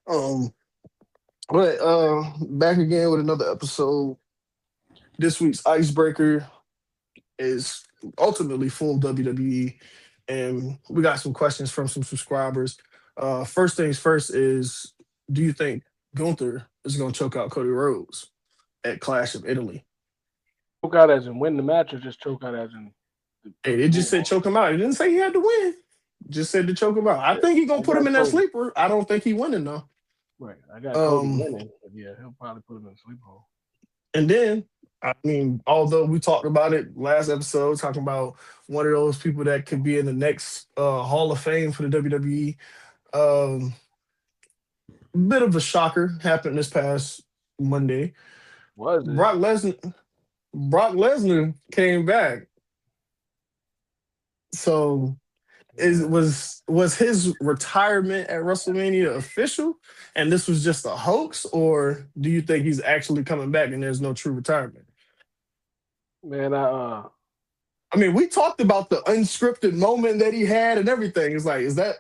Um, but back again with another episode. This week's icebreaker is ultimately full WWE, and we got some questions from some subscribers. First things first is, do you think Gunther is going to choke out Cody Rhodes at Clash of Italy? Choke out as in win the match, or just choke out as in Hey, put they the just move said on? choke him out. It didn't say he had to win. Just said to choke him out. I Yeah, think he's gonna I put him got in that Cody. sleeper. I don't think he winning though. Right, I got Cody Um, winning, but yeah, he'll probably put him in the sleep hole. And then, I mean, although we talked about it last episode, talking about one of those people that could be in the next Hall of Fame for the WWE, um, bit of a shocker happened this past Monday. Was it? Brock Lesnar, Brock Lesnar came back. So, is Yeah. was his retirement at WrestleMania official, and this was just a hoax, or do you think he's actually coming back and there's no true retirement? Man, I mean, we talked about the unscripted moment that he had and everything. It's like, is that?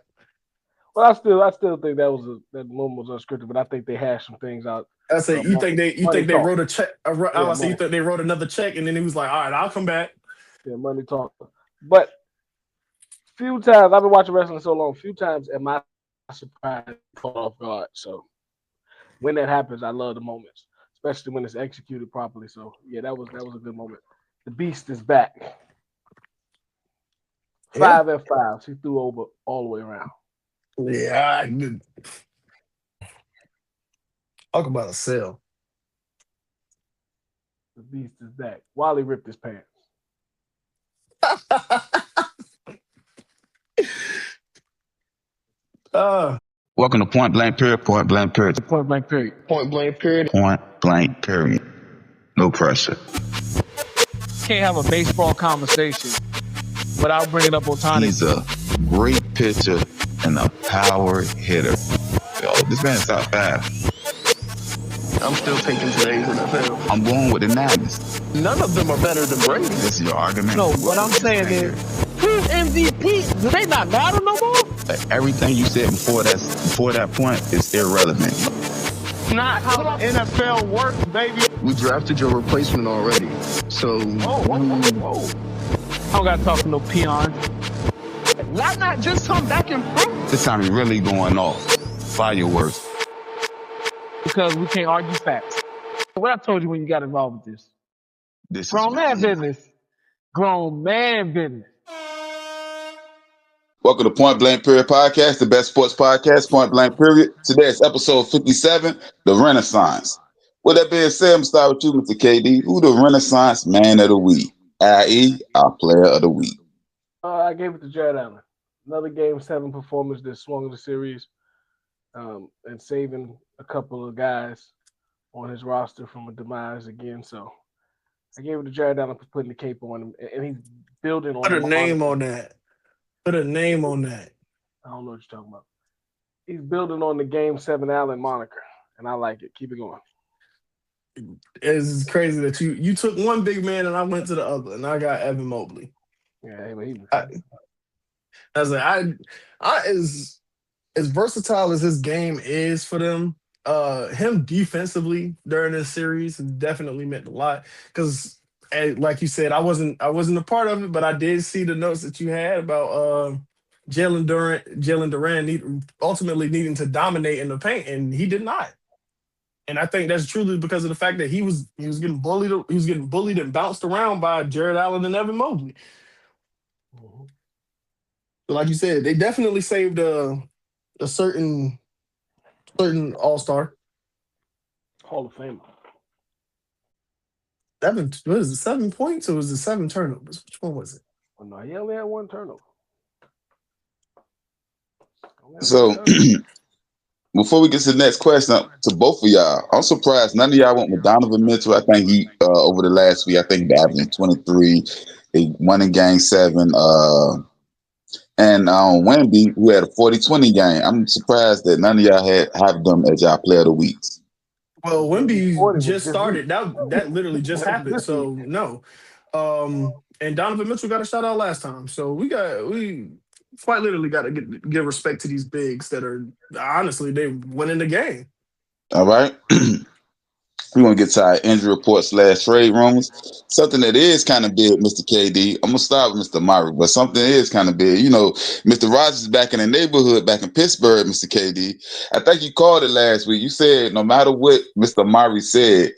well, I still think that moment was unscripted, but I think they hashed some things out. I say, Money, you money think they talk. wrote a check? Yeah, I say, you money. think they wrote another check, and then he was like, all right, I'll come back. Yeah, money talk. But few times I've been watching wrestling so long. Few times am I surprised caught off guard. So when that happens, I love the moments, especially when it's executed properly. So yeah, that was a good moment. The Beast is back. Yeah, 5 F5s. He threw over all the way around. yeah. Talk about a sale. The Beast is back. Wally ripped his pants. uh, Welcome to Point Blank Period, Point Blank Period, Point blank period. Point blank period. Point Blank Period. No pressure. Can't have a baseball conversation without bringing up Otani. He's a great pitcher and a power hitter. Yo, this man's top five. I'm still taking today's NFL. I'm going with the 90s. None of them are better than Brady. This is your argument? No, what I'm saying is, who's MVP? Do they not matter no more? Everything you said before that point is irrelevant. Not how the NFL works, baby. We drafted your replacement already, so Whoa. I don't gotta talk to no peons. Why not just come back and prove? This time he's really going off. Fireworks. Because we can't argue facts. What I told you when you got involved with this. This Grown is man business. Grown man business. Welcome to Point Blank Period Podcast, the best sports podcast, Point Blank Period. Today is episode 57, The Renaissance. With that being said, I'm going to start with you, Mr. KD. Who the Renaissance man of the week, i.e., our player of the week? I gave it to Jared Allen. Another Game 7 performance that swung the series and saving a couple of guys on his roster from a demise again. So I gave it to Jared Allen for putting the cape on him, and he's building on put a the name moniker. on that. Put a name on that. I don't know what you're talking about. He's building on the Game 7 Allen moniker, and I like it. Keep it going. It's crazy that you took one big man and I went to the other, and I got Evan Mobley. Yeah, he was. I, I was like, I as versatile as his game is for them, him defensively during this series has definitely meant a lot. Because, like you said, I wasn't a part of it, but I did see the notes that you had about Jalen Duran ultimately needing to dominate in the paint, and he did not. And I think that's truly because of the fact that he was getting bullied. He was getting bullied and bounced around by Jared Allen and Evan Mobley. Mhm. So like you said, they definitely saved a certain All Star. Hall of Famer. Seven, what is it? 7 points or was it 7 turnovers? Which one was it? Oh, no, he only had one turnover. Only had one So, turnover. before we get to the next question, to both of y'all, I'm surprised none of y'all went with Donovan Mitchell. I think he, over the last week, I think he averaging 23. He won in game 7. And Wemby, who had a 40-20 game. I'm surprised that none of y'all have them as y'all player of the week. Well, Wemby's Wemby 40 was just this week. started. That literally just That was happened. this week. So no. And Donovan Mitchell got a shout out last time. So we quite literally got to give respect to these bigs that are honestly they winning the game. All right. We're going to get to our injury report / trade rumors. Something that is kind of big, Mr. KD. I'm going to start with Mr. Murray, but something is kind of big. You know, Mr. Rogers is back in the neighborhood, back in Pittsburgh, Mr. KD. I think you called it last week. You said no matter what Mr. Murray said,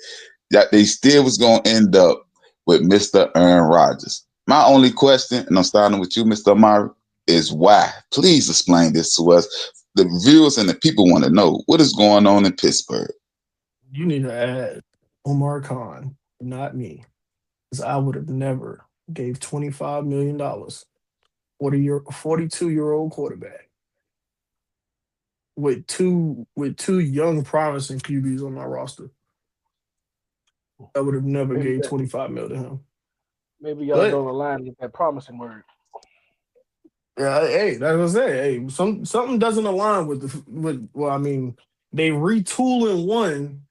that they still was going to end up with Mr. Aaron Rodgers. My only question, and I'm starting with you, Mr. Murray, is why? Please explain this to us. The viewers and the people want to know what is going on in Pittsburgh. You need to add Omar Khan, not me, because I would have never gave $25 million for a 42-year-old quarterback with two young promising QBs on my roster. I would have never gave $25 million to him. Maybe y'all don't align with that promising word. Yeah, hey, that's what I say. Hey, something doesn't align with. Well, I mean, they retooling one,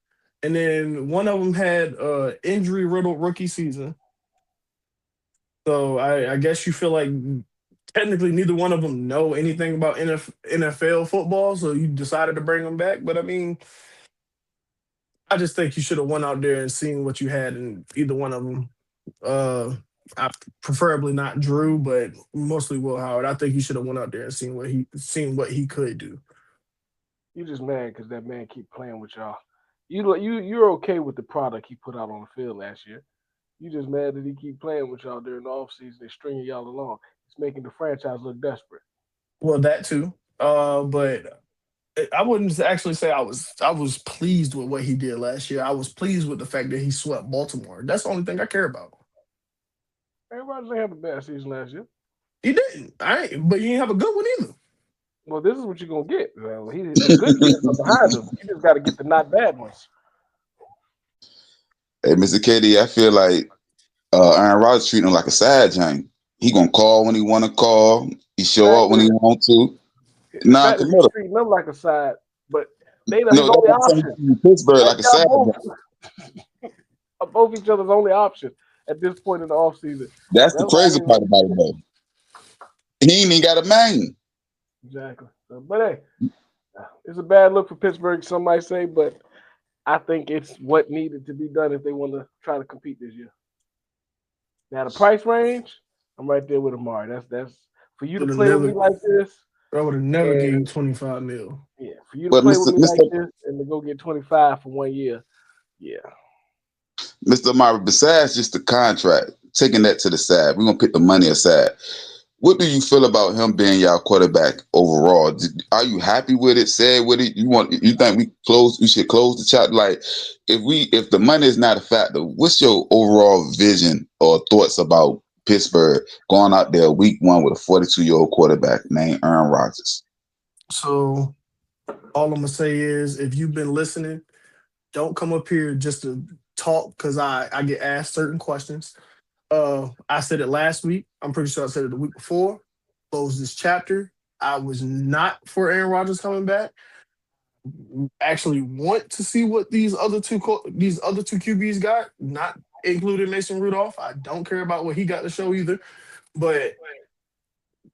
and then one of them had injury riddled rookie season. So I guess you feel like technically neither one of them know anything about NFL football, so you decided to bring them back. But I mean, I just think you should have went out there and seen what you had in either one of them. I preferably not Drew, but mostly Will Howard. I think he should have went out there and seen what he could do. You just mad because that man keep playing with y'all. You're okay with the product he put out on the field last year. You just mad that he keep playing with y'all during the offseason and stringing y'all along. It's making the franchise look desperate. Well, that too. But I wouldn't actually say I was pleased with what he did last year. I was pleased with the fact that he swept Baltimore. That's the only thing I care about. Aaron Rodgers didn't have a bad season last year. He didn't. But he didn't have a good one either. Well, this is what you're gonna get. Well, the good years are behind him. You just got to get the not bad ones. Hey, Mr. KD, I feel like Aaron Rodgers treating him like a side joint. He gonna call when he want to call. He show up when he want to. Nah, he's treating them like a side, but they the only option. Pittsburgh like a side joint. Both each other's only option at this point in the offseason. That's the crazy part about it, though. He ain't even got a main. Exactly. But hey, it's a bad look for Pittsburgh, some might say, but I think it's what needed to be done if they want to try to compete this year. Now the price range, I'm right there with Amari. That's for you to play with me like this. I would have never gave you $25 million. Yeah, for you to play with me like this and to go get 25 for 1 year. Yeah. Mr. Amari, besides just the contract, taking that to the side, we're gonna put the money aside. What do you feel about him being your quarterback overall? Are you happy with it? Sad with it? You think we should close the chapter? Like, if the money is not a factor, what's your overall vision or thoughts about Pittsburgh going out there week 1 with a 42-year-old quarterback named Aaron Rodgers? So all I'm gonna say is, if you've been listening, don't come up here just to talk because I get asked certain questions. I said it last week. I'm pretty sure I said it the week before. Close this chapter. I was not for Aaron Rodgers coming back. Actually want to see what these other two QBs got, not including Mason Rudolph. I don't care about what he got to show either. But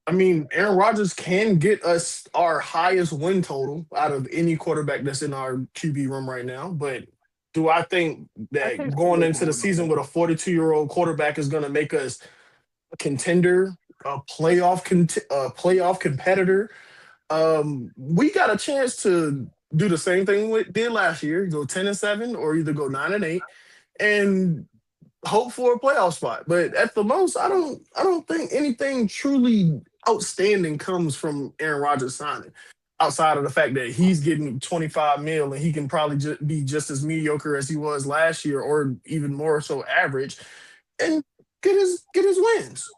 I mean, Aaron Rodgers can get us our highest win total out of any quarterback that's in our QB room right now. But do I think that going into the season with a 42-year-old quarterback is going to make us a contender, a playoff competitor? We got a chance to do the same thing we did last year: go 10-7, or either go 9-8, and hope for a playoff spot. But at the most, I don't think anything truly outstanding comes from Aaron Rodgers signing, outside of the fact that he's getting $25 million and he can probably be just as mediocre as he was last year, or even more so average, and get his wins.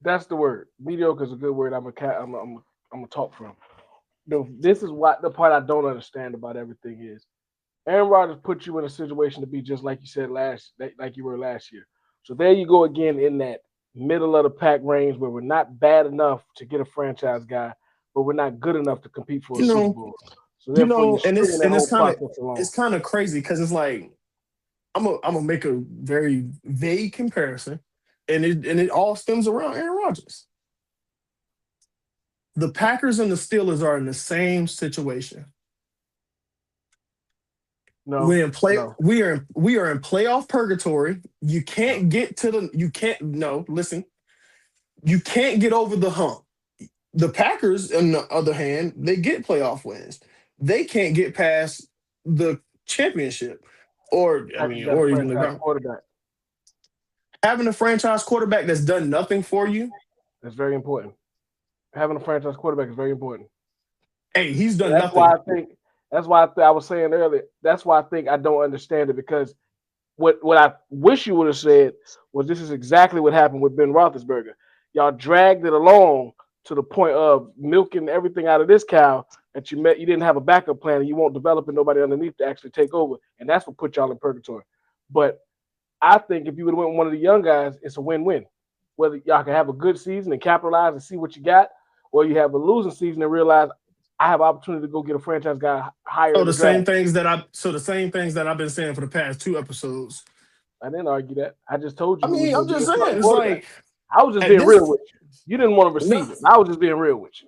That's the word. Mediocre is a good word. I'm gonna talk from. This is what the part I don't understand about everything is. Aaron Rodgers put you in a situation to be just like you said like you were last year. So there you go again in that middle of the pack range where we're not bad enough to get a franchise guy, but we're not good enough to compete for a Super Bowl. So and it's kind of crazy because it's like I'm gonna make a very vague comparison, and it all stems around Aaron Rodgers. The Packers and the Steelers are in the same situation. No, We in play. no. We are in playoff purgatory. You can't get to the. You can't. No, listen. You can't get over the hump. The Packers, on the other hand, they get playoff wins. They can't get past the championship, or I Packers mean, got a or even franchise the quarterback. having a franchise quarterback that's done nothing for you. That's very important. Having a franchise quarterback is very important. Hey, he's done That's nothing. why I think. That's why I was saying earlier. That's why I think I don't understand it, because what I wish you would have said was this is exactly what happened with Ben Roethlisberger. Y'all dragged it along to the point of milking everything out of this cow that you didn't have a backup plan, and you won't develop nobody underneath to actually take over, and that's what put y'all in purgatory. But I think if you would have went with one of the young guys, it's a win-win. Whether y'all can have a good season and capitalize and see what you got, or you have a losing season and realize I have opportunity to go get a franchise guy higher. So in the draft. same things that I've been saying for the past 2 episodes. I didn't argue that. I just told you. I mean, I'm just saying, it's like I was just at being this- real with you. You didn't want to receive No. it. I was just being real with you.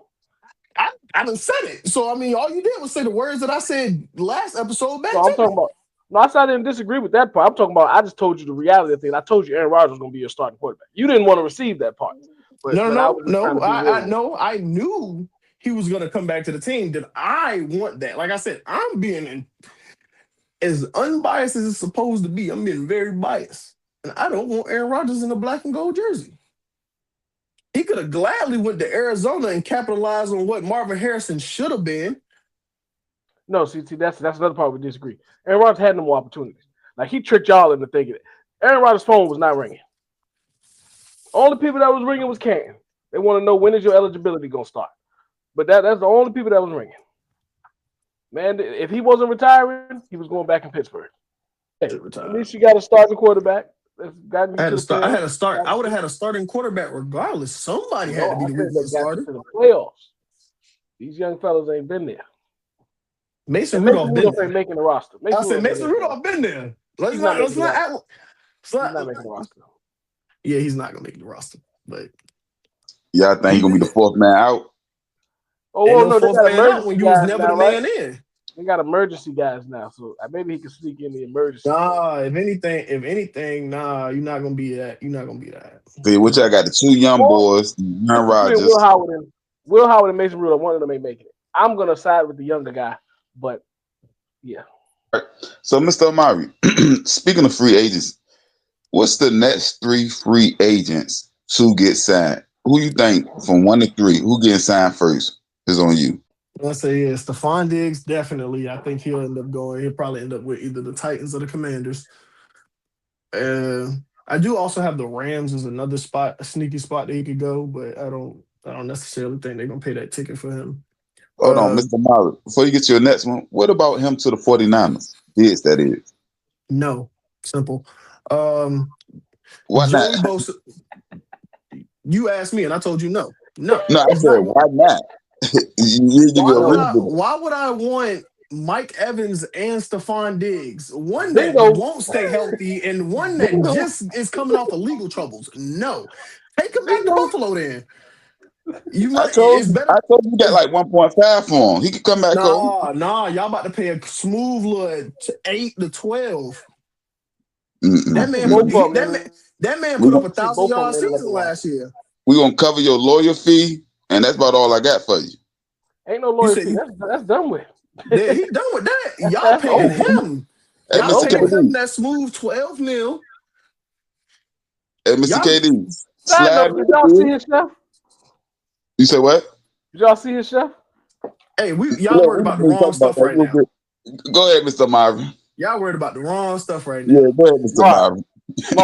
I done said it. So I mean, all you did was say the words that I said last episode back. So I'm talking about. No, I said I didn't disagree with that part. I'm talking about. I just told you the reality of things. I told you Aaron Rodgers was going to be your starting quarterback. You didn't want to receive that part. But I knew he was going to come back to the team. Did I want that? Like I said, I'm being as unbiased as it's supposed to be. I'm being very biased, and I don't want Aaron Rodgers in a black and gold jersey. He could have gladly went to Arizona and capitalized on what Marvin Harrison should have been. No, see, that's another part we disagree. Aaron Rodgers had no more opportunities. Like, he tricked y'all into thinking it. Aaron Rodgers' phone was not ringing. All the people that was ringing was Canton. They want to know, when is your eligibility going to start? But that's the only people that was ringing. Man, if he wasn't retiring, he was going back in Pittsburgh. At least you got a starting quarterback. I would have had a starting quarterback regardless. Somebody had to be the week one starter. To the playoffs. These young fellas ain't been there. Mason Rudolph ain't making the roster. Mason Rudolph been there. Let's not making the roster. Yeah, he's not gonna make the roster. But yeah, I think he's gonna be the fourth man out. Oh, well, no, they got emergency when you was never the man in. They got emergency guys now, so maybe he can sneak in the emergency. Nah, if anything, nah, you're not gonna be that. You're not gonna be that. See, which I got the two young boys, Aaron Rodgers. Will Howard and Mason Rudolph, one of them ain't making it. I'm gonna side with the younger guy, but yeah. So, Mr. Amari, speaking of free agents, what's the next 3 free agents to get signed? Who you think from 1 to 3? Who getting signed first is on you. I say yeah, Stephon Diggs, definitely. I think he'll end up going. He'll probably end up with either the Titans or the Commanders. I do also have the Rams as another spot, a sneaky spot that he could go, but I don't necessarily think they're gonna pay that ticket for him. Hold on, Mr. Amari. Before you get to your next one, what about him to the 49ers? Diggs, that is. No, simple. Why not? Bosa, you asked me, and I told you no. No, I said why not? Why would I want Mike Evans and Stephon Diggs? One that won't stay healthy and one that just is coming off of legal troubles. No. Take him back to Buffalo then. I told you got like 1.5 for him. He could come back home. Nah, y'all about to pay a smooth little 8 to 12. That man put up 1,000-yard season last year. We're gonna cover your lawyer fee, and that's about all I got for you. Ain't no lawyer fee. That's done with. Yeah, he done with that. Y'all paying him. Y'all paying him that smooth 12 mil. Hey, Mr. KD. Did y'all see his stuff? You say what? Did y'all see his stuff? Hey, y'all worried about the wrong stuff right now. Go ahead, Mr. Marvin. Y'all worried about the wrong stuff right now. Yeah, go ahead, Mr. Marvin.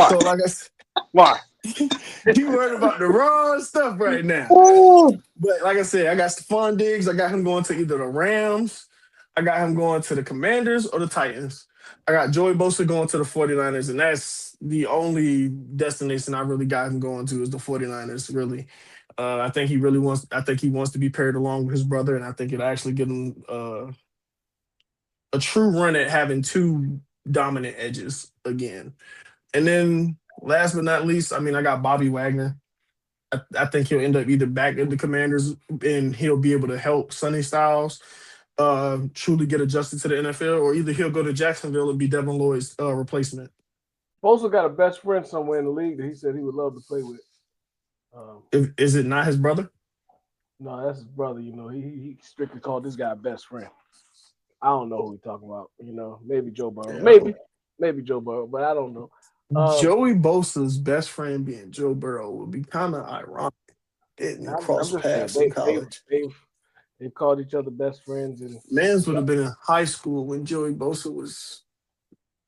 So like I said, Mark. You worried about the wrong stuff right now. But like I said, I got Stephon Diggs. I got him going to either the Rams. I got him going to the Commanders or the Titans. I got Joey Bosa going to the 49ers, and that's the only destination I really got him going to is the 49ers, really. I think he wants to be paired along with his brother, and I think it'll actually give him a true run at having 2 dominant edges again. And then last but not least, I got Bobby Wagner. I think he'll end up either back in the Commanders and he'll be able to help Sonny Styles truly get adjusted to the NFL, or either he'll go to Jacksonville and be Devin Lloyd's replacement. Bosa got a best friend somewhere in the league that he said he would love to play with. Is it not his brother? No, that's his brother. He strictly called this guy best friend. I don't know who he's talking about. Maybe Joe Burrow. Yeah. Maybe Joe Burrow, but I don't know. Joey Bosa's best friend being Joe Burrow would be kind of ironic. Didn't cross paths in college. They've called each other best friends, and Mans would have been in high school when Joey Bosa was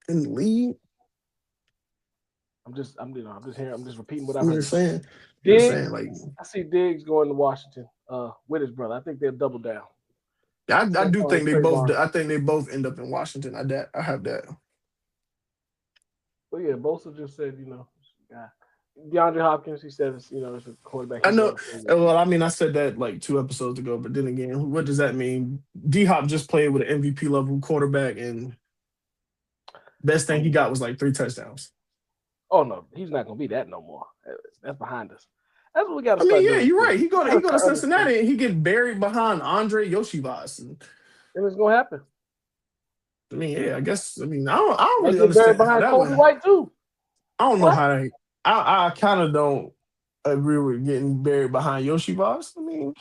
in the league. I'm just repeating what I'm heard. just saying. Diggs, Like, I see Diggs going to Washington with his brother. I think they'll double down. I do think they both. I think they both end up in Washington. I have that. But yeah, Bosa just said, DeAndre Hopkins. He said, it's a quarterback. I know. Well, I mean, I said that like 2 episodes ago, but then again, what does that mean? D Hop just played with an MVP level quarterback, and best thing he got was like 3 touchdowns. Oh no, he's not gonna be that no more. That's behind us. That's what we got to. I mean, yeah, you're right. He go to Cincinnati and he get buried behind Andre Yoshivas, and it's gonna happen. I mean, yeah, I guess. I mean, I don't really understand. Buried behind Cody White too. I don't know how I kind of don't agree with getting buried behind Yoshivas. I mean,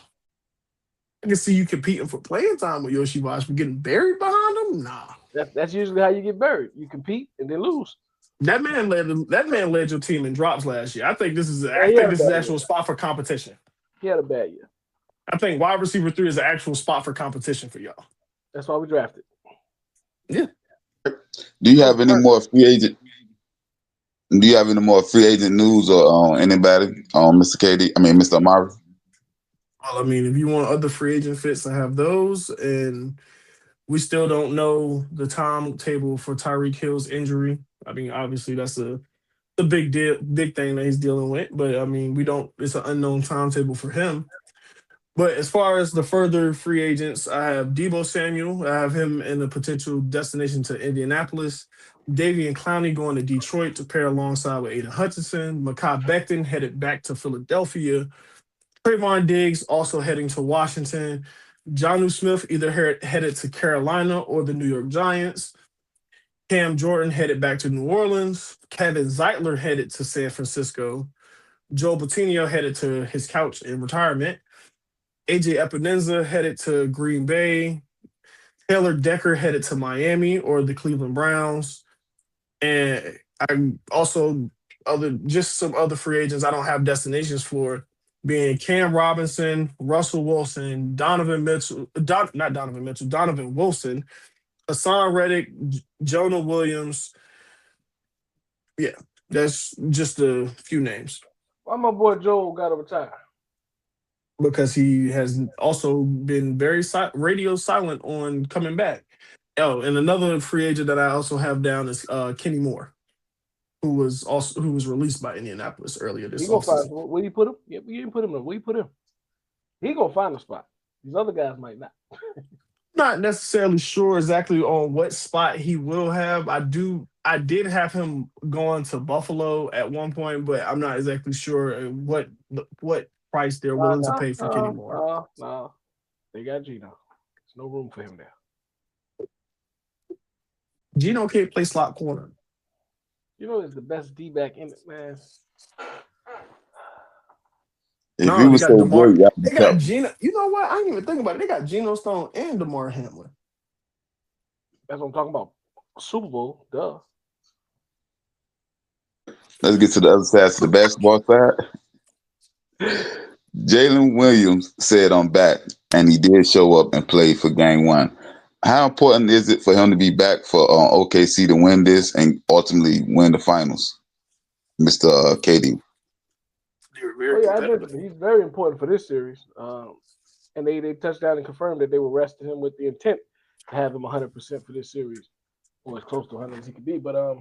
I can see you competing for playing time with Yoshivas, but getting buried behind him, nah. That's usually how you get buried. You compete and then lose. That man led your team in drops last year. I think this is an actual spot for competition. He had a bad year. I think wide receiver 3 is an actual spot for competition for y'all. That's why we drafted. Yeah. Do you have any more free agent? Do you have any more free agent news or anybody on Mr. KD? I mean, Mr. Amari? Well, I mean, if you want other free agent fits, I have those, and we still don't know the timetable for Tyreek Hill's injury. I mean, obviously that's the big thing that he's dealing with. But I mean, it's an unknown timetable for him. But as far as the further free agents, I have Deebo Samuel. I have him in a potential destination to Indianapolis. Davian Clowney going to Detroit to pair alongside with Aiden Hutchinson. Mekhi Becton headed back to Philadelphia. Trayvon Diggs also heading to Washington. Jonnu Smith either headed to Carolina or the New York Giants. Cam Jordan headed back to New Orleans. Kevin Zeitler headed to San Francisco. Joe Batinio headed to his couch in retirement. AJ Epineza headed to Green Bay. Taylor Decker headed to Miami or the Cleveland Browns. And I also some other free agents I don't have destinations for, being Cam Robinson, Russell Wilson, Donovan Wilson, Hassan Reddick, Jonah Williams. Yeah, that's just a few names. Why my boy Joe got to retire? Because he has also been very radio silent on coming back. Oh, and another free agent that I also have down is Kenny Moore, who was released by Indianapolis earlier this offseason. Where you put him? Yeah, you didn't put him. Where you put him? He gonna find a spot. These other guys might not. Not necessarily sure exactly on what spot he will have. I did have him going to Buffalo at one point, but I'm not exactly sure what price they're willing to pay for Kenny Moore. No, they got Geno. There's no room for him there. Geno can't play slot corner. Is the best D-back in it, man. If he was so great, they got Geno. You know what? I didn't even think about it. They got Geno Stone and DeMar Hamlin. That's what I'm talking about. Super Bowl, duh. Let's get to the other side, to the basketball side. Jalen Williams said I'm back, and he did show up and play for Game 1. How important is it for him to be back for OKC to win this and ultimately win the finals, Mr. KD? He's very important for this series. And they touched down and confirmed that they were resting him with the intent to have him 100% for this series, or as close to 100 as he could be. But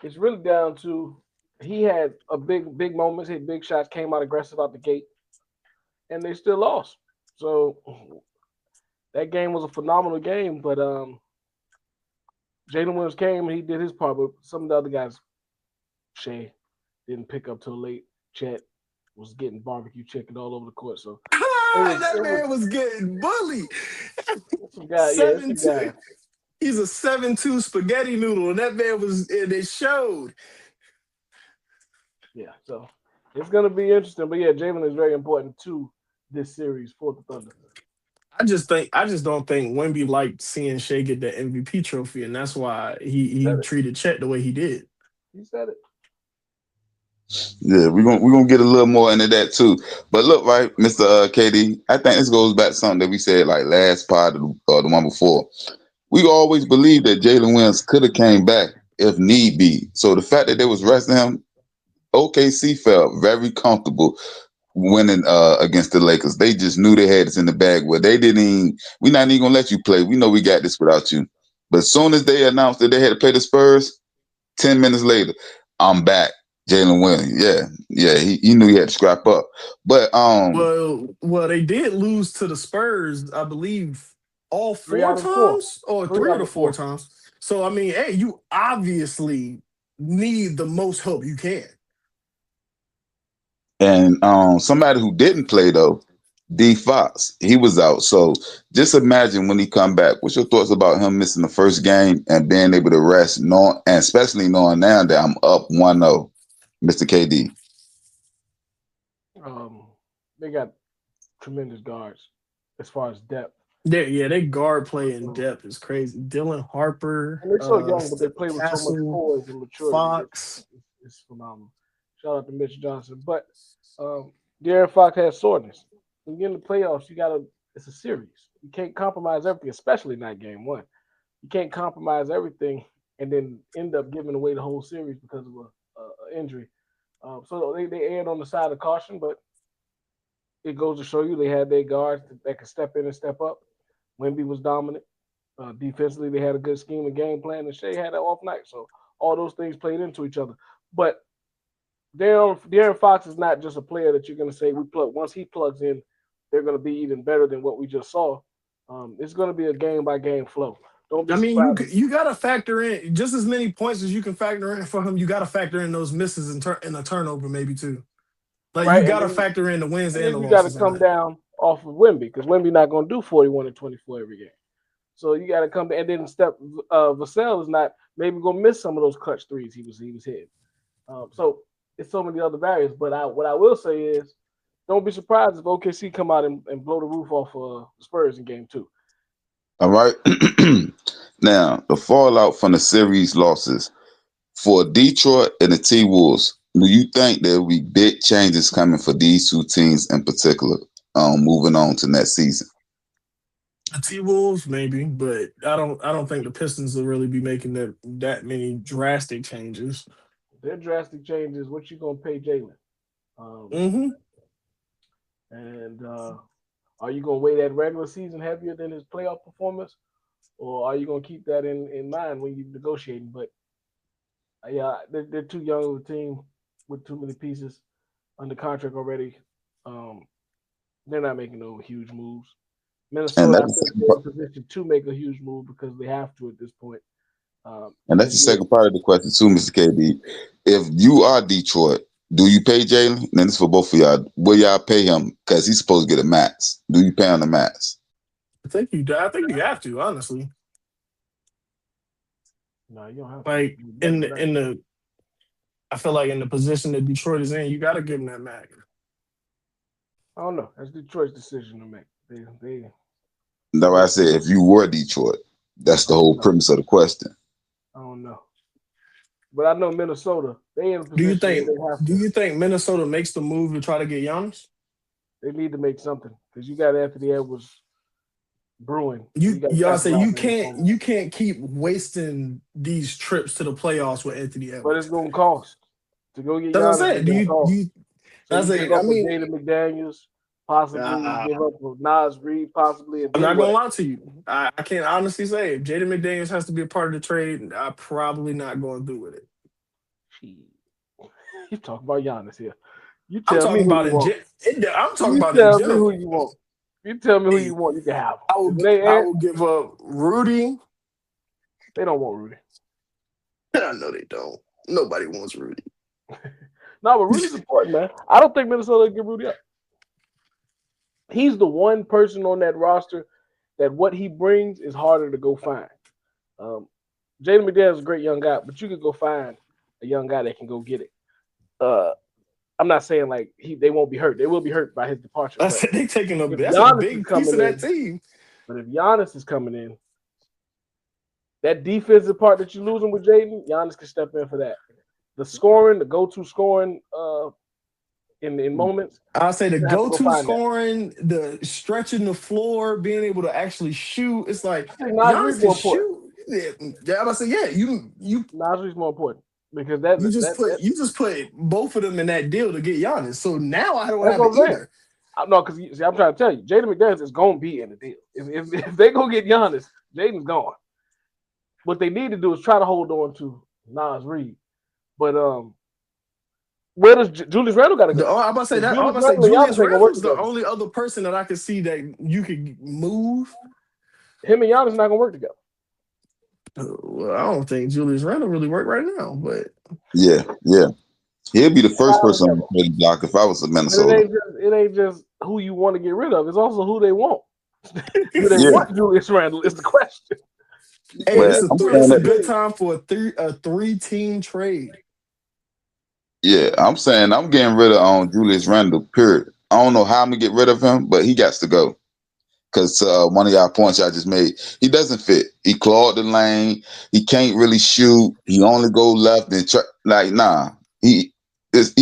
it's really down to he had a big moments, hit big shots, came out aggressive out the gate, and they still lost. So that game was a phenomenal game, but Jalen Williams came and he did his part, but some of the other guys, Shea, didn't pick up till late. Chet was getting barbecue chicken all over the court. So That man was getting bullied. some guy, some 7'2". guy. He's a 7'2" spaghetti noodle, and that man was, and it showed. Yeah, so it's gonna be interesting. But yeah, Jalen is very important to this series for the Thunder. I just don't think Wemby liked seeing Shea get the MVP trophy, and that's why he treated Chet the way he did. He said it. Yeah, we're gonna get a little more into that too. But look, right, Mr. KD, I think this goes back to something that we said like last pod or the one before. We always believed that Jalen Williams could have came back if need be. So the fact that they was resting him, OKC felt very comfortable winning against the Lakers. They just knew they had this in the bag where they didn't even, we're not even gonna let you play. We know we got this without you. But as soon as they announced that they had to play the Spurs, 10 minutes later, I'm back. Jalen Williams, yeah, he knew he had to scrap up. But well, they did lose to the Spurs, I believe, all four times or three out of four times. So I mean, hey, you obviously need the most help you can. And somebody who didn't play though, D Fox, he was out. So just imagine when he come back. What's your thoughts about him missing the first game and being able to rest, and especially knowing now that I'm up 1-0, Mr. KD? They got tremendous guards as far as depth. They guard play in depth is crazy. Dylan Harper, and they're so young, but they play with so much poise and maturity. Fox, it's phenomenal. Shout out to Mitch Johnson. But De'Aaron Fox has soreness. When you get in the playoffs, it's a series. You can't compromise everything, especially not game one. You can't compromise everything and then end up giving away the whole series because of an injury. So they erred on the side of caution, but it goes to show you they had their guards that could step in and step up. Wemby was dominant. Defensively, they had a good scheme and game plan, and Shea had an off night. So all those things played into each other. But De'Aaron Fox is not just a player that you're going to say once he plugs in, they're going to be even better than what we just saw. It's going to be a game-by-game flow. You got to factor in just as many points as you can factor in for him. You got to factor in those misses and a turnover maybe too. Like right? You got to factor in the wins and the losses. You got to come down off of Wemby because Wemby not going to do 41 and 24 every game. So you got to come and then Vassell is not maybe going to miss some of those clutch threes he was hitting. So it's so many other barriers. But what I will say is, don't be surprised if OKC come out and blow the roof off the Spurs in game 2. All right. Now, the fallout from the series losses for Detroit and the T-Wolves, do you think there will be big changes coming for these two teams in particular, moving on to next season? The T-Wolves, maybe, but I don't think the Pistons will really be making that many drastic changes. Their drastic changes, what you gonna pay Jalen? And are you gonna weigh that regular season heavier than his playoff performance, or are you gonna keep that in mind when you're negotiating? But yeah, they're too young of a team with too many pieces under contract already. They're not making no huge moves. Minnesota, I think they're in position to make a huge move because they have to at this point. And that's the second part of the question too, Mr. KD. If you are Detroit, do you pay Jalen? And this is for both of y'all. Will y'all pay him because he's supposed to get a max? Do you pay him the max? I think you have to, honestly. No, you don't have like to. I feel like in the position that Detroit is in, you got to give him that max. I don't know. That's Detroit's decision to make. That's why I said if you were Detroit, that's the whole premise of the question. I don't know, but I know Minnesota. They in a position. Do you think Minnesota makes the move to try to get Giannis? They need to make something because you got Anthony Edwards brewing. You can't keep wasting these trips to the playoffs with Anthony Edwards. But it's gonna cost to go get Giannis. That's what I'm saying. Jaden McDaniels. Possibly give up with Naz Reid, possibly. I'm not gonna lie to you. I can't honestly say if Jaden McDaniels has to be a part of the trade, I'm probably not going through with it. You talk about Giannis here. You tell I'm me talking about it. I'm talking about it. Tell me who you want. You tell me who you want. You can have him. I will give up Rudy. They don't want Rudy. I know they don't. Nobody wants Rudy. No, but Rudy's important, man. I don't think Minnesota will give Rudy up. He's the one person on that roster that what he brings is harder to go find. Jaden McDaniels is a great young guy, but you could go find a young guy that can go get it. I'm not saying like they won't be hurt. They will be hurt by his departure. I said they taking if that's a Giannis big is piece of coming that in- team. But if Giannis is coming in, that defensive part that you're losing with Jaden, Giannis can step in for that. The scoring, the go-to scoring in moments. I'll say the You have to go go-to find that. scoring, the stretching the floor, being able to actually shoot. It's like I think Naz Giannis Reid's can more important. shoot. Yeah, I'm about to say, yeah, you Naz Reid's more important because you just put both of them in that deal to get Giannis. So now I don't That's have what it I'm saying. either. No, because I'm trying to tell you, Jaden McDaniels is going to be in the deal. If they go get Giannis, Jaden's gone. What they need to do is try to hold on to Naz Reid. But where does Julius Randle got to go? I'm about to say that. I'm about to say Julius Randle's the only other person that I could see that you could move. Him and Giannis not going to work together. Well, I don't think Julius Randle really work right now, but Yeah. He'll be the first person on the trade block if I was a Minnesota. It ain't just who you want to get rid of. It's also who they want. Do they want Julius Randle is the question. Hey, Well, it's a good time for a three-team trade. Yeah, I'm saying I'm getting rid of Julius Randle, period. I don't know how I'm going to get rid of him, but he got to go. Because one of y'all points y'all just made, he doesn't fit. He clawed the lane. He can't really shoot. He only go left and nah. He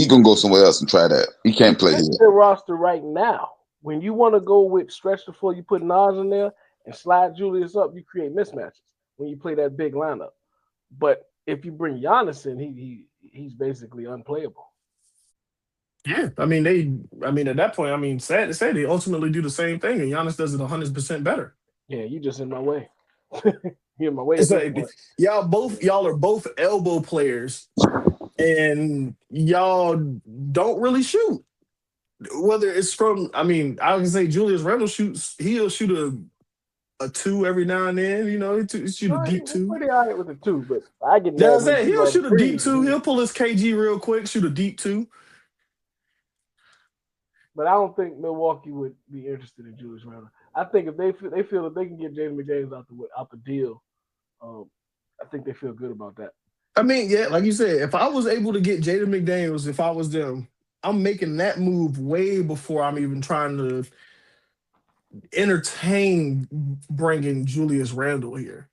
gonna go somewhere else and try that. He can't play here. Their roster right now. When you want to go with stretch the floor, you put Nas in there and slide Julius up. You create mismatches when you play that big lineup. But if you bring Giannis in, he's basically unplayable. Yeah, I mean at that point, sad to say they ultimately do the same thing, and Giannis does it 100% better. Yeah, you just in my way. You're in my way. It's like y'all are both elbow players, and y'all don't really shoot. Whether it's from, I would say Julius Randle he'll shoot a two every now and then. You know, he shoot a deep two. Pretty all right with the two, but I get Yeah, he'll shoot a deep two. He'll pull his KG real quick, shoot a deep two. But I don't think Milwaukee would be interested in Julius Randle. I think if they feel that they can get Jaden McDaniels out the deal, I think they feel good about that. Yeah, like you said, if I was able to get Jaden McDaniels, if I was them, I'm making that move way before I'm even trying to entertain bringing Julius Randle here.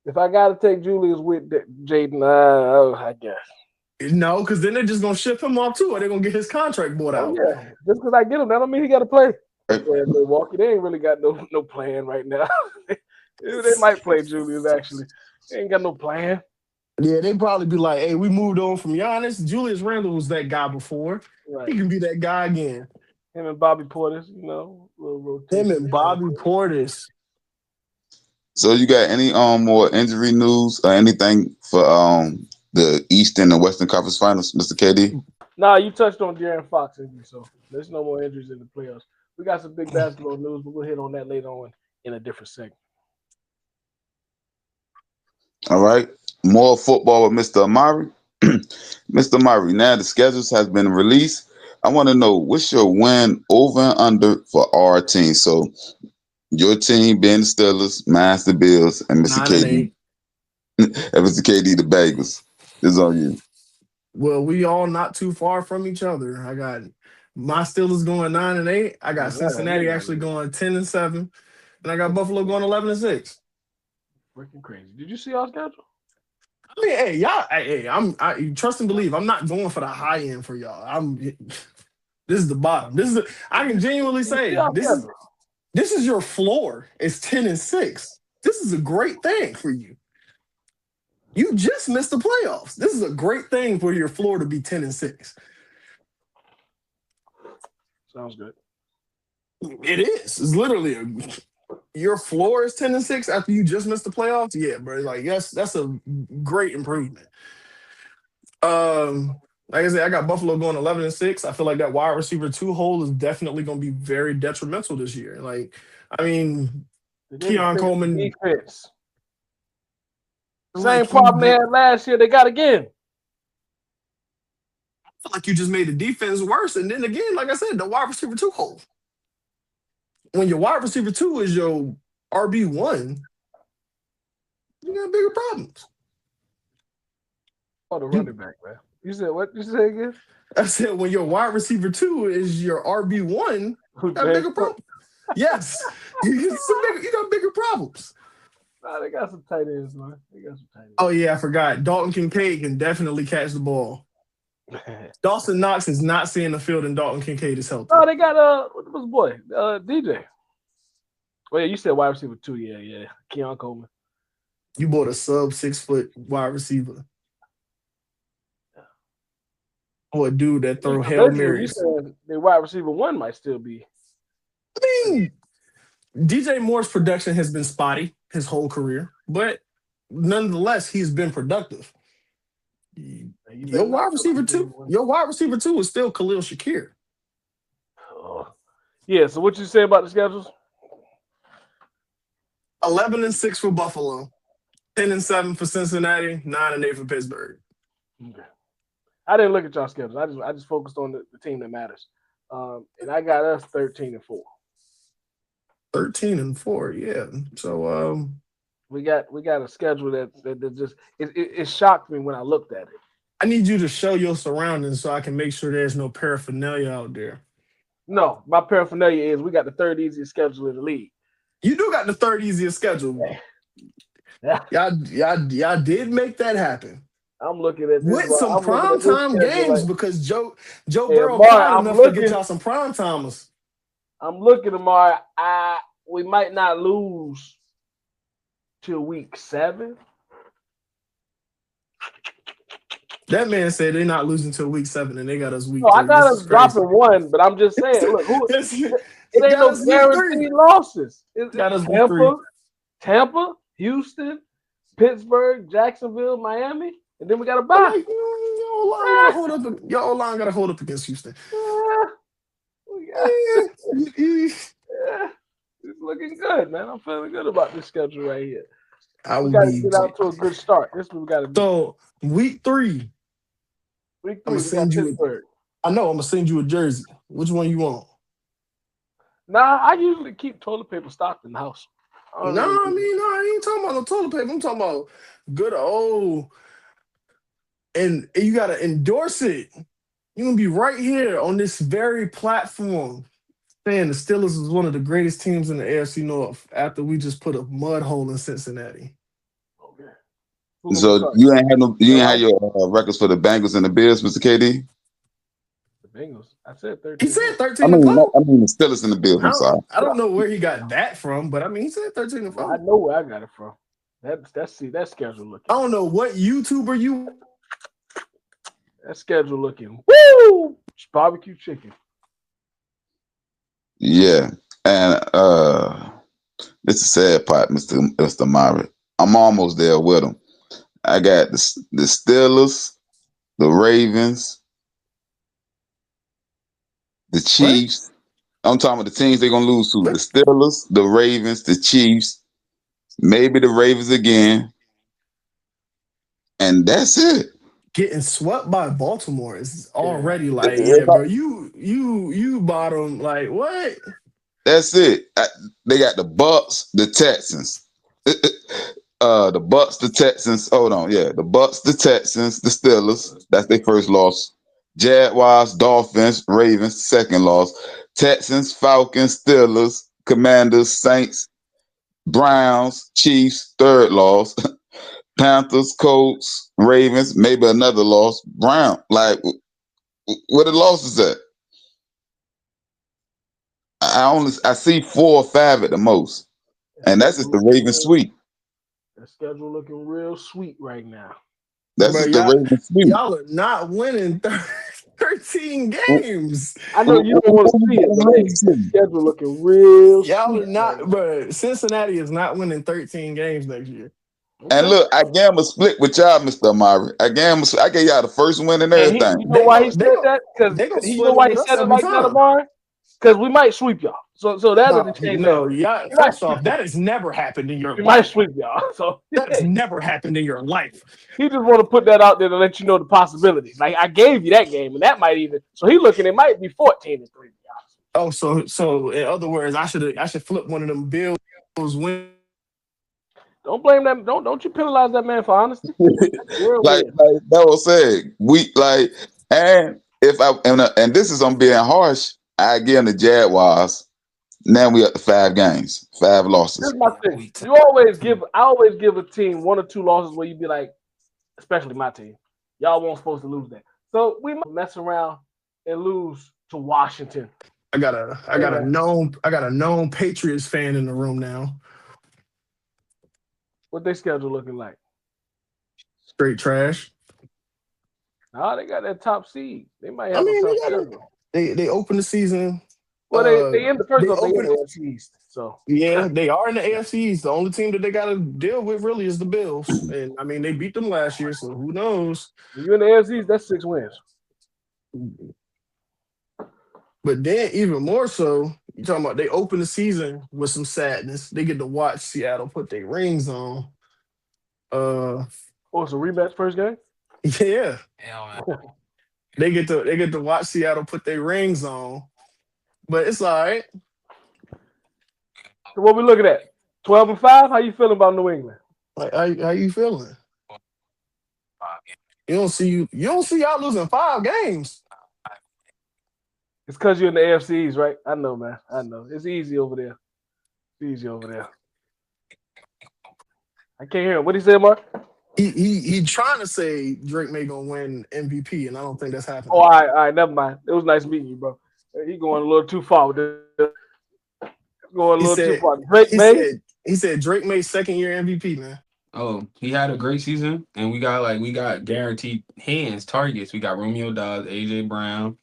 If I got to take Julius with Jaden, I guess. No, because then they're just going to ship him off too, or they're going to get his contract bought out. Yeah, just because I get him, that don't mean he got to play. Milwaukee, they ain't really got no plan right now. They might play Julius, actually. They ain't got no plan. Yeah, they'd probably be like, hey, we moved on from Giannis. Julius Randle was that guy before. Right. He can be that guy again. Him and Bobby Portis, little rotation. Him and Bobby Portis. So you got any more injury news or anything for the Eastern and Western Conference Finals, Mr. KD? Nah, you touched on De'Aaron Fox injury, so there's no more injuries in the playoffs. We got some big basketball news, but we'll hit on that later on in a different segment. All right. More football with Mr. Amari. Mr. Amari, now the schedules has been released. I want to know what's your win over and under for our team. So your team being the Steelers, mine the Bills, and Mr. KD. And Mr. KD, the Bengals. This is on you. Well, we all not too far from each other. I got my Steelers going 9-8. I got Cincinnati actually going 10-7, and I got Buffalo going 11-6. Freaking crazy! Did you see our schedule? Hey, y'all. I trust and believe. I'm not going for the high end for y'all. This is the bottom. I can genuinely say this is your floor. It's 10-6. This is a great thing for you. You just missed the playoffs. This is a great thing for your floor to be 10-6. Sounds good. It is. It's literally your floor is 10-6 after you just missed the playoffs. Yeah, bro. Like that's a great improvement. Like I said, I got Buffalo going 11-6. I feel like that wide receiver 2 hole is definitely going to be very detrimental this year. Keon Coleman. Defense. Same problem they had last year. They got again. feel like you just made the defense worse. And then again, like I said, the wide receiver 2 hole. When your wide receiver 2 is your RB1, you got bigger problems. Oh, the running back, man. You said what? You said again? I said when your wide receiver 2 is your RB1, you got bigger problems. Yes. You got bigger problems. Nah, they got some tight ends, man. They got some tight ends. Oh, yeah, I forgot. Dalton Kincaid can definitely catch the ball. Dawson Knox is not seeing the field, and Dalton Kincaid is healthy. Oh, they got what's his boy? DJ. Well, yeah, you said wide receiver 2, yeah. Keon Coleman. You bought a sub 6 foot wide receiver. Or a dude that throw Hail Marys. You said the wide receiver 1 might still be. I mean, DJ Moore's production has been spotty his whole career, but nonetheless, he's been productive. Your wide receiver 2 is still Khalil Shakir. Yeah, so what you say about the schedules? 11-6 for Buffalo, 10-7 for Cincinnati, 9-8 for Pittsburgh. Okay. I didn't look at y'all schedules. I just focused on the team that matters. And I got us 13-4. 13-4, yeah. So we got a schedule that just it shocked me when I looked at it. I need you to show your surroundings so I can make sure there's no paraphernalia out there. No, my paraphernalia is we got the 3rd easiest schedule in the league. You do got the 3rd easiest schedule. Yeah. Y'all did make that happen. I'm looking at this with some primetime games because Joe Burrow Mark, kind enough to get y'all some prime timers. I'm looking, Amari. We might not lose till week 7. That man said they're not losing till week 7, and they got us week 3. I got us dropping 1, but I'm just saying, look, it ain't no guaranteed losses. It's Tampa, Houston, Pittsburgh, Jacksonville, Miami, and then we got a bye. Your O-line got to hold up against Houston. It's looking good, man. I'm feeling good about this schedule right here. We got to get out to a good start. This is what we got to do. So, week 3. Week 3, we got Pittsburgh. I know. I'm going to send you a jersey. Which one you want? Nah, I usually keep toilet paper stocked in the house. I ain't talking about no toilet paper. I'm talking about good old. And you got to endorse it. You're going to be right here on this very platform saying the Steelers is one of the greatest teams in the AFC North after we just put a mud hole in Cincinnati. Okay. So you ain't had your records for the Bengals and the Bills, Mr. KD? The Bengals. I said 13. He said 13. I mean the Steelers and the Bills. I'm sorry. I don't know where he got that from, but I mean he said 13-4. I know where I got it from. That schedule looking. I don't know what YouTuber you. That schedule looking. Woo! It's barbecue chicken. Yeah, and this is the sad part, Mr. Myrick. I'm almost there with them. I got the Steelers, the Ravens, the Chiefs. What? I'm talking about the teams they're gonna lose to. The Steelers, the Ravens, the Chiefs, maybe the Ravens again, and that's it. Getting swept by Baltimore is already bro. You bottom like what? That's it. They got the Bucks, the Texans. The Bucks, the Texans. Hold on, the Bucks, the Texans, the Steelers. That's their first loss. Jaguars, Dolphins, Ravens, second loss. Texans, Falcons, Steelers, Commanders, Saints, Browns, Chiefs, third loss. Panthers, Colts, Ravens, maybe another loss. Brown, like where the losses at? I see 4 or 5 at the most, and that's just the Ravens sweep. The schedule looking real sweet right now. That's just the Ravens sweep. Y'all are not winning 13 games. I know you don't want to see it, but the schedule looking real. Y'all are not, but Cincinnati is not winning 13 games next year. And look, I gamble split with y'all, Mr. Amari. I gave y'all the first win and everything. You know why he said that? Because you know why he said it like that, Amari? Because we might sweep y'all. So that'll change. No, yeah. First off, that has never happened in your You life. might sweep y'all. So That has never happened in your life. he just want to put that out there to let you know the possibilities. Like I gave you that game, and that might even. So he looking. It might be 14-3. Oh, so in other words, I should flip one of them Bills wins. Don't blame that. Don't you penalize that man for honesty. like that was said. And if and this is on being harsh, I give the Jaguars. Now we up to 5 games, 5 losses. Here's my thing. I always give a team 1 or 2 losses where you be like, especially my team, y'all weren't supposed to lose that. So we might mess around and lose to Washington. I got a known Patriots fan in the room now. What their schedule looking like? Straight trash. Nah, they got that top seed. They might have a tough schedule. They open the season. Well, they in the first off, they in the AFC East. So yeah, they are in the AFC East. The only team that they got to deal with really is the Bills, and I mean they beat them last year, so who knows? When you're in the AFC East, that's 6 wins. But then even more so, you talking about they open the season with some sadness. They get to watch Seattle put their rings on. It's a rematch first game? Yeah. They get to watch Seattle put their rings on. But it's all right. So what we looking at? 12-5? How you feeling about New England? Like how you feeling? You don't see y'all losing 5 games. It's because you're in the AFC East, right? I know, man. I know. It's easy over there. I can't hear him. What did he say, Mark? He trying to say Drake May gonna win MVP, and I don't think that's happening. Oh, all right, never mind. It was nice meeting you, bro. He going a little too far with this. Going a little too far. Drake May? He said Drake May's 2nd year MVP, man. Oh, he had a great season, and we got guaranteed targets. We got Romeo Dobbs, AJ Brown.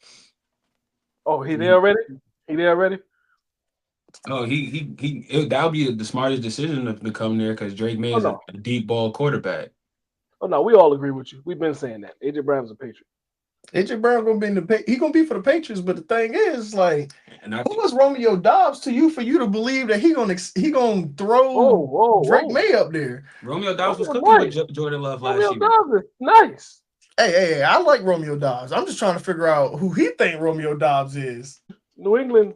Oh, he there already? Oh, that'll be the smartest decision to come there because Drake May is a deep ball quarterback. Oh no, we all agree with you. We've been saying that AJ Brown's a Patriot. AJ Brown gonna be he gonna be for the Patriots, but the thing is, like, who was Romeo Dobbs to you for you to believe that he gonna throw Drake May up there? Romeo Dobbs was cooking with Jordan Love last year. Romeo Dobbs is nice. Hey, I like Romeo Dobbs. I'm just trying to figure out who he think Romeo Dobbs is. New England,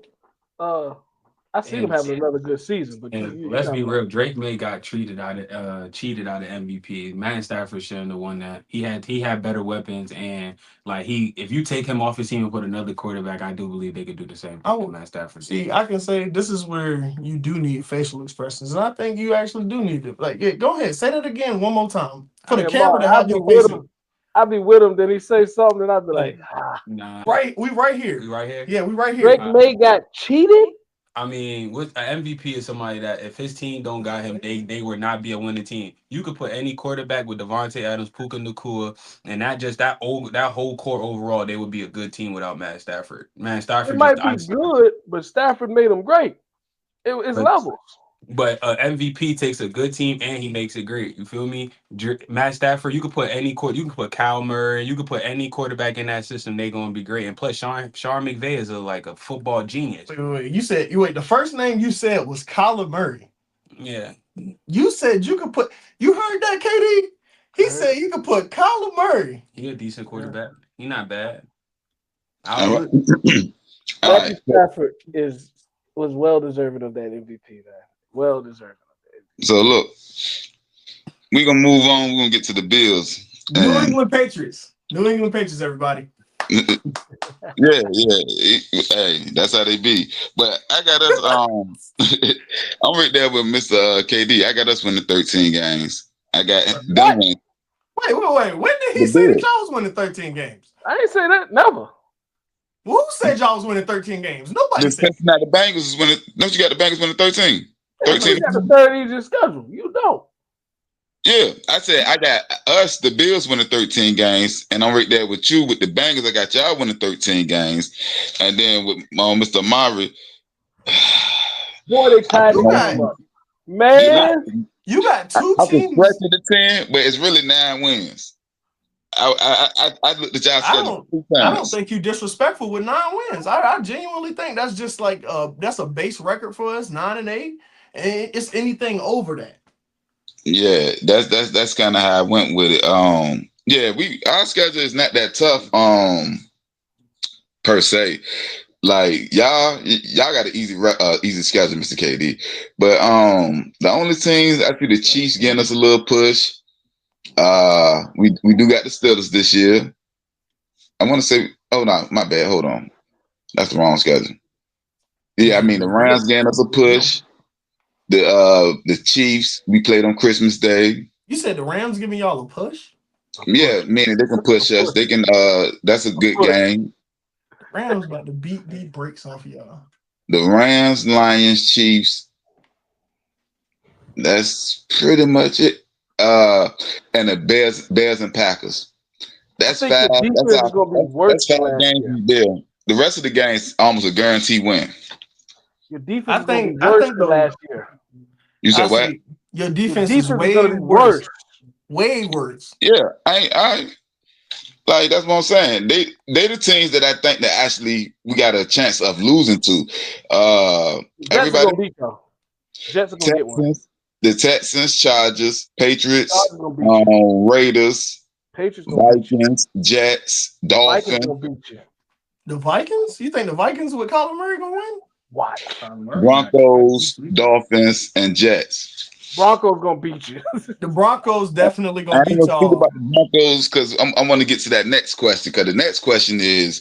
I see him having another good season. But let's be real, Drake May got cheated out of MVP. Matt Stafford shouldn't have won that. He had better weapons, and if you take him off his team and put another quarterback, I do believe they could do the same thing with Matt Stafford. See, I can say this is where you do need facial expressions, and I think you actually do need it. Go ahead, say that again one more time for the camera to have your face. I'd be with him, then he say something, and I'd be like, nah. We right here. We right here? Yeah, we right here. Drake May got cheated? I mean, with an MVP is somebody that if his team don't got him, they would not be a winning team. You could put any quarterback with Devontae Adams, Puka Nacua, and that whole core overall, they would be a good team without Matt Stafford. Man, Stafford might be good, but Stafford made them great. It's levels. But MVP takes a good team and he makes it great. You feel me? Matt Stafford, you could put you can put Kyle Murray, you could put any quarterback in that system, they're gonna be great. And plus Sean McVay is a football genius. Wait. The first name you said was Kyler Murray. Yeah. You said you heard that, KD? He said you could put Kyler Murray. He a decent quarterback. He not bad. Matthew Stafford was well deserving of that MVP, man. Well deserving of that MVP. So look, we're gonna move on. We're gonna get to the Bills. New England Patriots, everybody. Yeah. Hey, that's how they be. But I got us. I'm right there with Mr. KD. I got us winning 13 games. I got them. Wait. When did he say that y'all was winning 13 games? I ain't say that. Never. Who said y'all was winning 13 games? Nobody said. Not the Bengals is winning. Don't you got the Bengals winning 13? 13. You got the third easiest schedule. You don't. Yeah, I said I got us, the Bills, winning 13 games, and I'm right there with you with the Bengals. I got y'all winning 13 games, and then with Mr. Murray. Boy, they tied man. You got two I teams. can stretch it to 10, but it's really 9 wins. I looked at y'all schedule 2 I don't times. think you disrespectful with 9 wins. I genuinely think that's just like that's a base record for us, 9-8, and it's anything over that. Yeah, that's kind of how I went with it. Yeah, our schedule is not that tough. Per se, like y'all got an easy schedule, Mr. KD. But the only teams I see the Chiefs getting us a little push. We do got the Steelers this year. I want to say, oh no, my bad. Hold on, that's the wrong schedule. Yeah, I mean the Rams getting us a push. The Chiefs, we played on Christmas Day. You said the Rams giving y'all a push? Yeah, meaning they can push us. They can. That's a good game. Rams about to beat the brakes off of y'all. The Rams, Lions, Chiefs. That's pretty much it. And the Bears and Packers. That's I think 5. your defense is going to be worse That's 5 than last games year. there. The rest of the games almost a guaranteed win. Your defense is going to be worse than last year. You said what? Your defense is way going to be worse. Way worse. Yeah, I like that's what I'm saying. They the teams that I think that actually we got a chance of losing to. Everybody gonna beat y'all. Jets are gonna get one. The Texans, Chargers, Patriots, Chargers gonna beat you. Raiders, Patriots gonna beat you. Vikings, Jets, Dolphins. Vikings gonna beat you. The Vikings? You think the Vikings with Kyler Murray gonna win? Why? Broncos, Dolphins, and Jets. Broncos gonna beat you. The Broncos definitely gonna beat y'all. y'all. About the Broncos because I want to get to that next question. Because the next question is,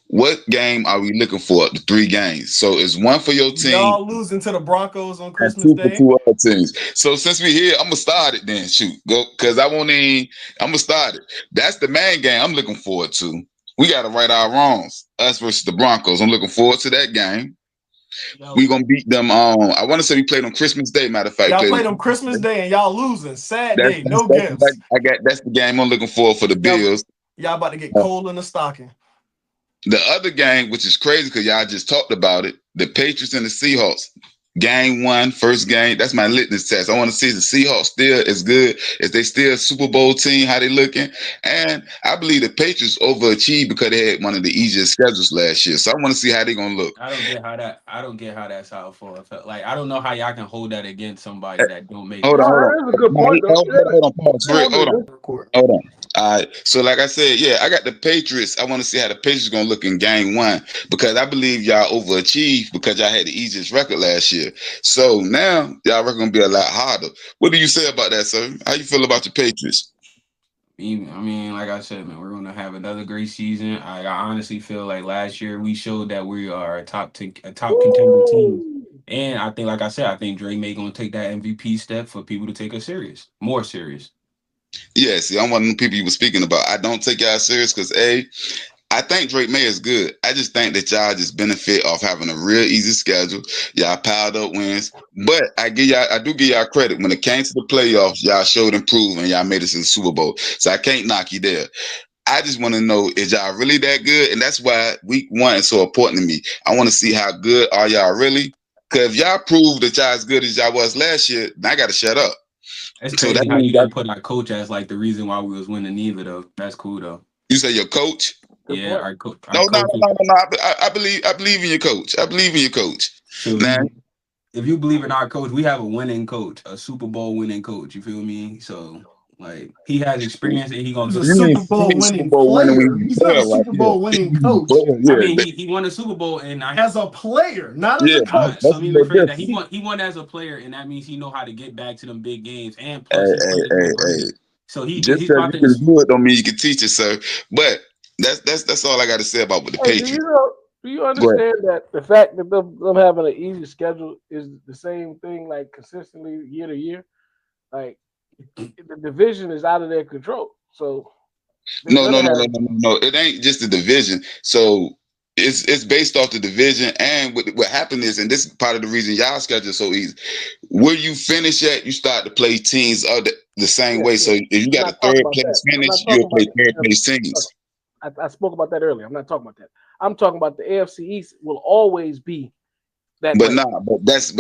what game are we looking for? The 3 games. So it's one for your team. Y'all losing to the Broncos on Christmas Day. 2 other teams. So since we're here, I'm gonna start it then. Shoot, go because I'm gonna start it. That's the main game I'm looking forward to. We gotta right our wrongs. Us versus the Broncos. I'm looking forward to that game. We gonna beat them. I want to say we played on Christmas Day. Matter of fact, y'all played on Christmas Day and y'all losing. Sad day, no gifts. That's the game I'm looking for the Bills. Y'all about to get cold in the stocking. The other game, which is crazy because y'all just talked about it, the Patriots and the Seahawks. Game 1, first game. That's my litmus test. I want to see the Seahawks still as good. Is they still a Super Bowl team? How they looking? And I believe the Patriots overachieved because they had one of the easiest schedules last year. So I want to see how they gonna look. I don't get how that's out for. Like I don't know how y'all can hold that against somebody that don't make. Hold on. That's a good point. Hold on. All right. So like I said, yeah, I got the Patriots. I want to see how the Patriots gonna look in game 1 because I believe y'all overachieved because y'all had the easiest record last year. So now y'all record gonna be a lot harder. What do you say about that, sir? How you feel about your Patriots? I mean, like I said, man, we're gonna have another great season. I honestly feel like last year we showed that we are a top contender team, and I think, like I said, I think Drake May gonna take that MVP step for people to take us more serious. Yeah, see, I'm one of the people you were speaking about. I don't take y'all serious because I think Drake May is good. I just think that y'all just benefit off having a real easy schedule. Y'all piled up wins. But I do give y'all credit. When it came to the playoffs, y'all showed improvement and y'all made us in the Super Bowl. So I can't knock you there. I just want to know, is y'all really that good? And that's why week 1 is so important to me. I want to see how good are y'all really. Because if y'all prove that y'all as good as y'all was last year, then I got to shut up. It's crazy how you didn't put our coach as like the reason why we was winning either, though. That's cool, though. You say your coach? Yeah, our coach. No. I believe in your coach. I believe in your coach. So if you believe in our coach, we have a winning coach, a Super Bowl winning coach. You feel me? So like he has experience and he gonna do. He's a Super Bowl winning player. He's not a Super Bowl winning coach. I mean, he won a Super Bowl and as a player, not as a coach. So let me rephrase that. He won as a player, and that means he know how to get back to them big games. And plus, so he's about to do it. Don't mean you can teach it, sir. But that's all I got to say about with the Patriots. Do you understand that the fact that them having an easy schedule is the same thing, like consistently year to year? Like the division is out of their control. So no. It ain't just the division. So it's based off the division, and what happened is, and this is part of the reason y'all schedule is so easy. Where you finish at, you start to play teams the same way. So if you got a third place finish, you'll play third place teams. I spoke about that earlier. I'm not talking about that. I'm talking about the AFC East will always be that. But that's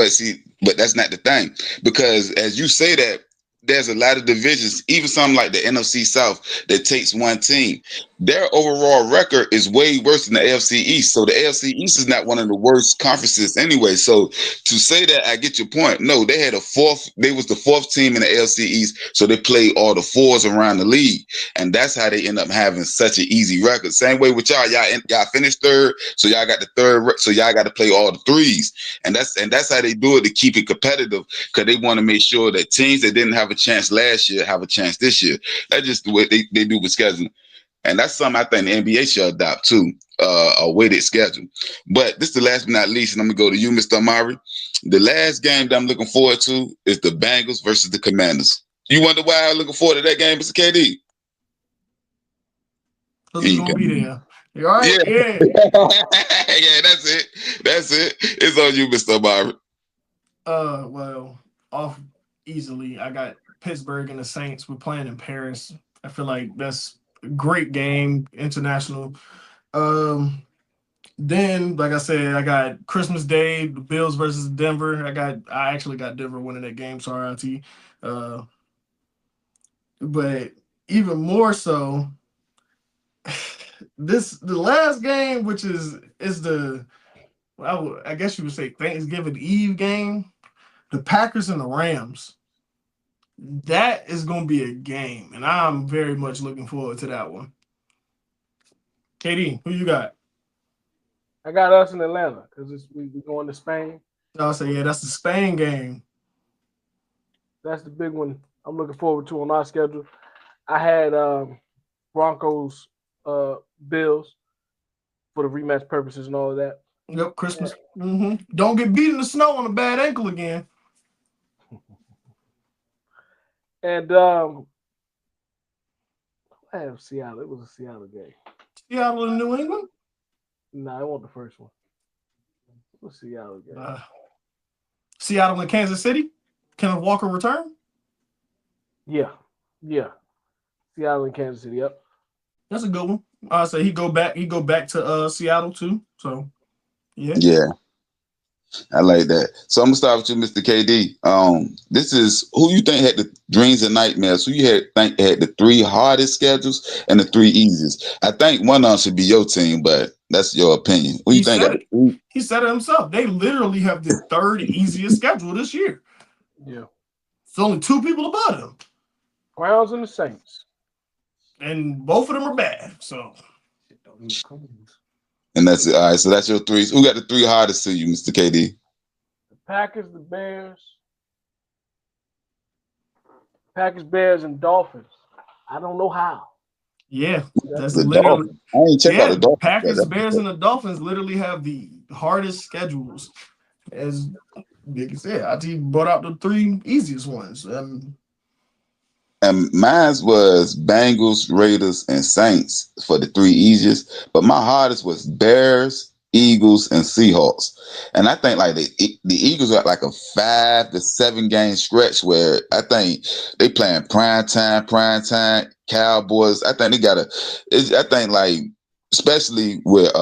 not the thing, because as you say that, there's a lot of divisions, even something like the NFC South that takes one team. Their overall record is way worse than the AFC East. So the AFC East is not one of the worst conferences anyway. So to say that, I get your point. No, they had they was the fourth team in the AFC East. So they played all the fours around the league. And that's how they end up having such an easy record. Same way with y'all. Y'all finished third. So y'all got the third. So y'all got to play all the threes. And that's how they do it to keep it competitive, because they want to make sure that teams that didn't have a chance last year have a chance this year. That's just the way they do with scheduling. And that's something I think the NBA should adopt too, a weighted schedule. But this is the last but not least, and I'm going to go to you, Mr. Amari. The last game that I'm looking forward to is the Bengals versus the Commanders. You wonder why I'm looking forward to that game, Mr. KD? Because it's going to be there. You all right? Yeah. Yeah, that's it. That's it. It's on you, Mr. Amari. Well, off easily. I got Pittsburgh and the Saints. We're playing in Paris. I feel like that's a great game, international. Then, like I said, I got Christmas Day, the Bills versus Denver. I actually got Denver winning that game. Sorry, RT. But even more so, the last game, which is the, I guess you would say Thanksgiving Eve game, the Packers and the Rams. That is going to be a game, and I'm very much looking forward to that one. KD, who you got? I got us in Atlanta because we going to Spain. I'll say, yeah, that's the Spain game. That's the big one I'm looking forward to on our schedule. I had Broncos, Bills for the rematch purposes and all of that. Yep, Christmas. Don't get beat in the snow on a bad ankle again. And I have Seattle. It was a Seattle game. Seattle and New England? No, I want the first one. It was Seattle game. Seattle and Kansas City? Kenneth Walker return? Yeah. Seattle and Kansas City, yep. That's a good one. I say he go back to Seattle too. So yeah. I like that. So I'm gonna start with you, Mr. KD. This is who you think had the dreams and nightmares. Who you think had the three hardest schedules and the three easiest? I think one of them should be your team, but that's your opinion. Who you think? He said it himself. They literally have the third easiest schedule this year. Yeah. It's only two people above them. Browns and the Saints. And both of them are bad. So. And that's it. All right, so that's your threes. Who got the three hardest to you, Mr. KD? The Packers, the Bears. Packers, Bears, and Dolphins. I don't know how. Yeah, that's the literally. Dolphins. I ain't check out the Dolphins. Packers, Bears, and the Dolphins literally have the hardest schedules. As Nick said, IT brought out the three easiest ones. And mine was Bengals, Raiders, and Saints for the three easiest. But my hardest was Bears, Eagles, and Seahawks. And I think like the Eagles are like a 5 to 7 game stretch where I think they playing prime time, Cowboys. I think they I think like especially with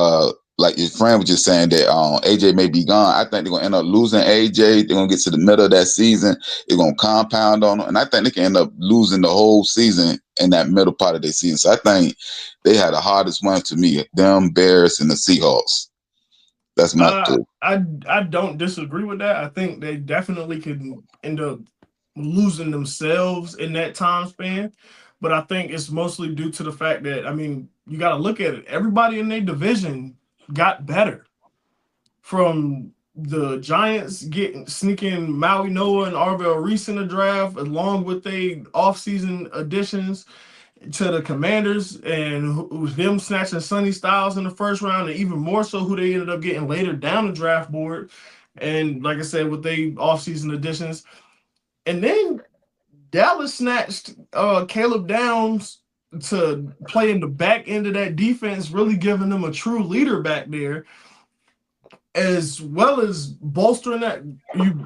like your friend was just saying that AJ may be gone. I think they're gonna end up losing AJ. They're gonna get to the middle of that season. They're gonna compound on them, and I think they can end up losing the whole season in that middle part of their season. So I think they had the hardest one to me. Them, Bears, and the Seahawks. That's my two. I don't disagree with that. I think they definitely could end up losing themselves in that time span. But I think it's mostly due to the fact that, I mean, you got to look at it. Everybody in their division got better, from the Giants sneaking Maui Noah and Arvell Reese in the draft, along with their offseason additions, to the Commanders and them snatching Sonny Styles in the first round, and even more so who they ended up getting later down the draft board. And like I said, with their offseason additions. And then Dallas snatched Caleb Downs to play in the back end of that defense, really giving them a true leader back there, as well as bolstering that.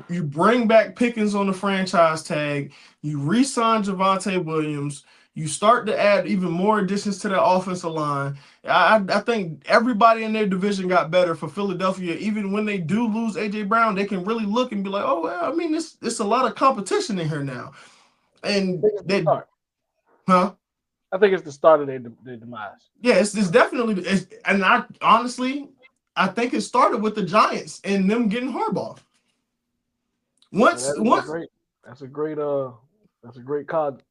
You bring back Pickens on the franchise tag, you re-sign Javonte Williams, you start to add even more additions to that offensive line. I think everybody in their division got better. For Philadelphia, even when they do lose A.J. Brown, they can really look and be like, oh, well, I mean, it's a lot of competition in here now. and the that, start. huh? I think it's the start of their demise. Yeah, it's definitely, and I honestly, I think it started with the Giants and them getting Harbaugh. Once, That's great. That's a great card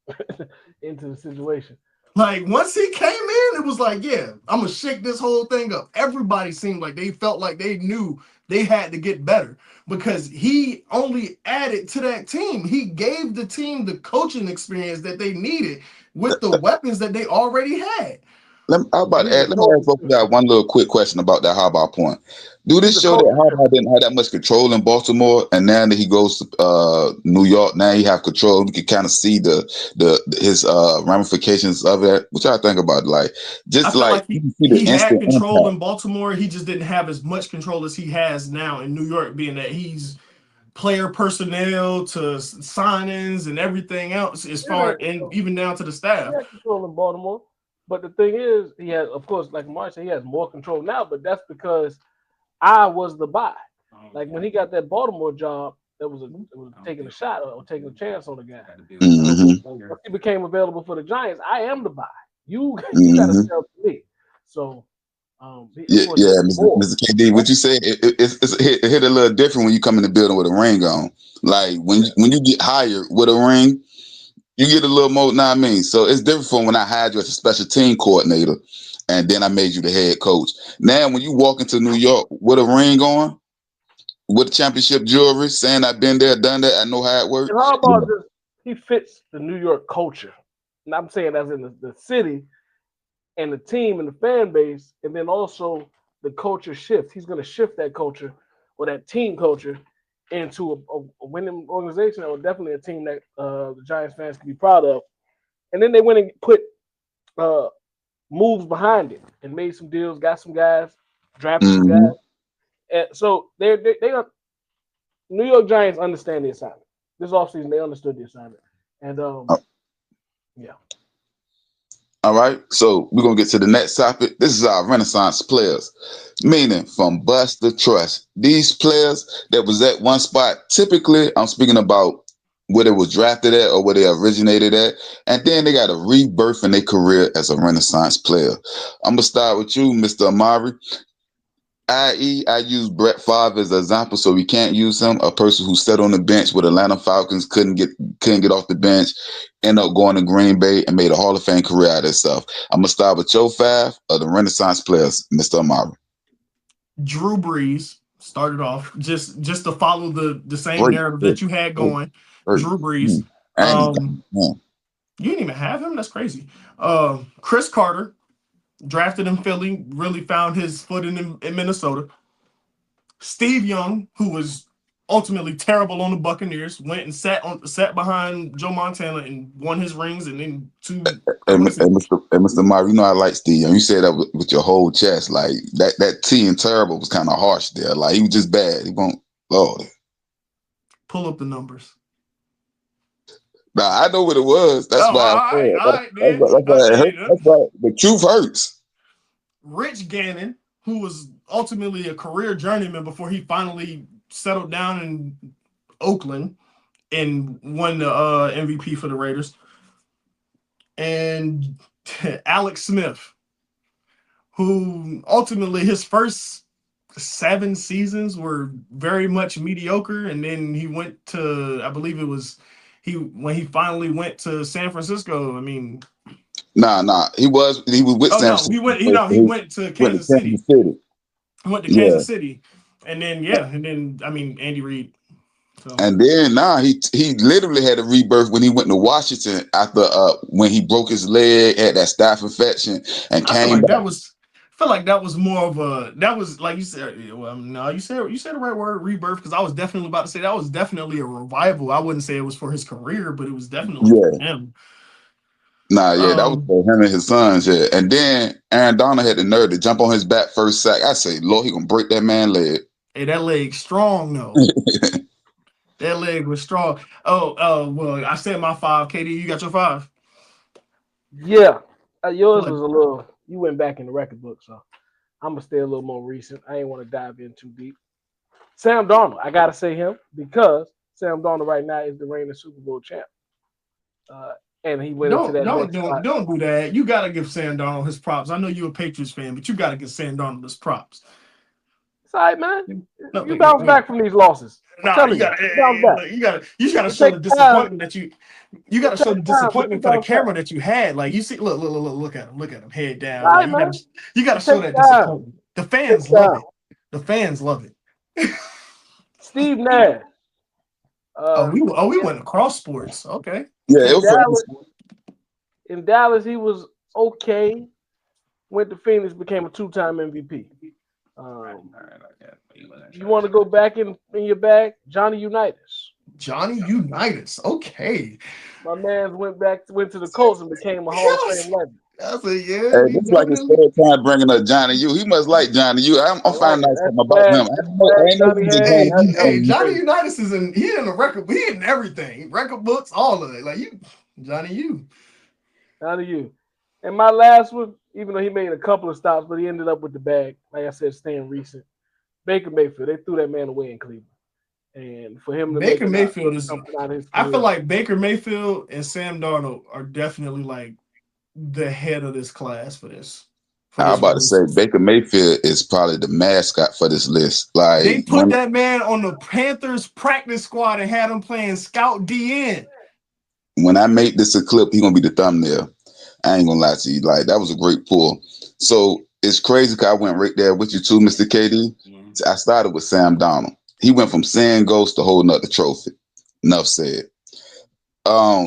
into the situation. like once he came in, it was like, yeah, I'm gonna shake this whole thing up. Everybody seemed like they felt like they knew they had to get better because he only added to that team. He gave the team the coaching experience that they needed with the weapons that they already had. Let me ask both of y'all one little quick question about that Harbaugh point. Do this show that Harbaugh didn't have that much control in Baltimore, and now that he goes to New York, now he have control. You can kind of see his ramifications of it. What y'all think about it? Like just I feel like he had control impact. in Baltimore. He just didn't have as much control as he has now in New York, being that he's player personnel to signings and everything else, as far and even down to the staff. He had control in Baltimore, but the thing is, he has, of course, like Mark said, he has more control now. But that's because I was the buy. Like when he got that Baltimore job, it was taking a shot or taking a chance on the guy. Mm-hmm. When he became available for the Giants, I am the buy. You got to sell to me. So. Yeah, Mr. KD, what you said, it hit a little different when you come in the building with a ring on. Like when you get hired with a ring, you get a little more. Know what I mean? So it's different from when I hired you as a special team coordinator, and then I made you the head coach. Now, when you walk into New York with a ring on, with championship jewelry, saying I've been there, done that, I know how it works. And Harbaugh he fits the New York culture, and I'm saying that's in the city. And the team and the fan base, and then also the culture shift. He's going to shift that culture or that team culture into a winning organization, or definitely a team that the Giants fans can be proud of. And then they went and put moves behind it and made some deals, got some guys, drafted some guys. And so they are New York Giants understand the assignment. This offseason, they understood the assignment. And yeah. All right, so we're gonna get to the next topic. This is our Renaissance players, meaning from bust to trust. These players that was at one spot, typically, I'm speaking about where they was drafted at or where they originated at, and then they got a rebirth in their career as a Renaissance player. I'm gonna start with you, Mr. Amari. I.e., I use Brett Favre as an example, so we can't use him. A person who sat on the bench with Atlanta Falcons, couldn't get off the bench, ended up going to Green Bay and made a Hall of Fame career out of himself. I'm gonna start with your five of the Renaissance players, Mr. Amari. Drew Brees started off just to follow the same narrative that you had going. Drew Brees. You didn't even have him. That's crazy. Chris Carter. Drafted in Philly, really found his foot in Minnesota. Steve Young, who was ultimately terrible on the Buccaneers, went and sat behind Joe Montana and won his rings, and then Mr. Murray, you know I like Steve Young. You said that with your whole chest. Like that T in terrible was kind of harsh there. Like he was just bad. He won't. Lord. Pull up the numbers. Nah, I know what it was. That's why. That's why the truth hurts. Rich Gannon, who was ultimately a career journeyman before he finally settled down in Oakland and won the MVP for the Raiders, and Alex Smith, who ultimately his first 7 seasons were very much mediocre, and then he went to, I believe it was when he finally went to San Francisco. I mean, nah, he was with San Francisco. He went to Kansas City. He went to Kansas City, and then I mean Andy Reid. So. And then he literally had a rebirth when he went to Washington after when he broke his leg, had that staph infection, and came back. I feel like that was more of like you said. Well, no, you said the right word, rebirth, because I was definitely about to say that was definitely a revival. I wouldn't say it was for his career, but it was definitely for him. Nah, that was for him and his sons, yeah. And then Aaron Donald had the nerve to jump on his back first sack. I say, Lord, he gonna break that man's leg. Hey, that leg's strong though. That leg was strong. Well, I said my 5. KD, you got your 5? Yeah, yours was a little. You went back in the record book, so I'm gonna stay a little more recent. I ain't want to dive in too deep. Sam Darnold, I gotta say him because Sam Darnold right now is the reigning Super Bowl champ. And he went into that. Don't do that. You gotta give Sam Darnold his props. I know you're a Patriots fan, but you gotta give Sam Darnold his props. It's all right, man. You bounce back from these losses. You gotta show the disappointment that you gotta show the disappointment for the camera that you had. Like you see, look at him, head down. Like, you gotta show that disappointment. The fans love it. The fans love it. Steve Nash. We went across sports. Okay. Yeah, it was in Dallas, he was okay. Went to Phoenix, became a 2-time MVP. You want to go back in your bag? Johnny Unitas. Johnny Unitas. Okay. My man went to the Colts and became a Hall of Fame legend. That's it's like his third time bringing up Johnny U. He must like Johnny U. I'm finding out something about him. Johnny Unitas is in the record. He in everything. Record books, all of it. Like you, Johnny U. Johnny U. And my last one, even though he made a couple of stops, but he ended up with the bag. Like I said, staying recent. Baker Mayfield. They threw that man away in Cleveland. And for him to Baker Mayfield is something out of his career. I feel like Baker Mayfield and Sam Darnold are definitely like the head of this class for this. I was about to say Baker Mayfield is probably the mascot for this list. Like they put that man on the Panthers practice squad and had him playing scout DN. When I make this a clip, he's gonna be the thumbnail. I ain't gonna lie to you. Like that was a great pull. So it's crazy because I went right there with you too, Mr. KD. Mm-hmm. I started with Sam Darnold. He went from seeing ghosts to holding up the trophy. Enough said.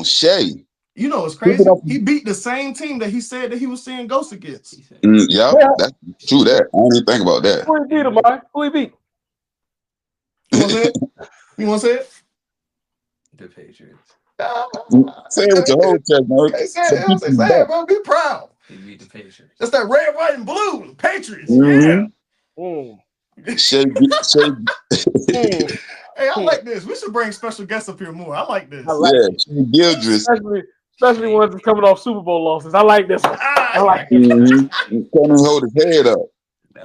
Shea. You know it's crazy. He beat the same team that he said that he was seeing ghosts against. Yeah, that's true. That I didn't even think about that. Who he beat him, man? Who he beat? You want to say it? The Patriots. Say it with your whole chest, man. Say it, bro. Be proud. He beat the Patriots. That's that red, white, and blue. Patriots. Mm-hmm. Yeah. Hey, I like this. We should bring special guests up here more. I like this. Gildress. Especially ones that's coming off Super Bowl losses. I like this one. I like it. Mm-hmm. Can't even hold his head up.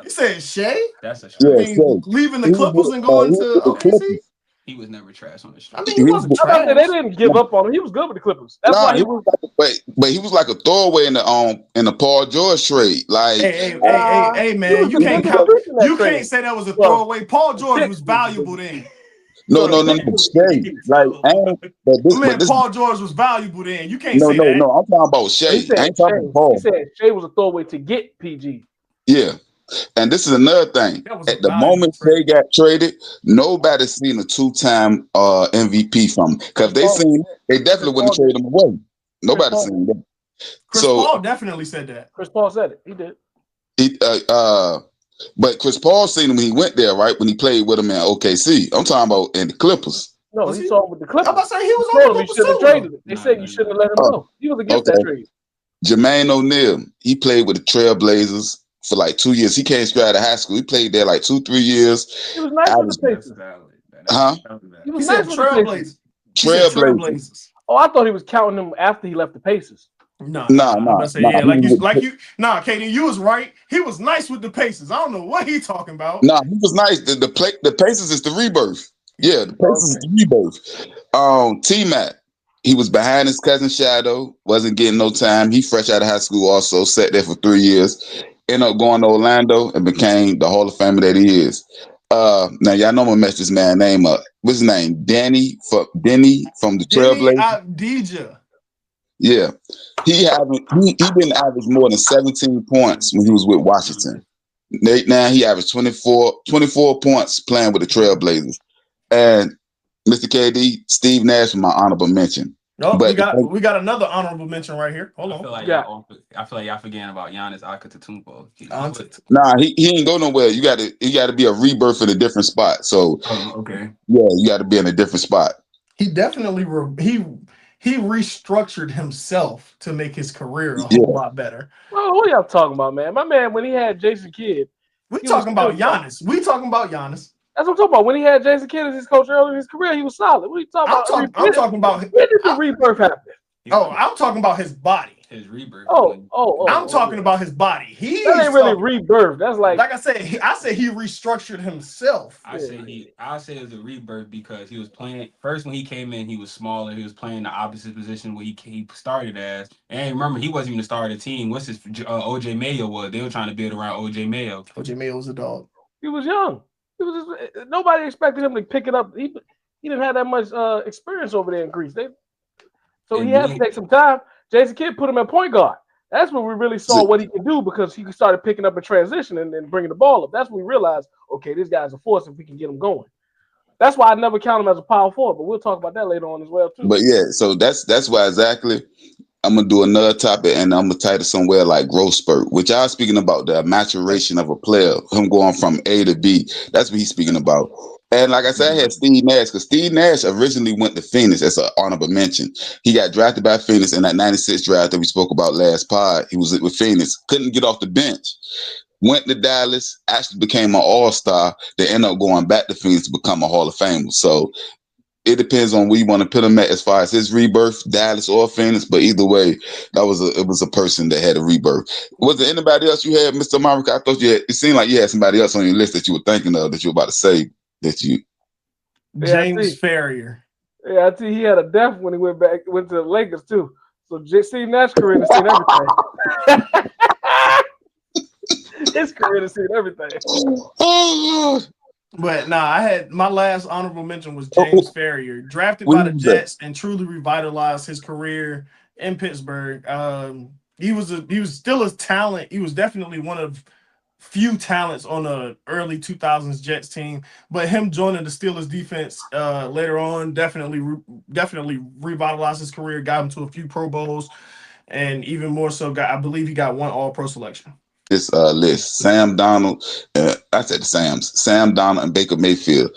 You said Shea? That's a Shea. Leaving the Clippers and going to OKC? He was never trash on the street. I mean, he wasn't trash. They didn't give up on him. He was good with the Clippers. That's why he was. But he was like a throwaway in the Paul George trade. Like, hey, man, you can't say that was a throwaway. Paul George was valuable then. No. Shea. Like, Paul George was valuable then. You can't say that. No. I'm talking about Shea. I ain't talking about Paul. He said Shea was a throwaway to get PG. Yeah. And this is another thing. At the moment they got traded, nobody seen a 2-time MVP from him. Because they definitely wouldn't trade him away. Nobody seen that. Chris Paul definitely said that. Chris Paul said it. He did. But Chris Paul seen him when he went there, right? When he played with him in OKC. I'm talking about in the Clippers. No, he saw him with the Clippers. I'm about to say he was on the Clippers traded. They said you shouldn't have let him go. He was against that trade. Jermaine O'Neal, he played with the Trailblazers for like 2 years. He came straight out of high school. He played there like 2-3 years. He was nice with the Pacers. Huh? He was nice with the Trailblazers. Oh, I thought he was counting them after he left the Pacers. No. KD, you was right. He was nice with the Pacers. I don't know what he talking about. No, he was nice. The Pacers is the rebirth. Yeah, the Pacers is the rebirth. T-Mac, he was behind his cousin Shadow, wasn't getting no time. He fresh out of high school also, sat there for 3 years. Ended up going to Orlando and became the Hall of Famer that he is. Now y'all know I'm gonna mess this man's name up. What's his name? Denny from the Trailblazers. DJ. Yeah, he didn't average more than 17 points when he was with Washington. Now he averaged 24 points playing with the Trailblazers. And Mr. KD, Steve Nash, my honorable mention. No, we got another honorable mention right here. Hold on. I feel like y'all forgetting about Giannis Antetokounmpo. Nah, he ain't go nowhere. You got to be a rebirth in a different spot. So okay, yeah, you got to be in a different spot. He definitely he restructured himself to make his career a whole lot better. Well, who y'all talking about, man? My man, when he had Jason Kidd, we talking about Giannis. We talking about Giannis. That's what I'm talking about. When he had Jason Kidd as his coach earlier in his career, he was solid. What are you talking about? I'm talking about when did the rebirth happen? I'm talking about his body. his rebirth. I'm talking about his body. That ain't really rebirth. That's like I said, he restructured himself. I say it was a rebirth because he was playing first when he came in. He was smaller. He was playing the opposite position where he started as. And remember, he wasn't even the star of the team. What's his OJ Mayo was? They were trying to build around OJ Mayo. OJ Mayo was a dog. He was young. Nobody expected him to pick it up. He didn't have that much experience over there in Greece. So he had to take some time. Jason Kidd put him at point guard. That's when we really saw what he could do because he started picking up a transition and bringing the ball up. That's when we realized, okay, this guy's a force if we can get him going. That's why I never count him as a power forward, but we'll talk about that later on as well too. But yeah, so that's why exactly I'm gonna do another topic and I'm gonna title somewhere like growth spurt, which I was speaking about the maturation of a player, him going from A to B. That's what he's speaking about. And like I said, I had Steve Nash because Steve Nash originally went to Phoenix as an honorable mention. He got drafted by Phoenix in that 96 draft that we spoke about last pod. He was with Phoenix, couldn't get off the bench. Went to Dallas, actually became an all-star. They ended up going back to Phoenix to become a Hall of Famer. So it depends on where you want to put him at as far as his rebirth, Dallas or Phoenix. But either way, it was a person that had a rebirth. Was there anybody else you had, Mr. Marika? I thought it seemed like you had somebody else on your list that you were thinking of that you were about to say. James Ferrier. Yeah, I see he had a death when he went to the Lakers too. So Steve Nash career has seen everything. His career has seen everything. But I had my last honorable mention was James Ferrier, drafted by the Jets and truly revitalized his career in Pittsburgh. He was still a talent. He was definitely one of few talents on the early 2000s Jets team, but him joining the Steelers defense later on definitely revitalized his career, got him to a few Pro Bowls, and even more so, I believe he got one All-Pro selection. This list, Sam Donald, Sam Donald and Baker Mayfield,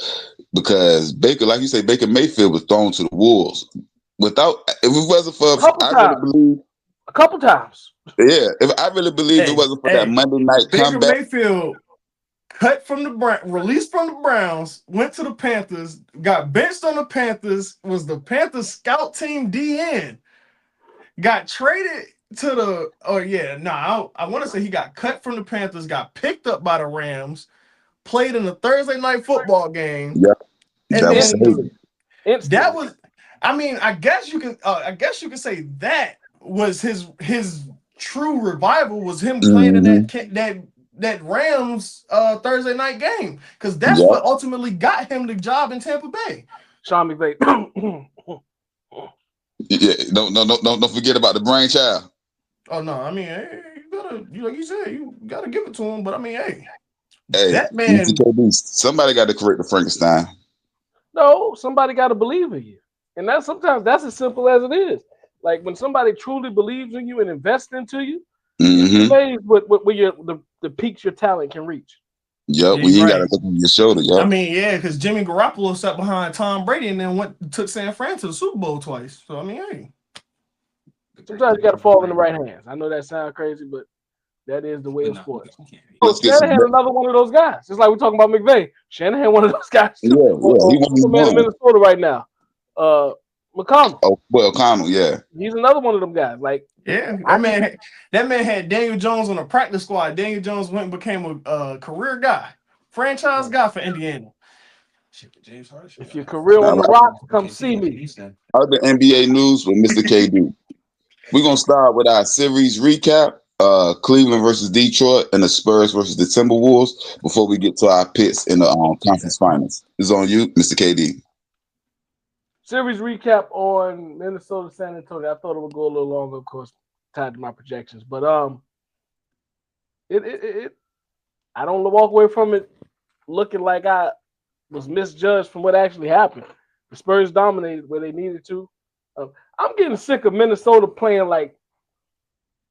because Baker, like you say, Baker Mayfield was thrown to the wolves. If it wasn't for, a couple times. Yeah, if I really believe it wasn't for that Monday night Baker comeback. Mayfield released from the Browns, went to the Panthers, got benched on the Panthers, was the Panthers scout team DN, got traded to I want to say he got cut from the Panthers, got picked up by the Rams, played in the Thursday night football game. Yeah, that was I mean, I guess you can say that was his true revival was him playing in that Rams Thursday night game, because that's what ultimately got him the job in Tampa Bay. Sean McVay. Yeah, don't forget about the brainchild. Oh no, I mean, hey, like you said, you gotta give it to him. But I mean, that man. Somebody got to correct the Frankenstein. No, somebody got to believe in you, and sometimes that's as simple as it is. Like when somebody truly believes in you and invests into you, it's amazing what the peaks your talent can reach. Yep, we ain't got to look on your shoulder. Yep. I mean, because Jimmy Garoppolo sat behind Tom Brady and then took San Fran to the Super Bowl twice. So I mean, sometimes you got to fall in the right hands. I know that sounds crazy, but that is the way of sports. Shanahan another one of those guys. Just like we're talking about McVay. Shanahan one of those guys. Yeah, he won in Minnesota right now. McConnell. Oh, well, Connell, yeah. He's another one of them guys. Like, that man had Daniel Jones on the practice squad. Daniel Jones went and became a career guy, franchise guy for Indiana. If your career on the rocks, come see me. Other NBA news with Mr. KD. We're gonna start with our series recap. Cleveland versus Detroit and the Spurs versus the Timberwolves before we get to our picks in the conference finals. It's on you, Mr. KD. Series recap on Minnesota, San Antonio. I thought it would go a little longer, of course, tied to my projections. But I don't walk away from it looking like I was misjudged from what actually happened. The Spurs dominated where they needed to. I'm getting sick of Minnesota playing like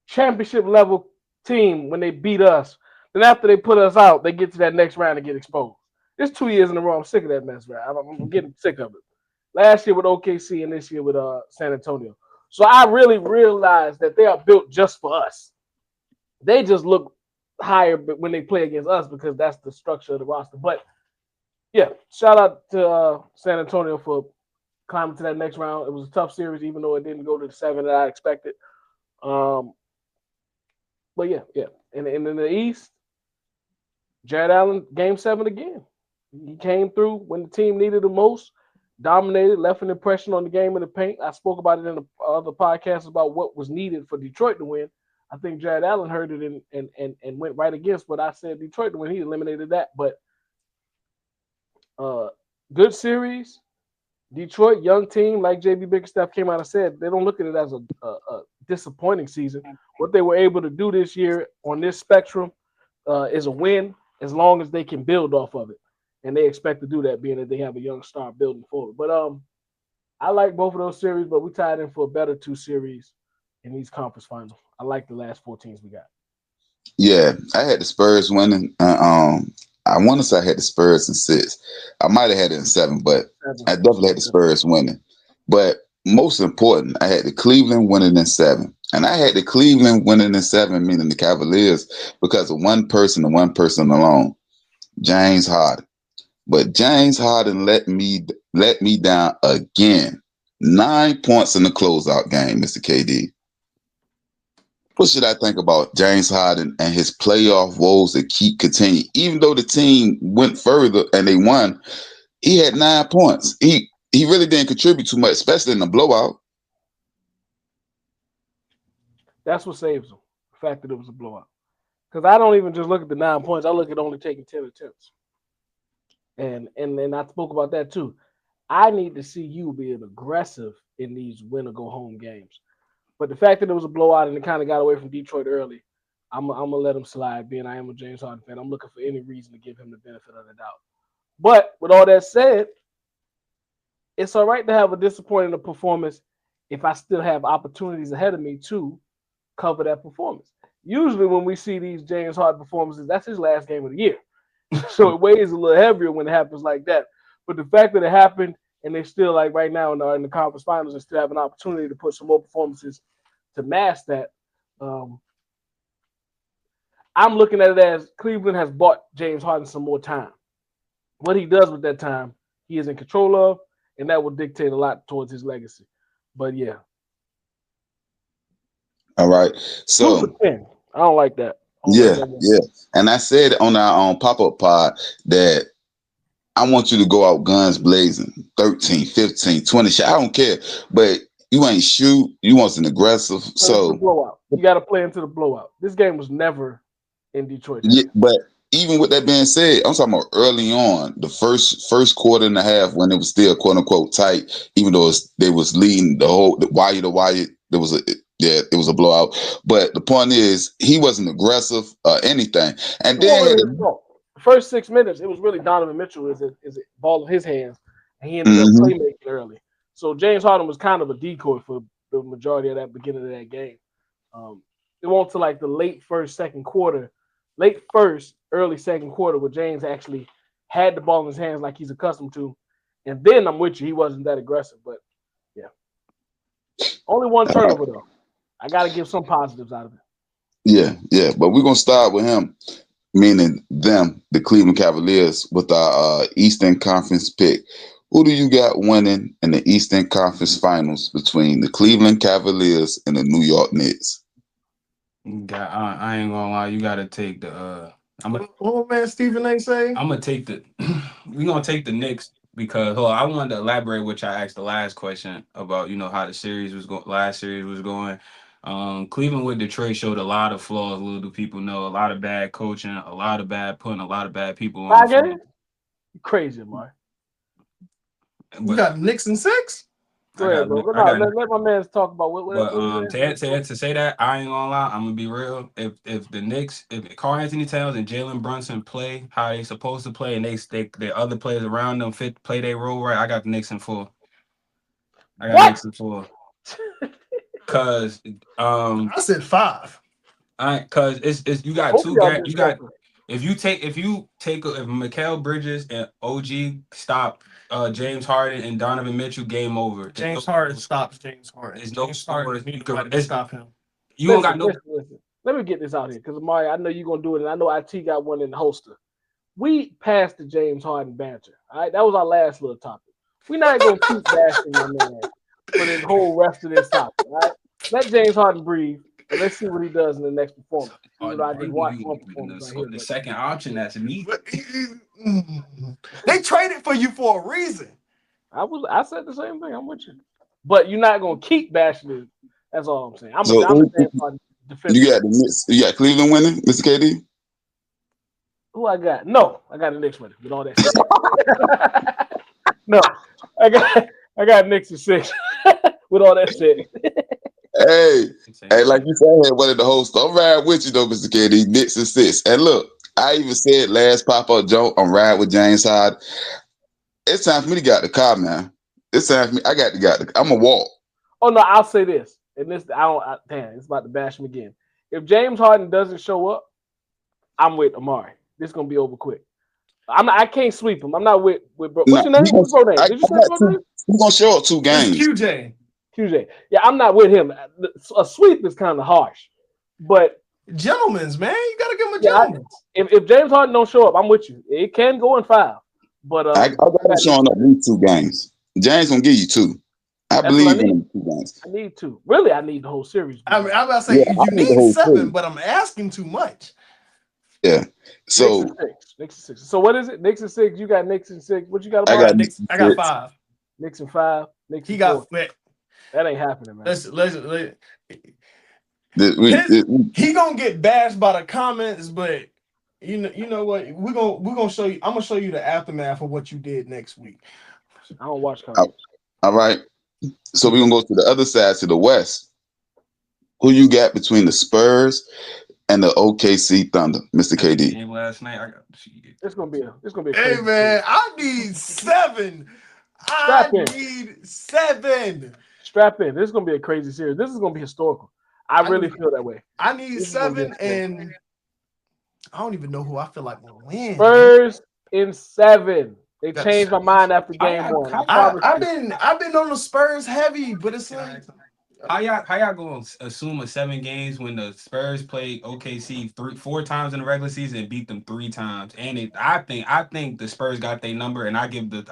championship level team when they beat us. Then after they put us out, they get to that next round and get exposed. It's 2 years in a row. I'm sick of that mess, right? I'm getting sick of it. Last year with OKC and this year with San Antonio. So I really realized that they are built just for us. They just look higher when they play against us because that's the structure of the roster. But yeah, shout out to San Antonio for climbing to that next round. It was a tough series, even though it didn't go to the 7 that I expected. But yeah. And in the East, Jared Allen, Game 7 again. He came through when the team needed the most, dominated, left an impression on the game in the paint. I spoke about it in the other podcasts about what was needed for Detroit to win. I think Jared Allen heard it and went right against what I said Detroit to win. He eliminated that. But good series. Detroit, young team, like JB Bickerstaff came out and said, they don't look at it as a disappointing season. What they were able to do this year on this spectrum is a win as long as they can build off of it. And they expect to do that, being that they have a young star building forward. But I like both of those series, but we tied in for a better 2 series in these conference finals. I like the last 4 teams we got. Yeah, I had the Spurs winning. I want to say I had the Spurs in 6. I might have had it in 7, but I definitely had the Spurs winning. But most important, I had the Cleveland winning in 7. And I had the Cleveland winning in 7, meaning the Cavaliers, because of one person and one person alone, James Harden. But James Harden let me down again. 9 points in the closeout game, Mr. KD. What should I think about James Harden and his playoff woes that keep continuing? Even though the team went further and they won, he had 9 points. He really didn't contribute too much, especially in the blowout. That's what saves him, the fact that it was a blowout. Because I don't even just look at the 9 points. I look at only taking 10 attempts. And I spoke about that too. I need to see you being aggressive in these win-or-go-home games. But the fact that it was a blowout and it kind of got away from Detroit early, I'm going to let him slide, being I am a James Harden fan. I'm looking for any reason to give him the benefit of the doubt. But with all that said, it's all right to have a disappointing performance if I still have opportunities ahead of me to cover that performance. Usually when we see these James Harden performances, that's his last game of the year. So it weighs a little heavier when it happens like that. But the fact that it happened and they still, like right now in the conference finals, and still have an opportunity to put some more performances to mask that, I'm looking at it as Cleveland has bought James Harden some more time. What he does with that time, he is in control of, and that will dictate a lot towards his legacy. But yeah. All right. So I don't like that. Yeah. And I said on our pop-up pod that I want you to go out guns blazing, 13, 15, 20 shots. I don't care, but you ain't shoot. You want an aggressive. So blowout. You got to play into the blowout. This game was never in Detroit. Yeah, but even with that being said, I'm talking about early on, the first quarter and a half when it was still quote unquote tight, even though they was leading the wire to wire. It was a blowout. But the point is, he wasn't aggressive or anything. And then the first 6 minutes, it was really Donovan Mitchell is it ball in his hands, and he ended up playmaking early. So James Harden was kind of a decoy for the majority of that beginning of that game. It went to like the late first, early second quarter, where James actually had the ball in his hands like he's accustomed to. And then I'm with you, he wasn't that aggressive, but yeah. Only one turnover though. I got to give some positives out of it. Yeah. But we're going to start with him, meaning them, the Cleveland Cavaliers, with our Eastern Conference pick. Who do you got winning in the Eastern Conference Finals between the Cleveland Cavaliers and the New York Knicks? I ain't gonna lie, you got to take the man Stephen A. say? I'm going to take we're going to take the Knicks. Because I wanted to elaborate what I asked the last question about, how the series was going. Last series was going. Cleveland with Detroit showed a lot of flaws. Little do people know, a lot of bad coaching, a lot of bad putting, a lot of bad people on. You crazy, Mark. You got Knicks in 6. Go ahead, bro. Let my man talk about what. But to say that, I ain't gonna lie. I'm gonna be real. If the Knicks, if Karl Anthony Towns and Jalen Brunson play how they supposed to play, and the other players around them play their role right, I got the Knicks in 4. Knicks in 4. Cause I said 5. Cause it's you got two guys. You got if Mikal Bridges and OG stop James Harden and Donovan Mitchell, game over. James Harden stops James Harden. There's no Harden. You can stop him. You don't got no. Listen. Let me get this out here, because Amari, I know you're gonna do it, and I know IT got one in the holster. We passed the James Harden banter. All right, that was our last little topic. We're not gonna keep bashing my man for the whole rest of this topic. All right, let James Harden breathe. And let's see what he does in the next performance. Even though I They just watched one performance right here. the but- second option that's me. They traded for you for a reason. I said the same thing. I'm with you. But you're not gonna keep bashing it. That's all I'm saying. I'm So, a James Harden defender. You got the Knicks, you got Cleveland winning, Mr. KD? Who I got? No, I got the Knicks winning with all that shit. No, I got Knicks in 6 with all that shit. Hey, like you said, I had one of the hosts. I'm riding with you though, Mr. KD. Knicks and 6. And look, I even said last pop-up joke, I'm riding with James Harden. It's time for me to get out the car, man. It's time for me. I got to get. I'm gonna walk. Oh no, I'll say this, and this damn, it's about to bash him again. If James Harden doesn't show up, I'm with Amari. This is gonna be over quick. I can't sweep him. I'm not with bro. What's your name? What's bro name? Did you say bro name? He's gonna show up 2 games. QJ. QJ. Yeah, I'm not with him. A sweep is kind of harsh, but Gentlemen's, man. You gotta give him a Yeah, gentleman's. if James Harden don't show up, I'm with you. It can go in 5, but I got him showing up these 2 games. James gonna give you 2. I That's believe what I in need. him 2 games. I need 2. Really, I need the whole series. I mean, I'm about to say Yeah, I you need the need whole 7, thing. but I'm asking too much. Yeah. So Knicks and 6. So what is it? Knicks and 6. You got Knicks and 6. What you got? I Amari? got Knicks, I got 5. Knicks and 5. Knicks He and got 4. That ain't happening, man. He gonna get bashed by the comments, but you know what? We're gonna show you. I'm gonna show you the aftermath of what you did next week. I don't watch comments. all right. So we're gonna go to the other side, to the West. Who you got between the Spurs and the OKC Thunder, Mr. KD? Game last night. I got It's gonna be a Hey crazy man, series. I need 7. Strap in. need 7. Strap in. This is gonna be a crazy series. This is gonna be historical. I really feel that way. I need This is gonna be 7, and I don't even know who I feel like will win. Spurs in 7. They That's- changed my mind after game 1. I've been on the Spurs heavy, but it's like How y'all gonna assume a 7 games when the Spurs played OKC 4 times in the regular season and beat them 3 times? And I think the Spurs got their number, and I give the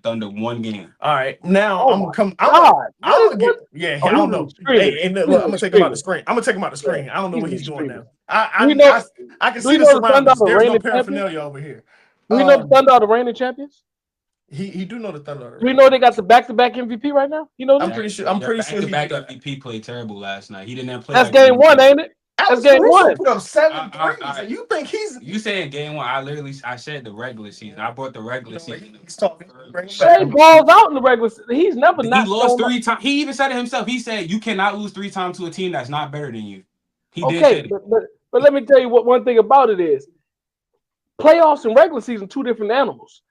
Thunder 1 game. all right. Now Oh I'm my gonna come. God. I'm gonna get. Yeah, Oh, I don't he's know. screaming. Hey, look, I'm gonna take him out the screen. I'm gonna take him out the screen. I don't know what he's doing now. We know- I can do we see the know the Thunder surroundings. are the There's no reigning paraphernalia over here. Do we know the Thunder are the reigning champions? He do know the Thunder. Do we know they got the back-to-back MVP right now? You know I'm this? pretty sure. I'm pretty sure he back did that. MVP played terrible last night. He didn't play. That's like game he- 1, ain't it? Alex game Caruso 1. put up 7 I- threes. And you think he's? You saying game 1? I said the regular season. I brought the regular season. He's talking. Bring him Shea back. balls out in the regular season. He's never He not lost shown up. 3 times. He even said it himself. He said you cannot lose 3 times to a team that's not better than you. He did say Okay, that. but let me tell you what one thing about it is. Playoffs and regular season, 2 different animals.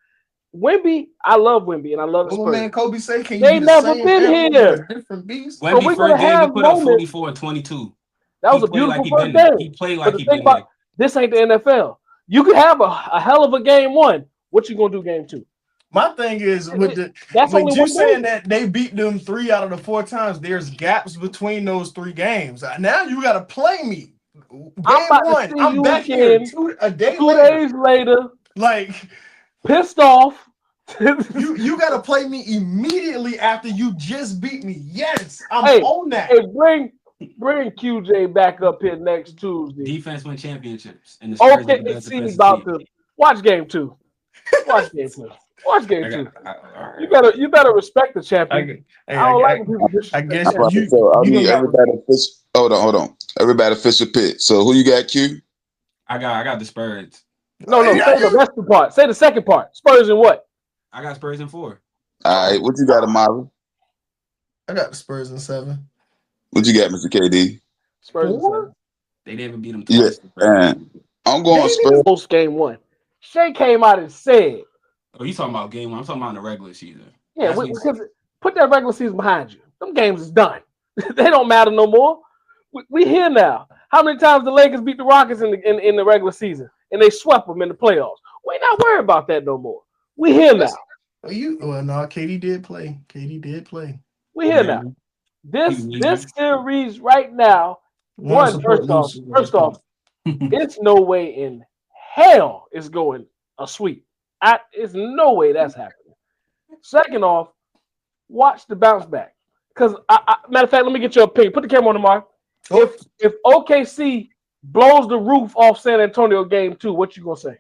Wemby, I love Wemby and I love the What Spurs. man Kobe say? Can you They be the never same been animal here. with a different beast? So we're Wemby gonna first game he have put up moments- 44 and 22. That was He a played like beautiful he first been there. game. He played But like the he thing been about there. this ain't the NFL. You can have a hell of a game 1. What you gonna do game 2? My thing is with the That's with only you one saying game. that they beat them 3 out of the 4 times. There's gaps between those 3 games. Now you got to play me. Game about to 1, see I'm you back here again a day 2 later. days later, Like pissed off. you got to play me immediately after you just beat me. Yes, I'm Hey, on that. Hey, bring QJ back up here next Tuesday. Defense win championships. And the Spurs are the Okay, best see defensive about team. to watch game 2. Watch game 2. Watch game I 2. got- You better respect the champion. I don't like when people I disrespect guess the champion. So I you need don't got- everybody official. Hold on. Everybody official pick. So who you got, Q? I got the Spurs. No, Hey, say the rest of the part. Say the second part. Spurs and what? I got Spurs in 4. All right, what you got, Amari? I got the Spurs in 7. What you got, Mr. KD? Spurs and 7. They didn't even beat them Yeah, twice. and I'm going Spurs. Post game 1. Shea came out and said, Oh, you talking about game 1? I'm talking about in the regular season. yeah, That's what he because put that regular season behind you. Them games is done. They don't matter no more. We here now. How many times the Lakers beat the Rockets in the regular season and they swept them in the playoffs? We're not worried about that no more. We here now. Well, no, KD did play. KD did play. We here Yeah. now. This Yeah. series right now, first off, it's no way in hell it's going a sweep. It's no way that's happening. Second off, watch the bounce back. Because matter of fact, let me get your opinion. Put the camera on tomorrow. If OKC blows the roof off San Antonio game 2, what you gonna say?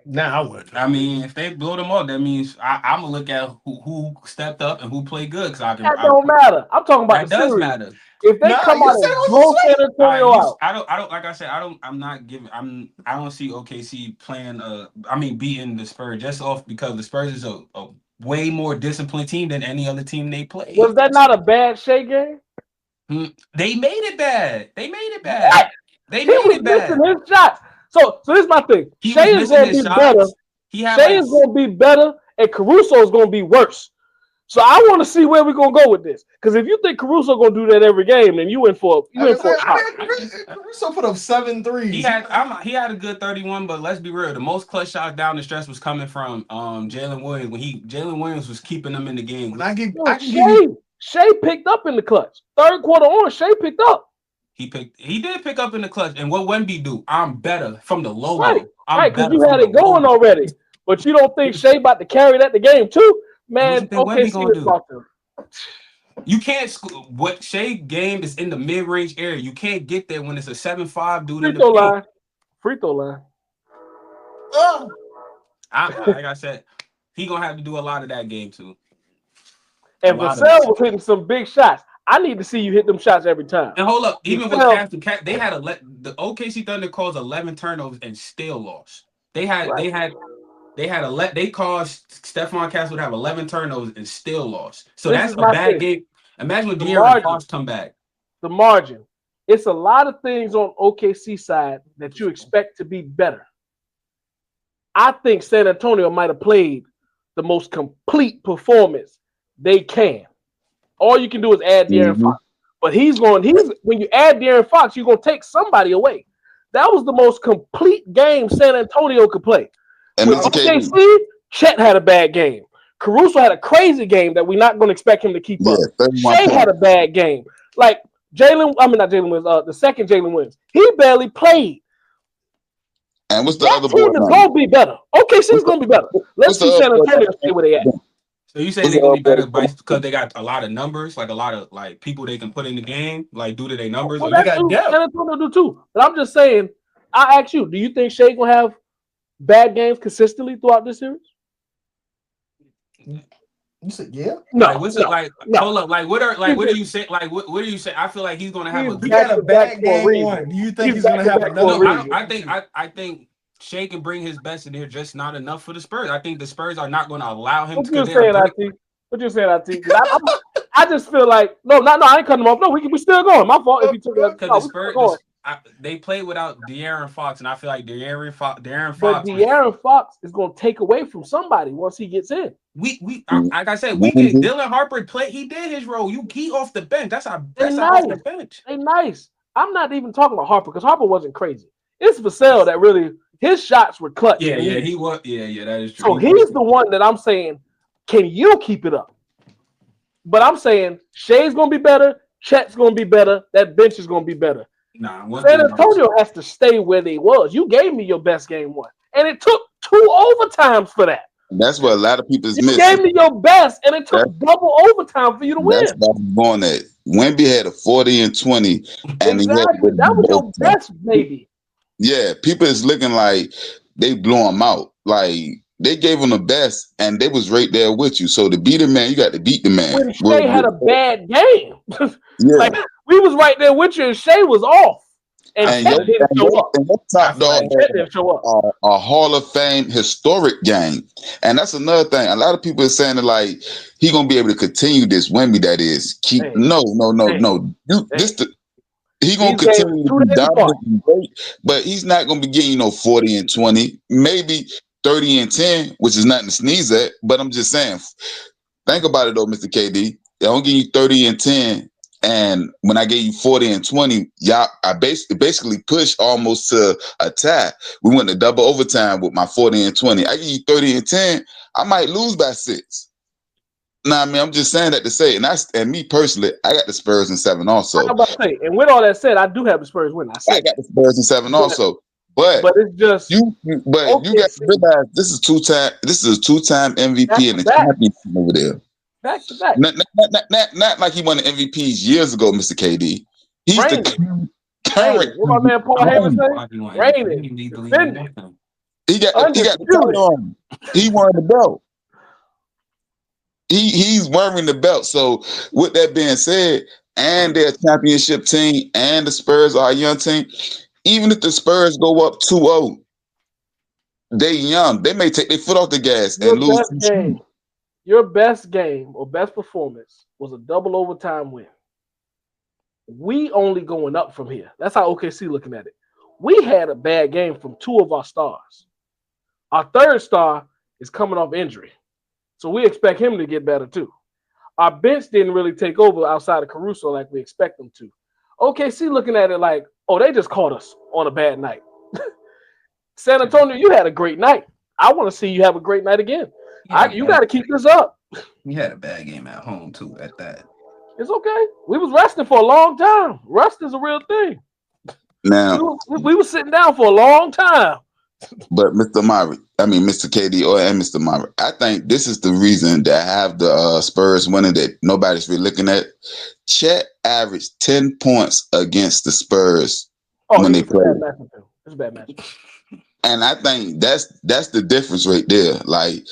Nah, I wouldn't. I mean, if they blow them up, that means I'm gonna look at who stepped up and who played good. Because That don't matter. I'm talking about that the does series. matter. If they come out and blow San Antonio out, I don't. Like I said, I'm not giving. I don't see OKC playing. Beating the Spurs just off because the Spurs is a way more disciplined team than any other team they play. Was that not a bad Shea game? They made it bad. They made it bad. What? They made it bad. His shots. So this is my thing. Shea is going to be better. Shea is going to be better, and Caruso is going to be worse. So I want to see where we're going to go with this. Because if you think Caruso going to do that every game, then you in for Caruso put up 7 threes. He had a good 31, but let's be real. The most clutch shots down the stretch was coming from Jalen Williams when Jalen Williams was keeping them in the game. Shea picked up in the clutch. Third quarter on, Shea picked up. He did pick up in the clutch. And what Wemby do? I'm better from the logo. Right, because you had it going already. But you don't think Shea about to carry that the game too? Man, okay, you can't. What Shea game is in the mid-range area. You can't get there when it's a 7'5" dude in the paint. Free throw line. Like I said, he gonna have to do a lot of that game too. And Vassell was hitting some big shots. I need to see you hit them shots every time. And hold up, even with Cass, they had the OKC Thunder caused 11 turnovers and still lost. They caused Stephon Cass would have 11 turnovers and still lost. So that's a bad game. Imagine when De'Aaron Fox come back. The margin. It's a lot of things on OKC side that you expect to be better. I think San Antonio might have played the most complete performance they can. All you can do is add De'Aaron Fox. But when you add De'Aaron Fox, you're gonna take somebody away. That was the most complete game San Antonio could play. And with OKC, Chet had a bad game. Caruso had a crazy game that we're not going to expect him to keep up. Shea had a bad game. Like the second Jalen Williams. He barely played. And what's the other team is going to be better. OKC is going to be better. Let's see San Antonio stay where they at. So you say they're going to be better because they got a lot of numbers, like a lot of like people they can put in the game, like due to their numbers. Well, San Antonio do too. But I'm just saying, I ask you, do you think Shea going to have bad games consistently throughout this series? You said yeah. No. Like, what's it like? No. Hold up. Like what are you saying? Like what do you say? I feel like he's gonna have he had a bad game one. Do you think he's gonna have another? No, I think Shea can bring his best in here, just not enough for the Spurs. I think the Spurs are not gonna allow him to. What you saying, IT? I just feel like no, I ain't cutting him off. No, we still going. My fault if you took that. Because the Spurs. They played without De'Aaron Fox, and I feel like De'Aaron Fox. But De'Aaron Fox is going to take away from somebody once he gets in. Like I said, Dylan Harper played. He did his role. He off the bench. That's off the bench. They nice. I'm not even talking about Harper because Harper wasn't crazy. It's Vassell that really his shots were clutch. Yeah, he was. Yeah, that is true. So he's the one that I'm saying, can you keep it up? But I'm saying Shea's going to be better. Chet's going to be better. That bench is going to be better. San Antonio has to stay where they was. You gave me your best game one, and it took 2 overtimes for that. That's what a lot of people is missing. You gave me your best, and it took double overtime for you to win. That's what I'm going at. Wemby had a 40 and 20, and that was your best, maybe. Yeah, people is looking like they blew him out. Like they gave him the best, and they was right there with you. So to beat the man, you got to beat the man. When Shea had a bad game, yeah. Like, we was right there with you, and Shea was off. And Chet didn't show up. And top dog a Hall of Fame historic game. And that's another thing. A lot of people are saying that like he gonna be able to continue this Wemby that is. He gonna continue to be dominant and great, but he's not gonna be getting 40 and 20, maybe 30 and 10, which is nothing to sneeze at. But I'm just saying, think about it though, Mr. KD. They don't give you 30 and 10. And when I gave you 40 and 20, I basically pushed almost to a tie. We went to double overtime with my 40 and 20. I give you 30 and 10, I might lose by 6. Nah, I mean, I'm just saying that to say, and me personally, I got the Spurs in 7 also. I'm about to say, and with all that said, I do have the Spurs win. I got the Spurs in 7 also. But it's just you got to realize this is a 2-time MVP and the championship over there. Back to back. Not like he won the MVPs years ago, Mr. KD. He's Reigning. the current. What my man Paul Heyman say? Reigning. Defending. He got the title on him. He won the belt. He's wearing the belt. So with that being said, and they're a championship team, and the Spurs are a young team, even if the Spurs go up 2-0, they young. They may take their foot off the gas and lose. Your best game or best performance was a double overtime win. We only going up from here. That's how OKC looking at it. We had a bad game from two of our stars. Our third star is coming off injury. So we expect him to get better too. Our bench didn't really take over outside of Caruso like we expect them to. OKC looking at it like, oh, they just caught us on a bad night. San Antonio, you had a great night. I want to see you have a great night again. You got to keep this up. We had a bad game at home too at that. It's okay. We was resting for a long time. Rust is a real thing. Now we were sitting down for a long time. But Mr. KD and Mr. Murray, I think this is the reason that I have the Spurs winning that nobody's really looking at. Chet averaged 10 points against the Spurs when they played. It's a bad match. And I think that's the difference right there. Like,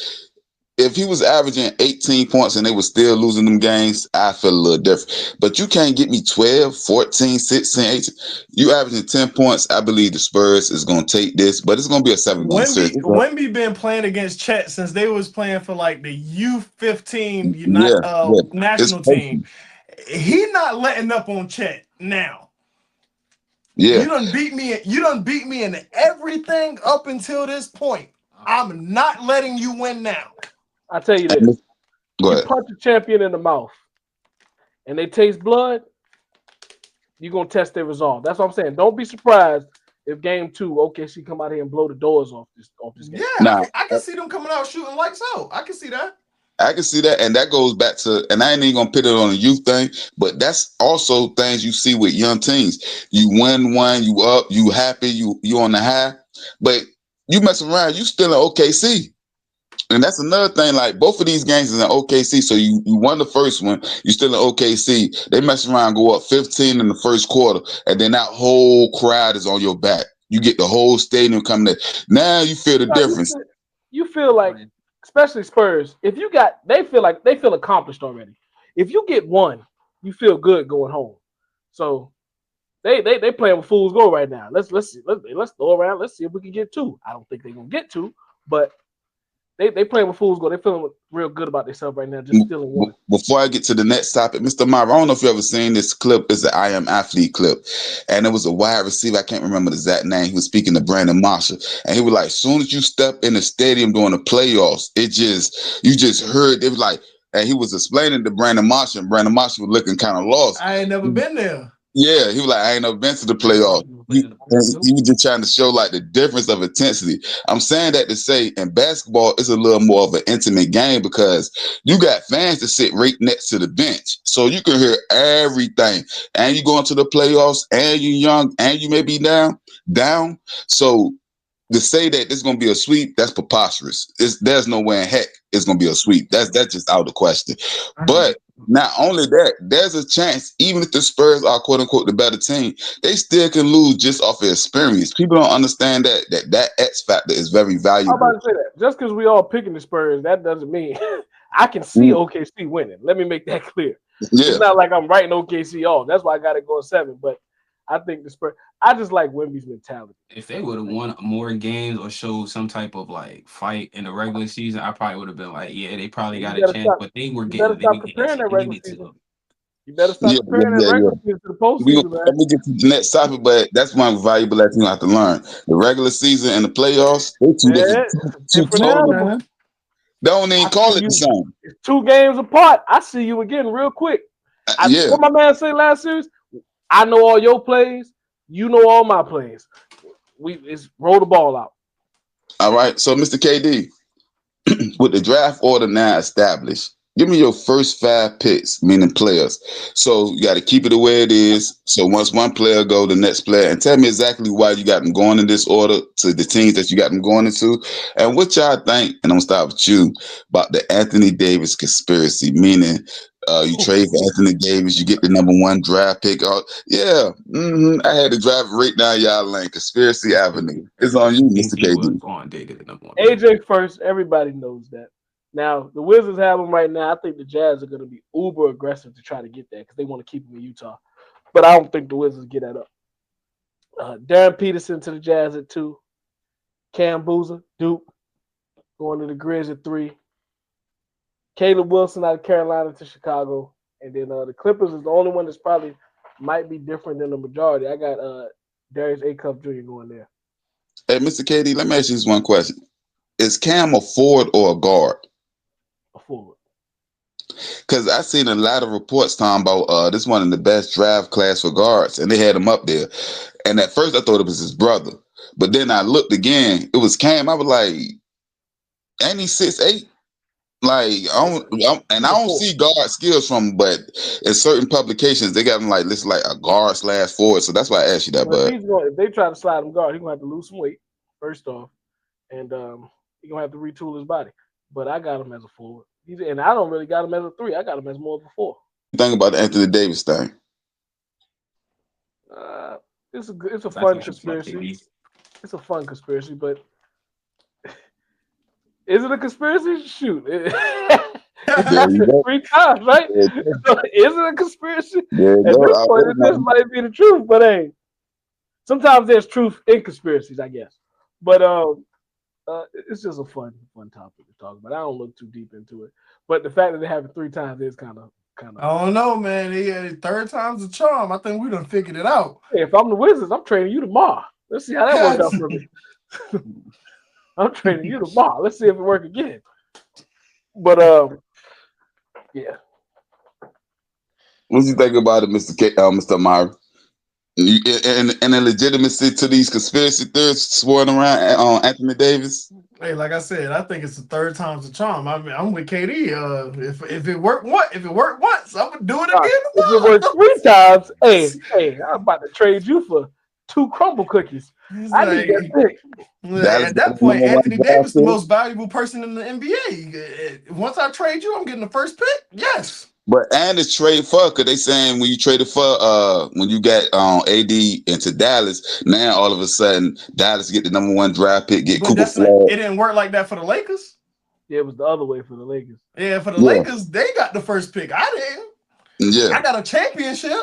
if he was averaging 18 points and they were still losing them games, I feel a little different. But you can't get me 12, 14, 16, 18. You averaging 10 points, I believe the Spurs is going to take this, but it's going to be a 7-game series. Wemby been playing against Chet since they was playing for like the U15 national team. He not letting up on Chet now. Yeah. You done beat me in everything up until this point. I'm not letting you win now. I tell you this: you punch a champion in the mouth, and they taste blood. You're gonna test their resolve. That's what I'm saying. Don't be surprised if game 2, OKC come out here and blow the doors off this game. Yeah, I can see them coming out shooting lights out. I can see that. I can see that, and that goes back to, and I ain't even gonna put it on a youth thing, but that's also things you see with young teams. You win one, you up, you happy, you on the high, but you mess around, you still in OKC. And that's another thing, like both of these games is in OKC. So you won the first one, you still in OKC. They mess around, go up 15 in the first quarter, and then that whole crowd is on your back. You get the whole stadium coming there. Now you feel the difference. You feel like, especially Spurs, they feel accomplished already. If you get one, you feel good going home. So they playing with fool's gold right now. Let's throw around. Let's see if we can get 2. I don't think they're gonna get 2, but they playing with fool's gold. They're feeling real good about themselves right now. Just stealing one. Before I get to the next topic, Mr. Myra, I don't know if you ever seen this clip. It's an I Am Athlete clip, and it was a wide receiver. I can't remember the exact name. He was speaking to Brandon Marshall, and he was like, "As soon as you step in the stadium during the playoffs, you just heard." It was like, and he was explaining to Brandon Marshall, and Brandon Marshall was looking kind of lost. I ain't never been there. Yeah, he was like, I ain't never been to the playoffs. He was just trying to show like the difference of intensity. I'm saying that to say in basketball, it's a little more of an intimate game because you got fans that sit right next to the bench. So you can hear everything. And you go into the playoffs and you're young and you may be down. So to say that this is going to be a sweep, that's preposterous. There's no way in heck it's going to be a sweep. That's just out of the question. But not only that, there's a chance, even if the Spurs are quote unquote the better team, they still can lose just off of experience. People don't understand that X factor is very valuable. I'm about to say that. Just because we all picking the Spurs, that doesn't mean I can see OKC winning. Let me make that clear. Yeah. It's not like I'm writing OKC off. That's why I got to go 7. But I think the Spurs. I just like Wemby's mentality. If they would have won more games or showed some type of like fight in the regular season, I probably would have been like, yeah, they probably got a chance. But they were getting. You better stop comparing that regular season. You better stop comparing that regular season to the postseason, man. Let me get to the next topic, but that's one valuable lesson you have to learn. The regular season and the playoffs, they're two totally. They don't even call it the same. It's 2 games apart. I see you again real quick. What my man said last series, I know all your plays. You know all my plays. It's roll the ball out. All right. So, Mr. KD, with the draft order now established, give me your first 5 picks, meaning players. So you got to keep it the way it is. So once one player go, the next player, and tell me exactly why you got them going in this order to the teams that you got them going into, and what y'all think. And I'm gonna start with you about the Anthony Davis conspiracy, meaning You trade for Anthony Davis, you get the #1 draft pick. Yeah, I had to drive it right down y'all lane. Conspiracy Avenue. It's on you, Mr. He was KD. on day to the #1. AJ first. Everybody knows that. Now the Wizards have him right now. I think the Jazz are going to be uber aggressive to try to get that because they want to keep him in Utah. But I don't think the Wizards get that up. Darren Peterson to the Jazz at 2. Cam Boozer, Duke, going to the Grizz at 3. Caleb Wilson out of Carolina to Chicago. And then the Clippers is the only one that's probably might be different than the majority. I got Darius Acuff Jr. going there. Hey, Mr. KD, let me ask you this one question. Is Cam a forward or a guard? A forward. Because I seen a lot of reports talking about this one of the best draft class for guards, and they had him up there. And at first I thought it was his brother. But then I looked again, it was Cam. I was like, ain't he 6'8"? Like, I don't see guard skills from, but in certain publications they got him like listed like a guard / forward. So that's why I asked you that. Well, But if they try to slide him guard, he's gonna have to lose some weight first off, and he's gonna have to retool his body. But I got him as a forward, and I don't really got him as a 3. I got him as more of a 4. think about the Anthony Davis thing. It's a fun conspiracy. It's a fun conspiracy, but is it a conspiracy? Shoot. It happened 3 times, right? Is it a conspiracy? At this point, this might be the truth, but hey, sometimes there's truth in conspiracies, I guess. But it's just a fun topic to talk about. I don't look too deep into it, but the fact that they have it 3 times is kind of. I don't know, man. Third time's a charm. I think we done figured it out. Hey, if I'm the Wizards, I'm trading you tomorrow. Let's see how that works out for me. I'm trading you tomorrow. Let's see if it works again. But yeah. What do you think about it, Mr. Amari? And the legitimacy to these conspiracy theories swirling around on Anthony Davis? Hey, like I said, I think it's the 3rd time's a charm. I mean, I'm with KD. If it worked once, I'm gonna do it again. If it worked 3 times, hey, I'm about to trade you for 2 crumble cookies. I need that thing. At that point, Anthony Davis is the most valuable person in the NBA. Once I trade you, I'm getting the first pick. Yes. And it's trade for, because they saying when you traded for when you got AD into Dallas, now all of a sudden Dallas get the #1 draft pick, get Cooper Flag. It didn't work like that for the Lakers. Yeah, it was the other way for the Lakers. Yeah, for the Lakers, they got the first pick. I didn't. Yeah, I got a championship.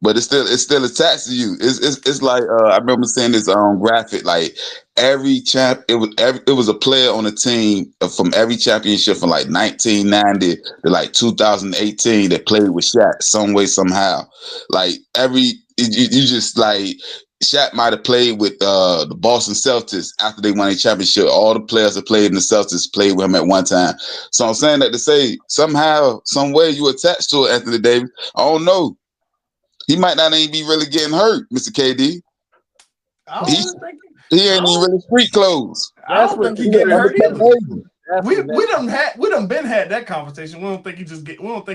But it's still attached to you. It's like I remember seeing this graphic. Like every it was a player on the team from every championship from like 1990 to like 2018 that played with Shaq some way somehow. Like you just like Shaq might have played with the Boston Celtics after they won a championship. All the players that played in the Celtics played with him at one time. So I'm saying that to say somehow, some way you attached to it, Anthony Davis. I don't know. He might not even be really getting hurt, Mr. KD. He ain't even really street clothes. I don't think he getting hurt either. We done had that conversation. We don't think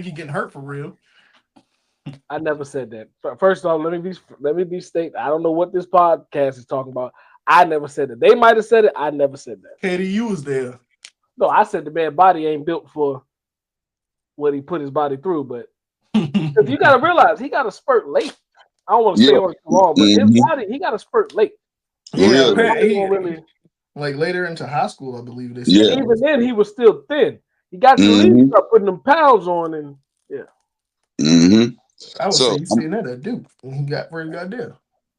he getting hurt for real. I never said that. First off, let me be stated. I don't know what this podcast is talking about. I never said that. They might have said it. I never said that. KD, you was there. No, I said the man's body ain't built for what he put his body through, but because you got to realize he got a spurt late. I don't want to stay on too long, but his body, he got a spurt late. Yeah, like later into high school, I believe they said. Yeah. Even then, he was still thin. He got to leave, start putting them pounds on, and I was saying that at Duke when he got where he got there.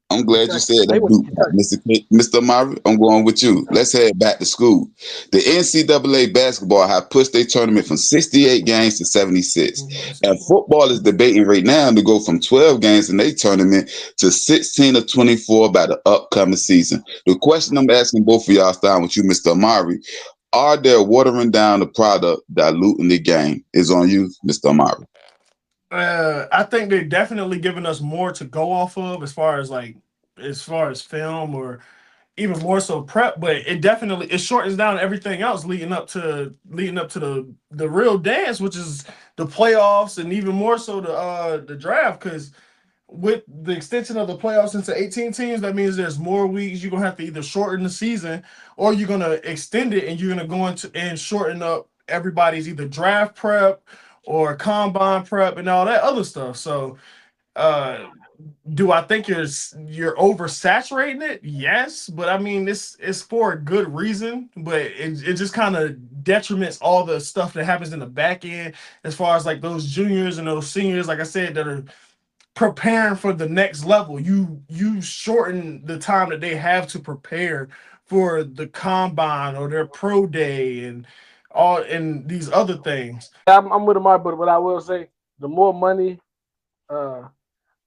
I'm glad you said that, Mr. Amari. I'm going with you. Let's head back to school. The NCAA basketball have pushed their tournament from 68 games to 76. And football is debating right now to go from 12 games in their tournament to 16 or 24 by the upcoming season. The question I'm asking both of y'all, starting with you, Mr. Amari, are they watering down the product, diluting the game? Is on you, Mr. Amari. I think they're definitely giving us more to go off of as far as film or even more so prep, but it shortens down everything else leading up to the real dance, which is the playoffs and even more so the draft. Because with the extension of the playoffs into 18 teams, that means there's more weeks. You're gonna have to either shorten the season or you're gonna extend it, and you're gonna go into and shorten up everybody's either draft prep or combine prep and all that other stuff. So do I think you're oversaturating it? Yes, but I mean it's for a good reason, but it just kind of detriments all the stuff that happens in the back end as far as like those juniors and those seniors, like I said, that are preparing for the next level. You shorten the time that they have to prepare for the combine or their pro day and all and these other things. I'm with Amar, but what I will say, the more money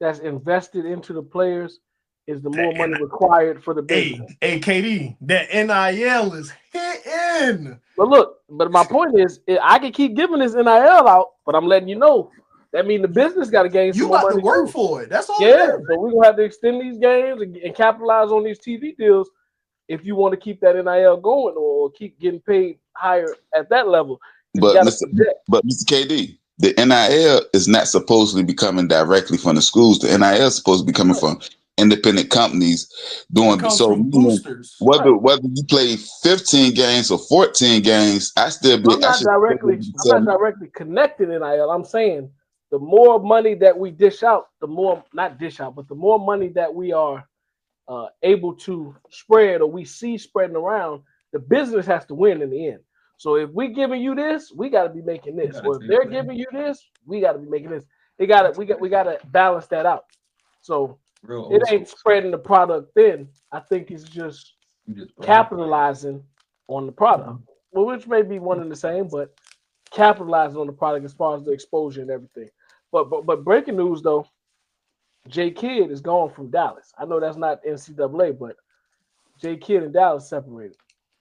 that's invested into the players is the more money required for the business. Hey, KD, that NIL is hitting. But look, but my point is, I can keep giving this NIL out, but I'm letting you know that mean the business got to gain some You more got money to work too. for it. That's all. Yeah, so we're gonna have to extend these games and capitalize on these TV deals if you want to keep that NIL going or keep getting paid higher at that level. But Mr. KD, the NIL is not supposedly be coming directly from the schools. The NIL is supposed to be coming from independent companies doing so. Boosters. Whether you play 15 games or 14 games, I'm not directly connected NIL. I'm saying the more money that we dish out, the more money that we are able to spread or we see spreading around, the business has to win in the end. So if we're giving you this, we got to be making this. Or if they're giving you this, we got to be making this. We got to balance that out. So it ain't spreading the product thin. I think it's just capitalizing on the product, well, which may be one and the same, but capitalizing on the product as far as the exposure and everything. But breaking news though, J Kidd is gone from Dallas. I know that's not NCAA, but J Kidd and Dallas separated.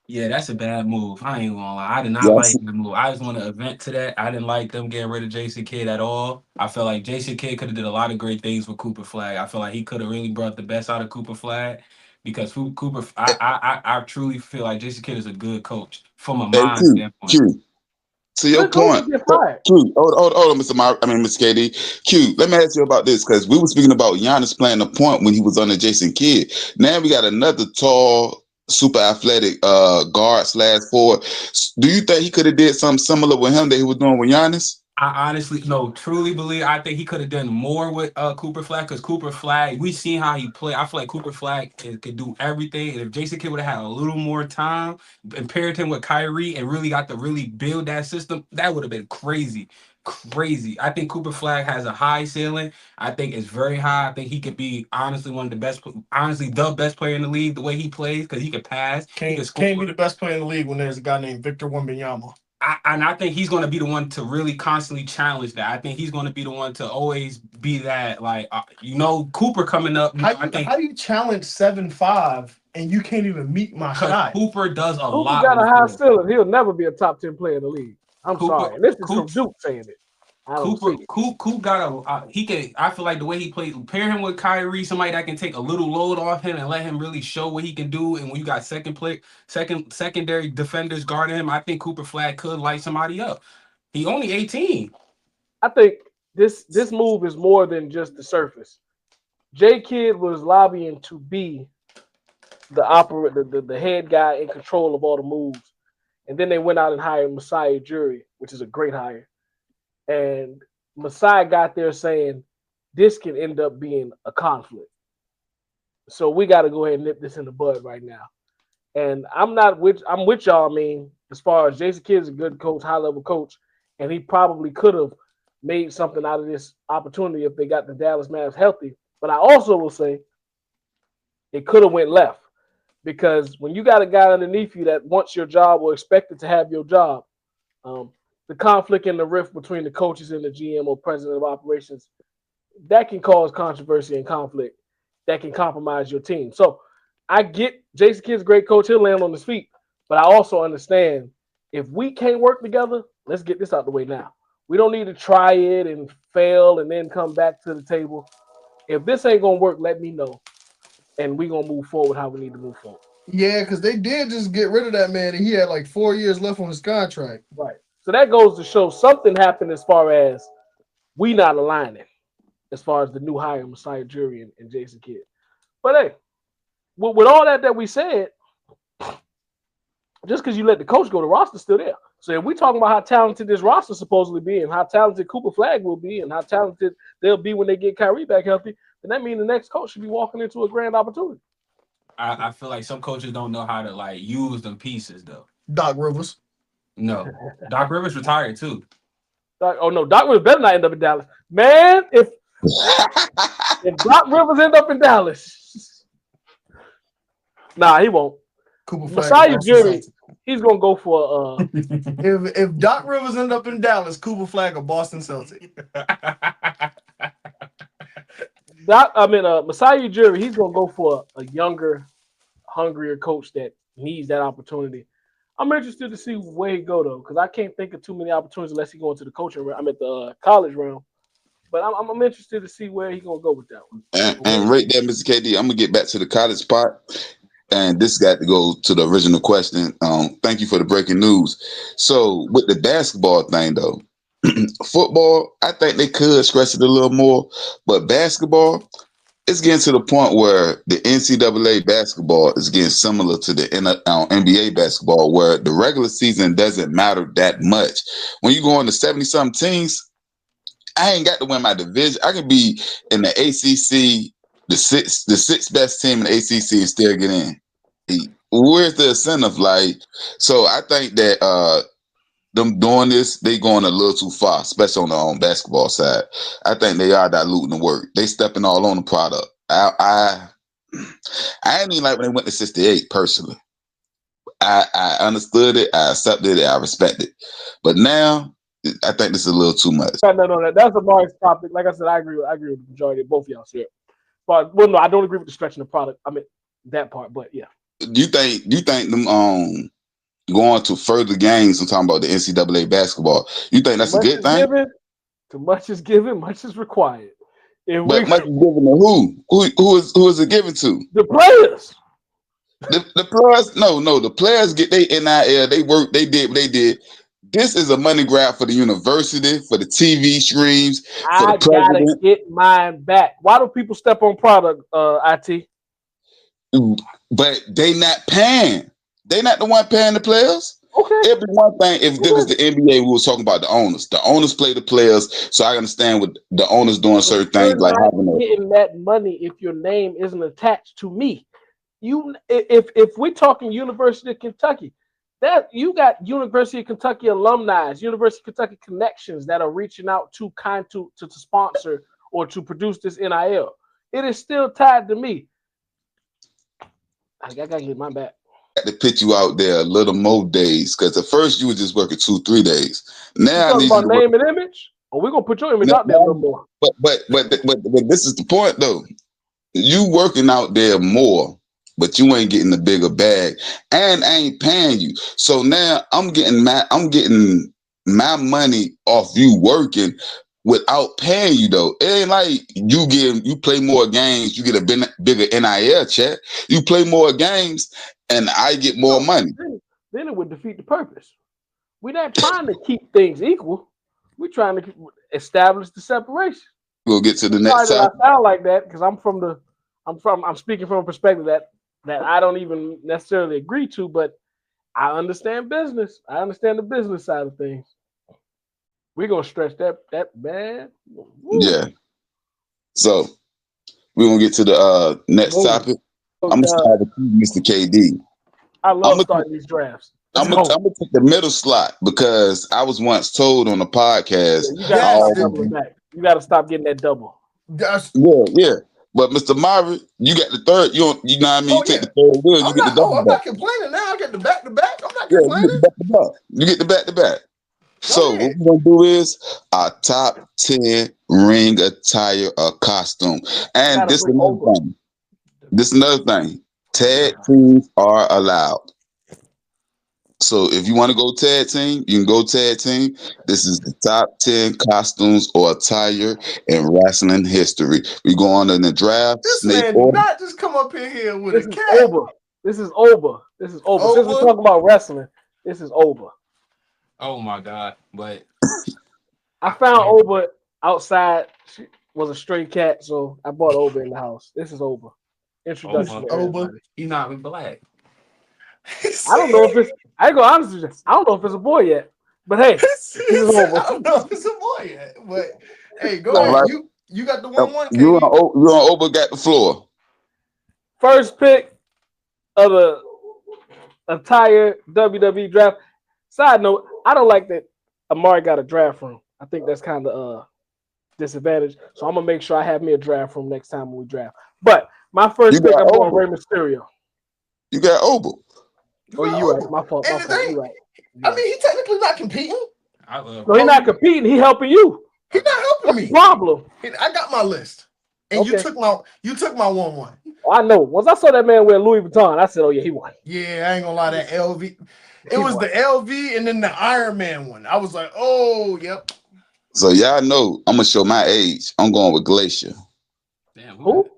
Yeah, that's a bad move. I ain't gonna lie. I did not like the move. I just want to event to that. I didn't like them getting rid of Jason Kidd at all. I feel like Jason Kidd could have did a lot of great things with Cooper Flag. I feel like he could have really brought the best out of Cooper Flag because Cooper. I truly feel like Jason Kidd is a good coach from a mind standpoint. To your point, Q, hold on, Mr. KD. Q, let me ask you about this because we were speaking about Giannis playing the point when he was under Jason Kidd. Now we got another tall, super athletic guard/forward. Do you think he could have did something similar with him that he was doing with Giannis? I honestly truly believe I think he could have done more with Cooper Flag because Cooper Flag, we seen how he played. I feel like Cooper Flag could do everything. And if Jason Kidd would have had a little more time and paired him with Kyrie and really got to really build that system, that would have been crazy. I think Cooper Flag has a high ceiling. I think it's very high. I think he could be honestly the best player in the league the way he plays because he could pass. Can't be the best player in the league when there's a guy named Victor Wembanyama. I think he's going to be the one to really constantly challenge that. I think he's going to be the one to always be that, like, Cooper coming up. How do you challenge 7'5" and you can't even meet my shot? Cooper does a lot. Cooper got a high ceiling. He'll never be a top 10 player in the league. I'm sorry. And this is from Duke saying it. Coop got I feel like the way he plays, pair him with Kyrie, somebody that can take a little load off him and let him really show what he can do. And when you got secondary defenders guarding him, I think Cooper Flag could light somebody up. He only 18. I think this move is more than just the surface. J Kidd was lobbying to be the head guy in control of all the moves. And then they went out and hired Masai Ujiri, which is a great hire. And Masai got there saying this can end up being a conflict. So we got to go ahead and nip this in the bud right now. And I'm with y'all. I mean, as far as Jason Kidd is a good coach, high-level coach, and he probably could have made something out of this opportunity if they got the Dallas Mavs healthy. But I also will say it could have went left because when you got a guy underneath you that wants your job or expected to have your job, the conflict and the rift between the coaches and the GM or president of operations, that can cause controversy and conflict that can compromise your team. So I get Jason Kidd's a great coach. He'll land on his feet. But I also understand if we can't work together, let's get this out the way now. We don't need to try it and fail and then come back to the table. If this ain't going to work, let me know. And we're going to move forward how we need to move forward. Yeah, because they did just get rid of that man and he had like 4 years left on his contract. Right. So that goes to show something happened as far as we not aligning as far as the new hire, Masai Ujiri and Jason Kidd. But hey, with all that we said, just because you let the coach go, the roster's still there. So if we talking about how talented this roster supposedly be, and how talented Cooper Flag will be, and how talented they'll be when they get Kyrie back healthy, then that means the next coach should be walking into a grand opportunity. I feel like some coaches don't know how to like use them pieces though. Doc Rivers. No, Doc Rivers retired too. Doc Rivers better not end up in Dallas, man. If Doc Rivers end up in Dallas, nah, he won't. Cooper Flag. Masai Ujiri, he's gonna go for If Doc Rivers end up in Dallas, Cooper Flag or Boston Celtics. Masai Ujiri, he's gonna go for a younger, hungrier coach that needs that opportunity. I'm interested to see where he go though, because I can't think of too many opportunities unless he go into the coaching realm. I'm at the college realm, but I'm interested to see where he gonna go with that one. And right there, Mr. KD, I'm gonna get back to the college part, and this got to go to the original question. Thank you for the breaking news. So with the basketball thing though, football, I think they could stretch it a little more, but basketball, it's getting to the point where the NCAA basketball is getting similar to the NBA basketball, where the regular season doesn't matter that much. When you go on to 70-something teams, I ain't got to win my division. I can be in the ACC, the sixth best team in the ACC, and still get in. Where's the incentive? Like, so I think that them doing this, they going a little too far, especially on their own basketball side. I think they are diluting the work. They stepping all on the product. I ain't even like when they went to 68 personally. I understood it, I accepted it, I respect it. But now I think this is a little too much. No, that's a nice topic. Like I said, I agree with the majority of both of y'all here. But no, I don't agree with the stretching the product. I mean that part, but yeah. Do you think them going to further games? I'm talking about the NCAA basketball. You think that's a good thing? Too much is given, much is required. But much is given to who? Who is it given to? The players. The players, no, the players get their NIL, they work, they did what they did. This is a money grab for the university, for the TV streams, for the president. Gotta get mine back. Why do people step on product, IT? But they not paying. They not the one paying the players. Okay. It'd be one thing if this was the NBA, we was talking about the owners. The owners play the players, so I understand what the owners doing certain things like having getting that money if your name isn't attached to me. If we're talking University of Kentucky, that you got University of Kentucky alumni, University of Kentucky connections that are reaching out to sponsor or to produce this NIL. It is still tied to me. I gotta get mine back. To put you out there a little more days, because at first you were just working 2-3 days. Now you talking about name and image, or we're gonna put your image out there a little more. But this is the point though. You working out there more, but you ain't getting the bigger bag, and I ain't paying you. So now I'm getting my money off you working without paying you though. It ain't like you play more games, you get a bigger NIL check. You play more games, and I get more money. Then it would defeat the purpose. We're not trying to keep things equal. We're trying to establish the separation. We'll get to the next time. I sound like that because I'm speaking from a perspective that I don't even necessarily agree to, but I understand business. I understand the business side of things. We're gonna stretch that man. Woo. Yeah. So we're gonna get to the next topic. I'm gonna start with you, Mr. KD. I love starting these drafts. I'm gonna take the middle slot because I was once told on the podcast. You gotta stop getting that double. Yeah. But Mr. Marvin, you got the third. You know what I mean? You take the third wheel. You get the double. I'm not complaining now. I get the back to back. I'm not complaining. You get the back to back. So what we're gonna do is our top 10 ring attire or costume. And this is another thing. This is another thing. Tag teams are allowed. So if you want to go tag team, you can go tag team. This is the top 10 costumes or attire in wrestling history. We go on in the draft. This man did not just come up in here with a cat. This is over. Since we're talking about wrestling, this is over. Oh my God! But I found Oba outside. She was a stray cat, so I bought Oba in the house. This is Oba. Introduction. Oba. He's not black. I don't know if it's. I go honestly. I don't know if it's a boy yet. But hey, I don't know if it's a boy yet, but hey, go All ahead. right. You got the 1-1, You KD. on Oba got the floor. first pick of the entire WWE draft. Side note, I don't like that Amari got a draft room. I think that's kind of disadvantage. So I'm gonna make sure I have me a draft room next time when we draft. But my first You pick, got I'm going Oba. Rey Mysterio. You got Oba. Oh, you right. My fault. And My the fault. thing, You right. I mean, he technically not competing. I love. No, he's not competing. He helping you. He's not helping That's the me. problem. I got my list, and you Okay. took my 1-1. I know. Once I saw that man wear Louis Vuitton, I said, "Oh yeah, he won." Yeah, I ain't gonna lie. That LV, it He was won. the LV and then the Iron Man one. I was like, oh, yep. So y'all know I'm gonna show my age. I'm going with Glacier. Damn, Who?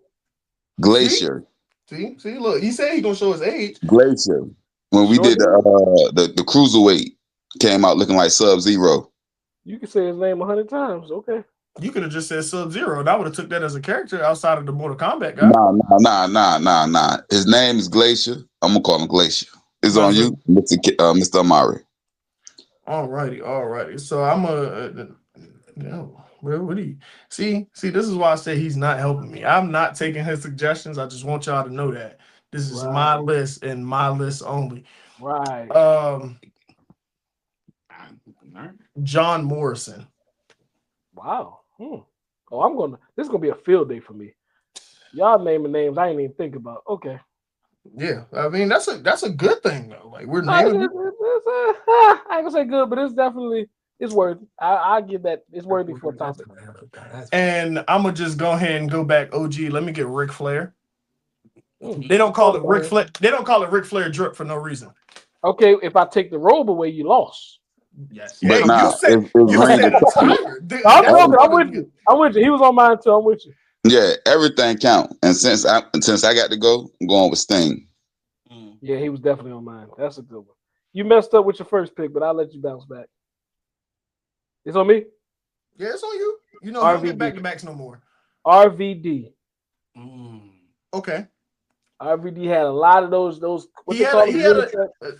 Glacier. See, look, he said he gonna show his age. Glacier. When we Sure did the cruiserweight, came out looking like Sub-Zero. You can say his name 100 times. Okay. You could have just said Sub-Zero, and I would have took that as a character outside of the Mortal Kombat guy. Nah. His name is Glacier. I'm gonna call him Glacier. It's on you, Mr. Amari. Alrighty. So I'm what do you see? This is why I say he's not helping me. I'm not taking his suggestions. I just want y'all to know that this is my list and my list only. Right. John Morrison. Wow. Oh, this is gonna be a field day for me. Y'all naming names I ain't even think about. Okay. Yeah, I mean that's a good thing though. Like we're I naming. ain't gonna say good, but it's worthy. I give that it's worthy for a topic. And I'm gonna just go ahead and go back. OG, let me get Ric Flair. They don't call it Ric Flair. They don't call it Ric Flair drip for no reason. Okay, if I take the robe away, you lost. Yes. But Hey, nah, you said it's I'm with you. He was on mine too. I'm with you. yeah, everything count. And since I got to go, I'm going with Sting. Yeah, he was definitely on mine. That's a good one. You messed up with your first pick, but I'll let you bounce back. It's on me? Yeah, it's on you. You know, don't get back to backs no more. RVD. Okay. RVD had a lot of those. He had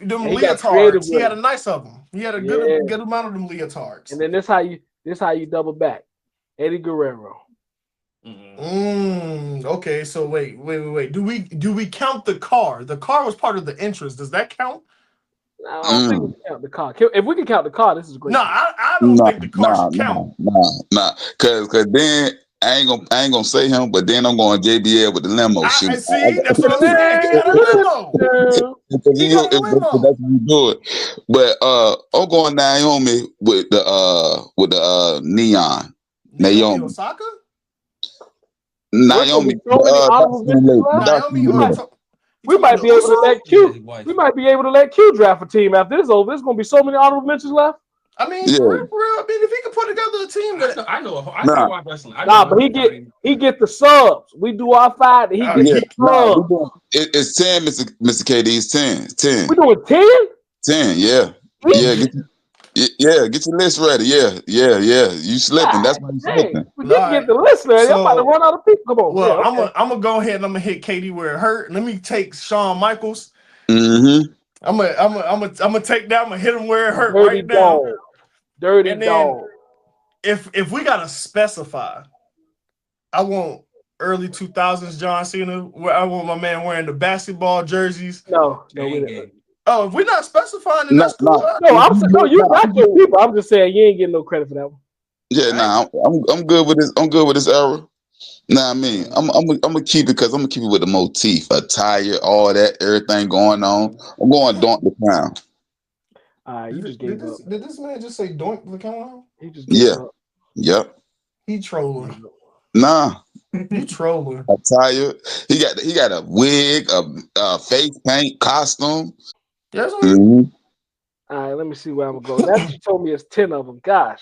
them leotards. He had a nice of them. He had a good amount of them leotards. And then this how you double back. Eddie Guerrero. Okay, so wait. Do we count the car? The car was part of the entrance. Does that count? No, I don't think we can count the car. If we can count the car, this is great. No, I don't think the car should count. Nah. Cause then I ain't gonna say him, but then I'm going JBL with the limo. I see. That's what I'm saying. He got a limo. That's what we do it. But I'm going Naomi with the neon. Naomi Osaka. Naomi. We might be able to let Q. We might be able to let Q draft a team after this over. There's gonna be so many honorable mentions left. I mean, for real. I mean, if he could put together a team, I watch wrestling. But he get the subs. We do our 5. He gets the subs. It's 10, Mr. KD. It's 10. We doing 10? 10. Yeah. Get your list ready. Yeah. You slipping. That's why you slipping. We didn't get the list ready. I'm about to run out of people. Come on. Well, I'm gonna go ahead and I'm gonna hit KD where it hurt. Let me take Shawn Michaels. Mm-hmm. I'm gonna take that. I'm gonna hit him where it hurt right now. Dirty dog. If we gotta specify, I want early 2000s John Cena. Where I want my man wearing the basketball jerseys. No. Oh, if we're not specifying, then that's cool. You got your people. I'm just saying you ain't getting no credit for that one. Yeah, I'm good with this. I'm good with this era. Nah, I mean, I'm gonna keep it because I'm gonna keep it with the motif, attire, all that, everything going on. I'm going Doink the Clown. You just gave up. Did this man just say Doink the Clown? He just gave up. Yep. He trolling. Nah. You trolling. Attire. He got a wig, a face paint, costume. Yes. All right, let me see where I'm gonna go. That you told me it's 10 of them. Gosh.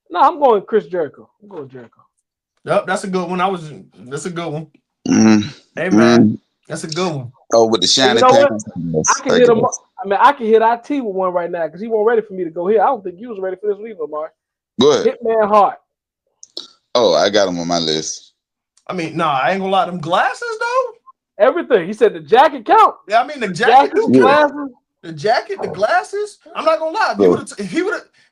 No, I'm going Chris Jericho. I'm going Jericho. Yep, that's a good one. That's a good one. Hey man, that's a good one. Oh, with the shiny pants. I can hit him. I can hit IT with one right now because he wasn't ready for me to go here. I don't think you was ready for this either, Mark. Go ahead. Hitman Hart. Oh, I got him on my list. I mean, I ain't gonna lie. Them glasses though. Everything. He said the jacket count. Yeah, I mean the jacket, glasses. The jacket, the glasses. I'm not gonna lie. If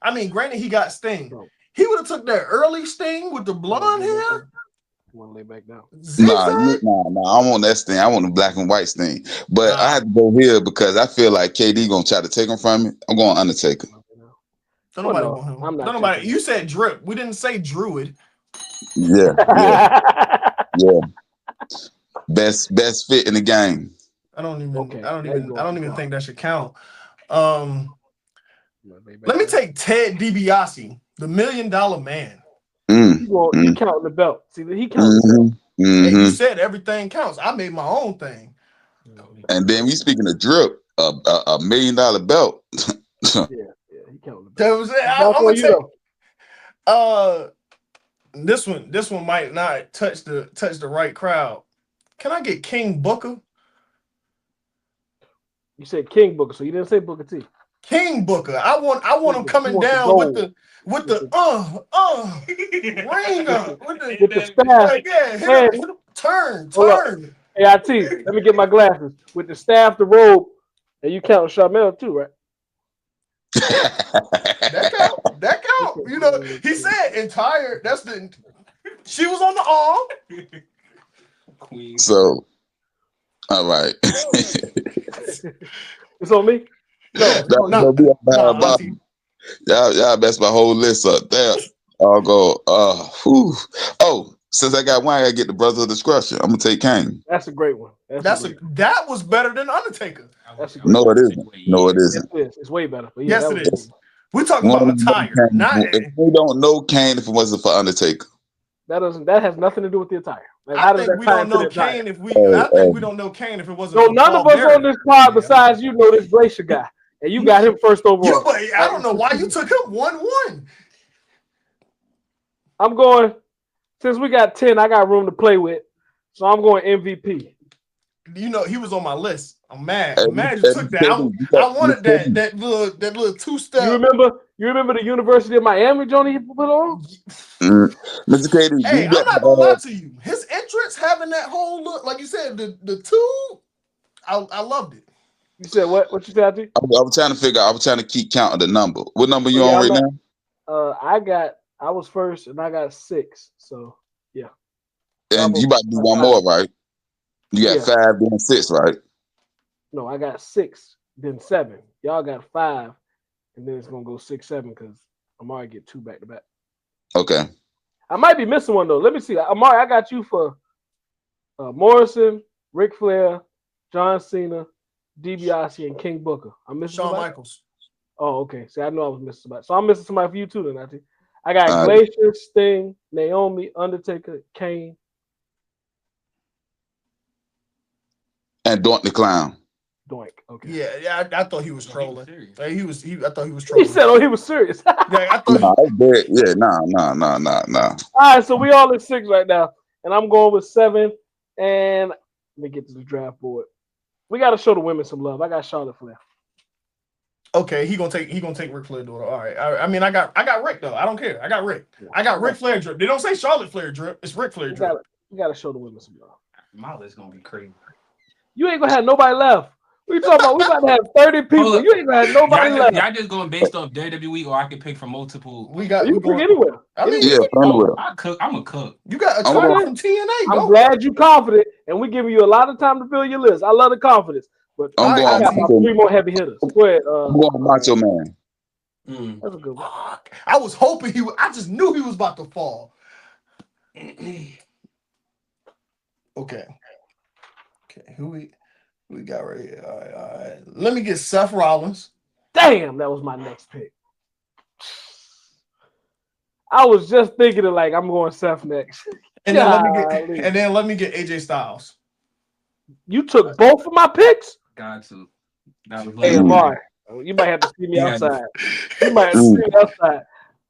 I mean, granted, he got Sting. No. He would have took that early Sting with the blonde hair. You want to lay back down? Nah, Zigzag? nah. I want that Sting. I want the black and white Sting. But Nah. I had to go here because I feel like KD gonna try to take him from me. I'm going Undertaker. Don't Well, nobody no, want him. I'm not Don't nobody. taking You said Drip. We didn't say Druid. Yeah. Best fit in the game. I don't even. Okay, I don't there you even. go. I don't even think that should count. Let me take Ted DiBiase, the $1 Million Man. You counting the belt? See, he counting the belt. Hey, you said everything counts. I made my own thing. And then we speaking of Drip, a $1 million belt. Yeah, he counting the belt. That was it. I'm gonna take. This one might not touch the right crowd. Can I get King Booker? You said King Booker, so you didn't say Booker T. King Booker. I want him coming down with the ring up with the staff. like, yeah, hit him, turn. Hey, IT, let me get my glasses. With the staff, the robe, and you count Sharmell too, right? That count. You know, he said entire. She was on the arm. Queen. So, all right. It's on me. No. Y'all messed my whole list up there. I'll go. Oh, since I got one, I gotta get the Brother of Discretion. I'm gonna take Kane. That's a great one. That was better than Undertaker. No, it isn't. No, it isn't. It's way better. But Yes, it is. We're talking about attire. If we don't know Kane, if it wasn't for Undertaker, that has nothing to do with the attire. Like, I think we don't know Kane if we don't know Kane if it wasn't. So none of us on this pod besides you know this Glacier guy, and you got him first overall. I don't know why you took him 1-1. I'm going. Since we got 10, I got room to play with, so I'm going MVP. You know he was on my list. I'm mad. I'm mad you took that. I wanted that little two-step. You remember the University of Miami Johnny he put on? Mr. KD. Hey, I'm not gonna lie to you. His entrance, having that whole look, like you said, the two, I loved it. You said what? What you said, I was trying to figure out. I was trying to keep counting the number. What number you on right now? I was first and I got 6. So yeah. And you about to do one more, right? You got 5, then 6, right? No, I got 6, then 7. Y'all got 5, and then it's gonna go 6, 7 because Amari get 2 back to back. Okay. I might be missing one though. Let me see. Amari, I got you for Morrison, Ric Flair, John Cena, DiBiase, and King Booker. I'm missing Shawn somebody? Michaels. Oh, okay. See, I know I was missing somebody. So I'm missing somebody for you too, then, Nati. I got Glacier, Sting, Naomi, Undertaker, Kane. And Doink the Clown. Doink. Okay. Yeah. I thought he was trolling. I thought he was He trolling. said, "Oh, he was serious." I thought Nah. All right, so we all at 6 right now, and I'm going with 7. And let me get to the draft board. We got to show the women some love. I got Charlotte Flair. Okay, he gonna take Ric Flair daughter. All right. I mean, I got Rick though. I don't care. I got Rick. I got Ric Flair drip. They don't say Charlotte Flair drip. It's Ric Flair drip. We got to show the women some love. My list gonna be crazy. You ain't gonna have nobody left. What you talking about? We about to have 30 people. You ain't gonna have nobody left. Y'all just going based off WWE, or I can pick from multiple. We got you can pick anywhere. I mean, anywhere. I'm a cook. You got a twin from TNA. I'm glad you confident, and we giving you a lot of time to fill your list. I love the confidence. But I got 3 more heavy hitters. Go ahead. I'm going Macho Man. That's a good one. I was hoping I just knew he was about to fall. Okay. Who we got right here? All right. Let me get Seth Rollins. Damn, that was my next pick. I was just thinking of I'm going Seth next. And then let me get AJ Styles. You took both of my picks? Got to. Hey, Amari, you might have to see me outside. You might have to see me outside.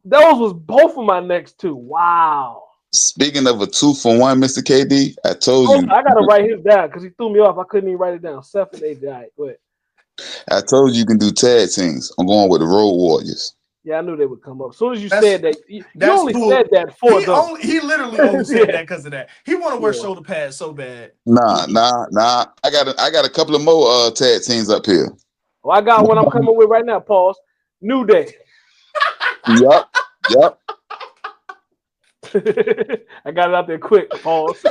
Those was both of my next 2. Wow. Speaking of a 2-for-1, Mr. KD, I told you. I gotta write his down because he threw me off. I couldn't even write it down. Seth and AJ. All right, go ahead. I told you can do tag teams. I'm going with the Road Warriors. Yeah, I knew they would come up. As soon as you said that, you only said that for them. He literally only said that because of that. He want to wear shoulder pads so bad. Nah. I got a couple of more tag teams up here. Well, I got one I'm coming with right now. Pause. New Day. Yep. I got it out there quick. Pause.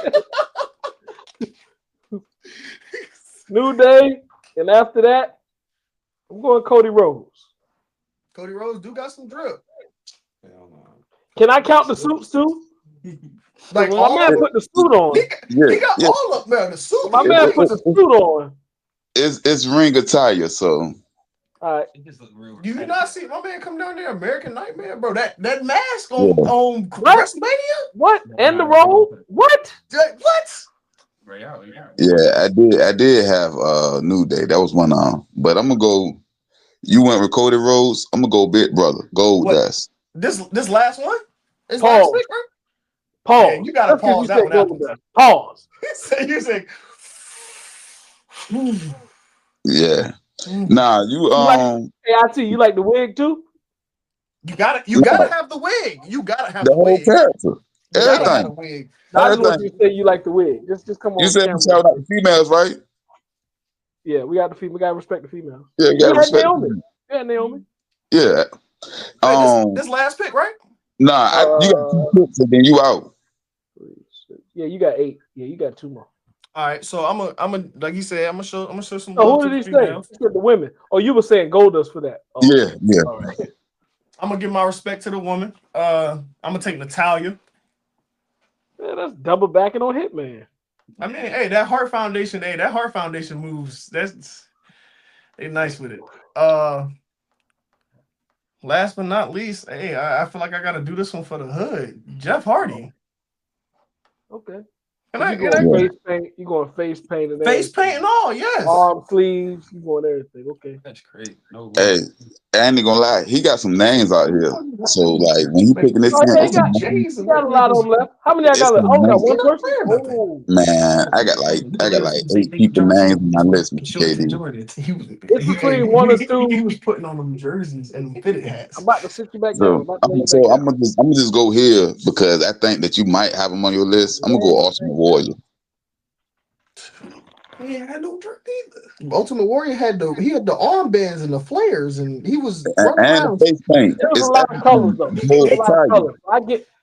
New Day, and after that, I'm going Cody Rhodes. Cody Rhodes do got some drip. Can I count the suits too? Like When my man put the suit on. He got all up there. The suit. My man put the suit on. It's ring attire, so. All right. Do you not see my man come down there, American Nightmare, bro? That mask on WrestleMania? What? And the robe? What? What? Yeah, I did have New Day. That was one but I'm gonna go. You went with Cody Rhodes. I'm gonna go Big Brother. Goldust. This last one? This Pause. last week, bro? Pause. Yeah, you gotta pause that one out. Pause. You say. Yeah. Nah, you AIT, you like the wig too? You gotta have the wig. You gotta have the the whole wig. character. You gotta have the Everything. wig. I just want you to say you like the wig. Just come on. You said you shout out the females, right? Yeah, we got the female. We gotta respect the females. Yeah, you gotta respect. Naomi. Yeah. This last pick, right? Nah, you got 2 picks and then you out. 3, 6. Yeah, you got 8. Yeah, you got 2 more. All right, so I'm a like you said, I'm gonna show some. Oh, who did he say? He said the women. Oh, you were saying Goldust for that. Oh, Yeah. All right. I'm gonna give my respect to the woman. I'm gonna take Natalya. Yeah, that's double backing on Hitman. I mean, hey, that Heart Foundation moves. They nice with it. Last but not least, hey, I feel like I gotta do this one for the hood. Jeff Hardy. Okay. You going face paint and face paint and all, yes. Arm sleeves, you going everything. Okay. That's great. No Hey, I ain't gonna lie, he got some names out here. So like when he picking this he got a lot of them left. How many I got left? Oh, got one person. Oh. Man, I got like 8 people names on my list, KD. It's between 1 or 2. He was putting on them jerseys and fitted hats. I'm about to sit you back So down. I'm gonna just go here because I think that you might have him on your list. I'm gonna go Ultimate Warrior. He had no drip either. Ultimate Warrior had the armbands and the flares, and he was running around. The face paint. There was a lot of colors though.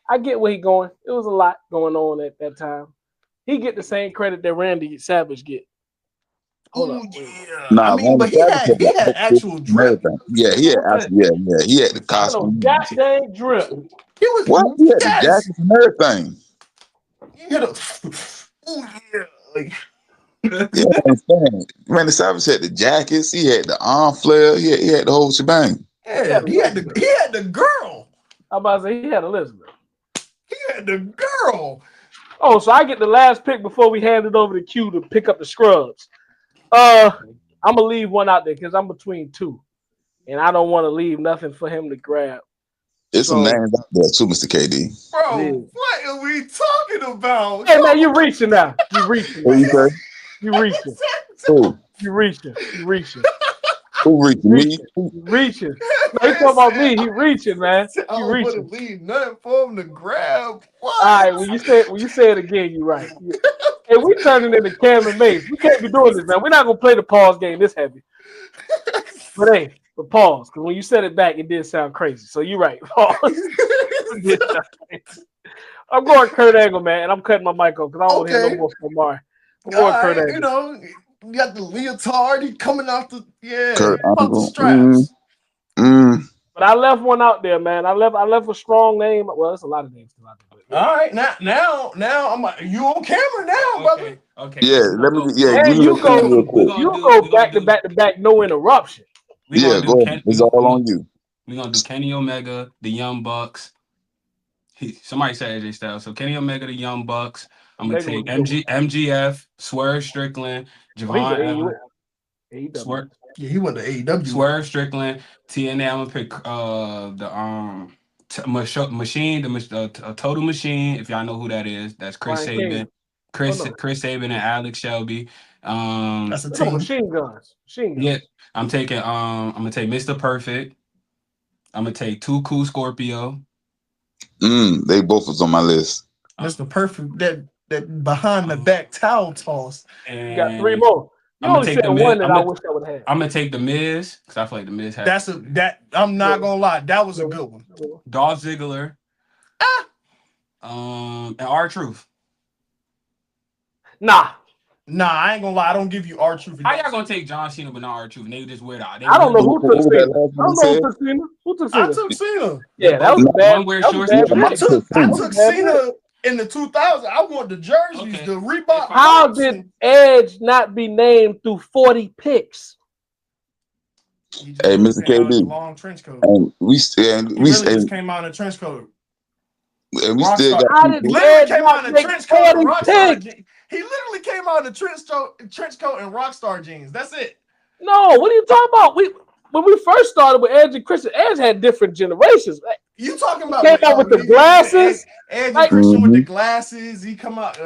I get where he going. It was a lot going on at that time. He get the same credit that Randy Savage get. Hold up. Yeah. Nah, I mean, but he had actual drip. Yeah, he had the costume. That dang drip. He had the jackets and everything. He had Randy Savage had the jackets. He had the arm flare. He had the whole shebang. Yeah, he had the girl. I'm about to say he had Elizabeth. He had the girl. Oh, so I get the last pick before we hand it over to Q to pick up the scrubs. I'm gonna leave one out there because I'm between 2, and I don't want to leave nothing for him to grab. There's some names out there too, Mr. KD. Bro, what are we talking about? Hey man, you're reaching now. You're reaching. What you say? You're reaching. Who? You're reaching. You're reaching. Who reaching? Me? Reaching. No, he talking about me. He reaching, man. He I don't reaching. want to leave nothing for him to grab. What? All right, when you say it again, you're right. Hey, we turning into Cam and Mace. We can't be doing this, man. We're not gonna play the pause game this heavy. But hey, pause, because when you said it back, it did sound crazy. So you're right. Pause. I'm going Kurt Angle, man, and I'm cutting my mic off because I don't want to hear no more from Mar. I'm going Kurt Angle. You know, you got the leotard. He coming off the Kurt the straps. But I left one out there, man. I left a strong name. Well, there's a lot of names still out there. All right, now I'm like, you on camera now, brother? Okay. Yeah, let me. Yeah, hey, you go back to back, no interruption. Go ahead. It's all on you. We're gonna do Kenny Omega, the Young Bucks. Somebody said AJ Styles, so Kenny Omega, the Young Bucks. I'm gonna take MGF, Swerve Strickland, Javon Evans. Yeah, he went to AEW. Swerve Strickland, TNA. I'm gonna pick Machine, the Total Machine. If y'all know who that is, that's Chris Sabin. Chris Sabin and Alex Shelby. That's a team. Machine guns. Yeah, I'm gonna take Mr. Perfect. I'm gonna take Too Cool Scorpio. They both was on my list. Mr. Perfect, that behind the back towel toss. And you got 3 more. You I'm gonna only take said the one Miz. that I wish I would have had. I'm gonna take the Miz because I feel like the Miz has I'm not gonna lie, that was a good one. Dolph Ziggler. And R-Truth. Nah, I ain't gonna lie. I don't give you R-Truth. How y'all gonna take John Cena but not R-Truth? And they just weird out. I don't know who What took was Cena. that last I don't one know you who took Cena. Who took I Cena? took Cena. Yeah, that was a bad. One wear that was shorts a and bad Yeah, pick. I Cena. took Bad Cena in the 2000s. I want the jerseys, Okay. the Reebok. How boots, did and Edge not be named through 40 picks? he just Hey, really Mr. came out in a KB. long trench coat. And we He really just came out in a trench coat. still got How did people. Literally Edge came not out in a make trench coat and 40 Rockstar picks? jeans. He literally came out in a trench coat and Rockstar jeans. That's it. No, what are you talking about? When we first started with Edge and Christian, Edge had different generations. You talking about Came out with the glasses? Edge Like- and Christian with the glasses. He come out.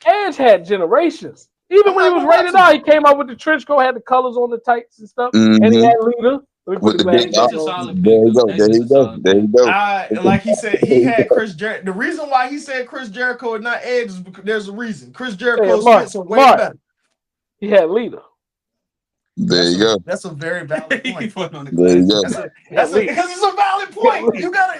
Edge had generations. Even I'm when he not was gonna rated lie out, to he came out with the trench coat, had the colors on the tights and stuff, Mhm. and he had Lita. Let me put With the glasses big That's on. a solid There pick. you go. That's There just you a go. solid There pick. you go. Like he said, he had Chris Jericho. The reason why he said Chris Jericho and not Edge is because there's a reason. Chris Jericho's Mark, fits are way Mark. better. He had Lita. There you go. That's a very valid He point. put on the There you go. glasses. That's Least. because it's a valid point. You gotta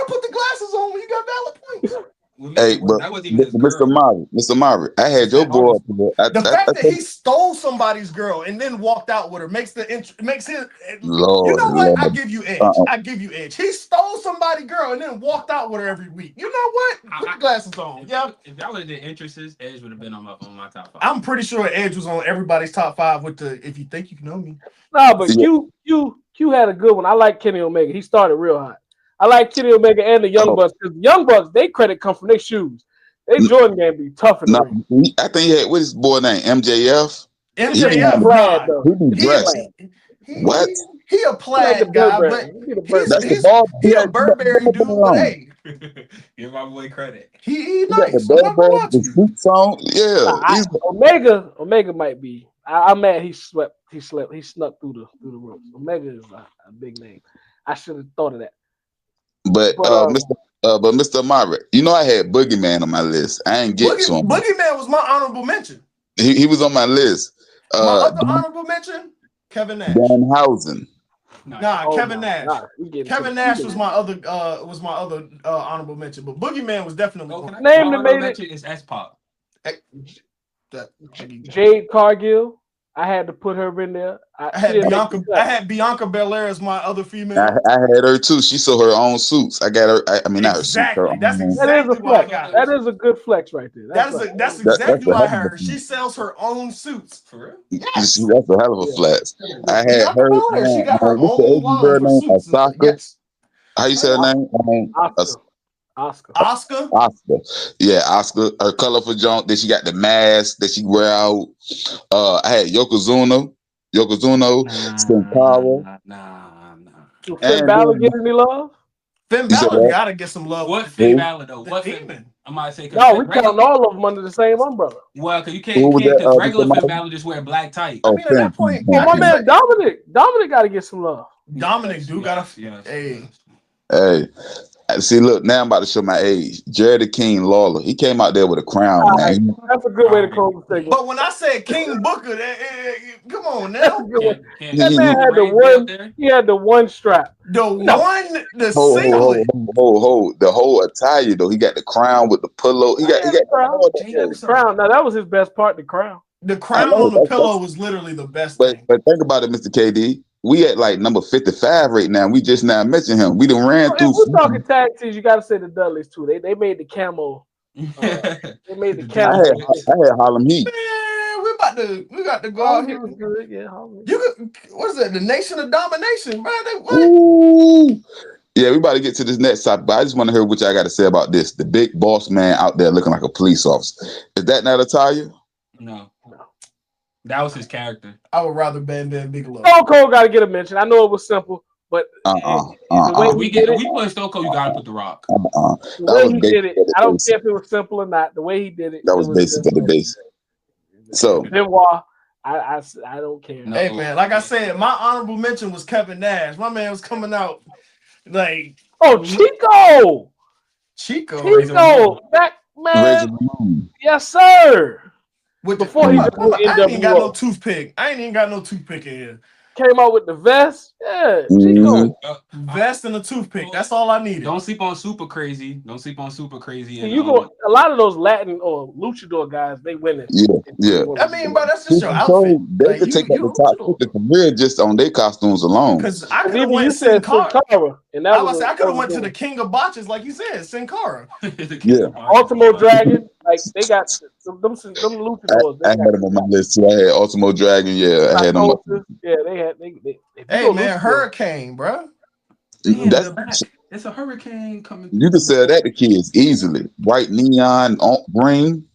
put the glasses on when you got valid points. Well, Hey, maybe but that wasn't even his Mr. girl. Mari, I had your boy up there. The fact that he stole somebody's girl and then walked out with her makes his. Lord, You know what? Lord. I give you edge. I give you edge. He stole somebody's girl and then walked out with her every week. You know what? Put the glasses on. Yeah. If that would have been interests, Edge would have been on my top 5. I'm pretty sure Edge was on everybody's top 5 with the "If you think you can know me." No, but Yeah. Q had a good one. I like Kenny Omega. He started real hot. I like Kenny Omega and the Young Bucks because the Young Bucks, they credit come from their shoes. They Jordan game be tough in the ring. I think he had, what's his boy name? MJF? MJF, Plaid, though. He be dressed. What? He a plaid guy, but That's he's the ball. he a Burberry dude. But hey, Give my boy credit. he got the nice. I'm not gonna lie to the you. suits on. Yeah. Omega might be. I'm mad he snuck through the ropes. Omega is a big name. I should have thought of that. But Mr. Amari, you know I had Boogeyman on my list. I ain't get to him. Boogeyman was my honorable mention. He was on my list. My other honorable mention, Kevin Nash. Danhausen. Kevin Nash. Kevin Nash was my other honorable mention, but Boogeyman was definitely name that made it. Is S-Pop. Jade Cargill. I had to put her in there. I had Bianca Belair as my other female. I had her too. She saw her own suits. I got her. Not her suits. That's exactly that is a why I flex. got her. That is a good flex right there. That's exactly why I had her. She sells her own suits. For real? Yes. That's a hell of a flex. I had her. She got her what's the own Asian line girl for name? suits. Osaka. Yes. How you say her name? Oscar. Yeah, Oscar. Her colorful junk. Then she got the mask that she wear out. I had Yokozuna, Sin Cara. Nah. Finn Balor get any love? Finn Balor gotta get some love. What Finn Balor though? The What demon. I might say. No, we count all of them under the same umbrella. Well, because you Who can't was because that, regular Mr. Finn Balor just wear black tights. I mean, at that point, Well, my man Dominic got to get some love. Dominic do gotta. Yes. Hey, see, look, now I'm about to show my age. Jerry the King Lawler. He came out there with a crown, man. That's a good way to close the segment. But when I said King Booker, come on That's a now. good way. Can't That man had the one. He had the one strap. The Hold. singlet. The whole attire though. He got the crown with the pillow. He got the crown. all that. The crown. Now that was his best part. The crown. The crown on the pillow was literally the best thing. But think about it, Mr. KD. We at like number 55 right now. We just now mentioned him. We done ran through. If we're talking tag teams, you got to say the Dudleys too. They made the camo. They made the camo. I had Harlem Heat. Man, we got to go out here. Yeah, what is that? The Nation of Domination, man. Ooh. Yeah, we about to get to this next topic, but I just want to hear what y'all got to say about this. The big boss man out there looking like a police officer. Is that not Natalya? No. That was his character. I would rather Bam Bam Bigelow. Stone Cold got to get a mention. I know it was simple, but the way We put Stone Cold. You gotta put The Rock. The way he did it, I don't care if it was simple or not. The way he did it, that was basic of the basic. So Benoit, I don't care. No. Hey man, like I said, my honorable mention was Kevin Nash. My man was coming out like Chico. Back man. Yes, sir. Before he just went I ain't even got no NWO. toothpick. I ain't even got no toothpick in here. Came out with the vest. Yeah, Mhm. Chico. Vest and a toothpick. That's all I needed. Don't sleep on Super Crazy. Don't sleep on Super Crazy. See, And you go. A lot of those Latin or luchador guys, they winning. Yeah. I mean, but that's just your So outfit. they Like, could take out the top 50 career just on their costumes alone. Because I could have Even went you Sin said Sin Cara. Cara, and that I was could have went to the the King of Botches, like you said, Sin Cara. Yeah. Ultimo Dragon. Like they got them luchadors. I had them on my list too. I had Ultimo Dragon. Yeah, I had them. Yeah, they had. They Hey man, Hurricane, bro. Damn, That's, the back. It's a hurricane coming. you can sell that to kids easily. White neon green.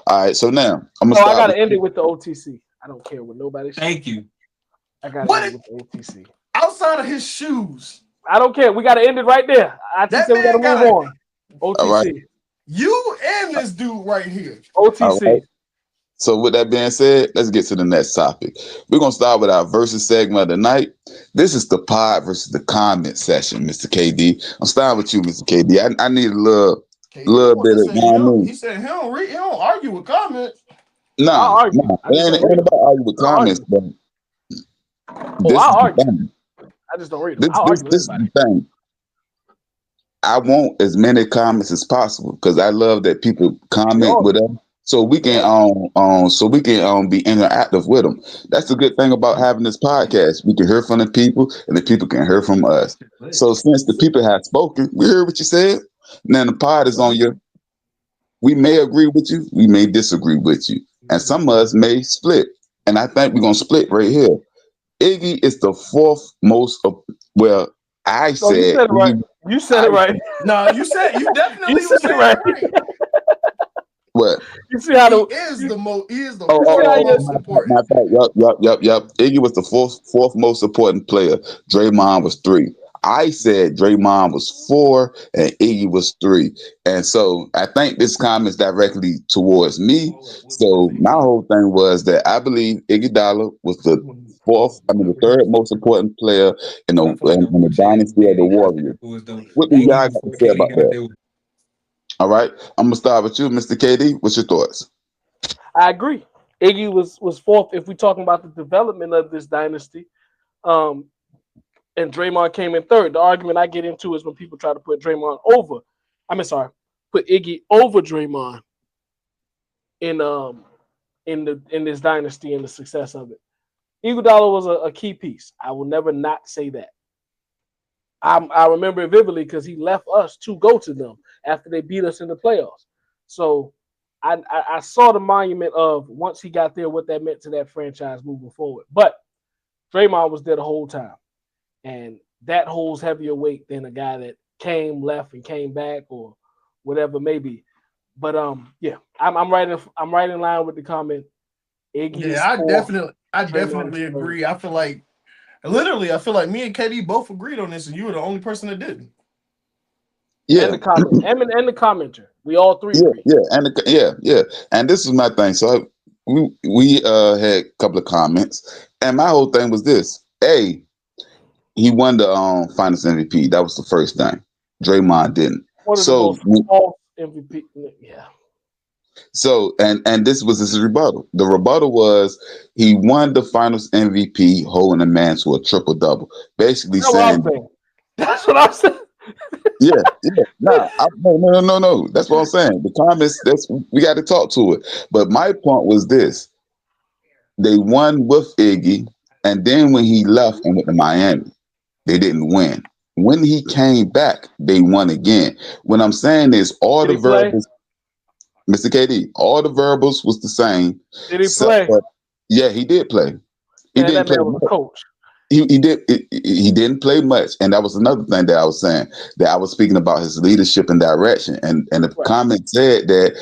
All right, so now I'm gonna I start. gotta end it with the OTC. I don't care what nobody says. Thank you. I gotta end it with the OTC. Outside of his shoes, I don't care. We gotta end it right there. I just said we gotta move on. OTC. All right. You and this dude right here. OTC. All right. So with that being said, let's get to the next topic. We're gonna start with our versus segment of the night. This is the pod versus the comment session, Mr. KD. I'm starting with you, Mr. KD. I need a little bit of. He said he don't argue with comments. No, it ain't about arguing with comments, but I'll argue. I just don't read them. This is the thing. I want as many comments as possible because I love that people comment with us, so we can be interactive with them. That's the good thing about having this podcast. We can hear from the people, and the people can hear from us. So since the people have spoken, we heard what you said. Now the pod is on you. We may agree with you, we may disagree with you, and some of us may split. And I think we're gonna split right here. Iggy is the fourth most. I said. You said it right. You said it right. No, you definitely said it right. What? You see how he is the most important. Yep. Iggy was the fourth most important player. Draymond was 3. I said Draymond was 4 and Iggy was 3. And so I think this comment is directly towards me. So my whole thing was that I believe Iguodala was the third most important player in the dynasty of the Warriors. What do y'all got to say about that? All right, I'm gonna start with you, Mr. KD. What's your thoughts? I agree. Iggy was 4th if we're talking about the development of this dynasty. And Draymond came in 3rd. The argument I get into is when people try to put Draymond over. Put Iggy over Draymond in this dynasty and the success of it. Iguodala was a key piece. I will never not say that. I remember it vividly because he left us to go to them after they beat us in the playoffs. So I saw the monument of once he got there, what that meant to that franchise moving forward. But Draymond was there the whole time. And that holds heavier weight than a guy that came, left, and came back or whatever maybe. But yeah, I'm right in line with the comment. Iggy I definitely agree. I feel like me and KD both agreed on this, and you were the only person that didn't. Yeah, and the commenter. We all three agree. Yeah. And this is my thing. So we had a couple of comments, and my whole thing was this: he won the Finals MVP. That was the first thing. Draymond didn't. So MVP, yeah. So and this was his rebuttal. The rebuttal was he won the Finals MVP, holding a man to a triple double. Basically saying, that's what I'm saying. Yeah. No. That's what I'm saying. The comments. We got to talk to it. But my point was this: they won with Iggy, and then when he left and went to Miami, they didn't win. When he came back, they won again. What I'm saying is all the variables. Mr. KD, all the variables was the same. Did he play? Yeah, he did play. He didn't play much. Coach. He didn't play much, and that was another thing that I was saying, that I was speaking about his leadership and direction. And the comment said that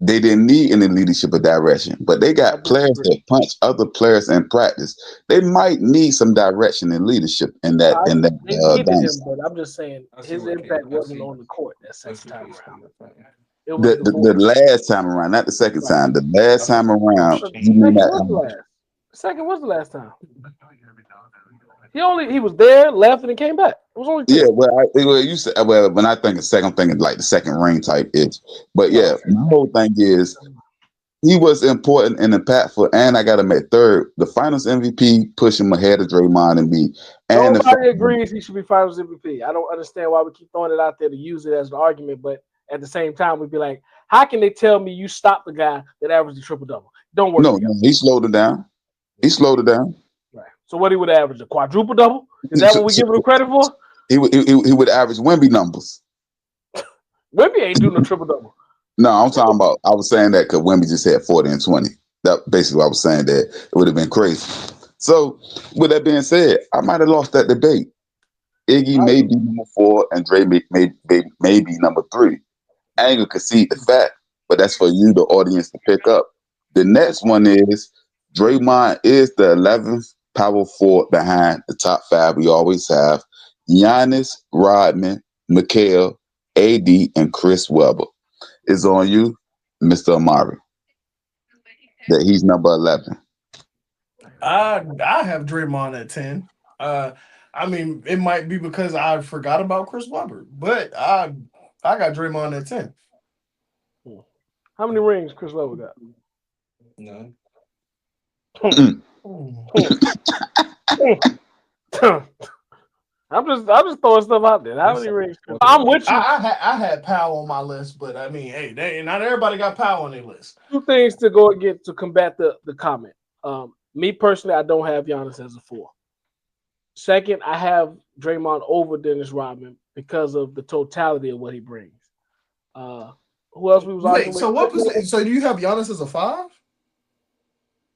they didn't need any leadership or direction, but they got players that punch other players in practice. They might need some direction and leadership in that. But I'm just saying his impact wasn't on the court that second time around. The last time around, not the second time. The last time around, second was the last time. He was there, left, and he came back. It was only 2. Yeah, when I think of second, I'm thinking like the second ring type itch. But yeah, my whole thing is he was important and impactful, and I got him at third. The Finals MVP push him ahead of Draymond and me. And nobody agrees he should be Finals MVP. I don't understand why we keep throwing it out there to use it as an argument, but at the same time, we'd be like, how can they tell me you stopped the guy that averaged a triple-double? Don't worry. No, he slowed it down. He slowed it down. Right. So what he would average? A quadruple-double? Is that what we give him credit for? He would average Wemby numbers. Wemby ain't doing no triple-double. No, I'm talking about. I was saying that because Wemby just had 40 and 20. That basically, I was saying that it would have been crazy. So, with that being said, I might have lost that debate. Iggy may be number 4, and Dre may be number 3. I ain't gonna concede the fact, but that's for you, the audience, to pick up. The next one is Draymond is the 11th power forward behind the top 5 we always have: Giannis, Rodman, Mikal, AD, and Chris Webber. It's on you, Mr. Amari, that he's number 11. I have Draymond at 10. I mean, it might be because I forgot about Chris Webber, but I got Draymond at 10. How many rings Chris Webber got? None. I'm just throwing stuff out there. How many rings? I'm with you. I had Powell on my list, but I mean, hey, not everybody got Powell on their list. 2 things to go against to combat the comment. Me personally, I don't have Giannis as a 4. Second, I have Draymond over Dennis Rodman because of the totality of what he brings. Who else we was Wait, so what was? So do you have Giannis as a 5?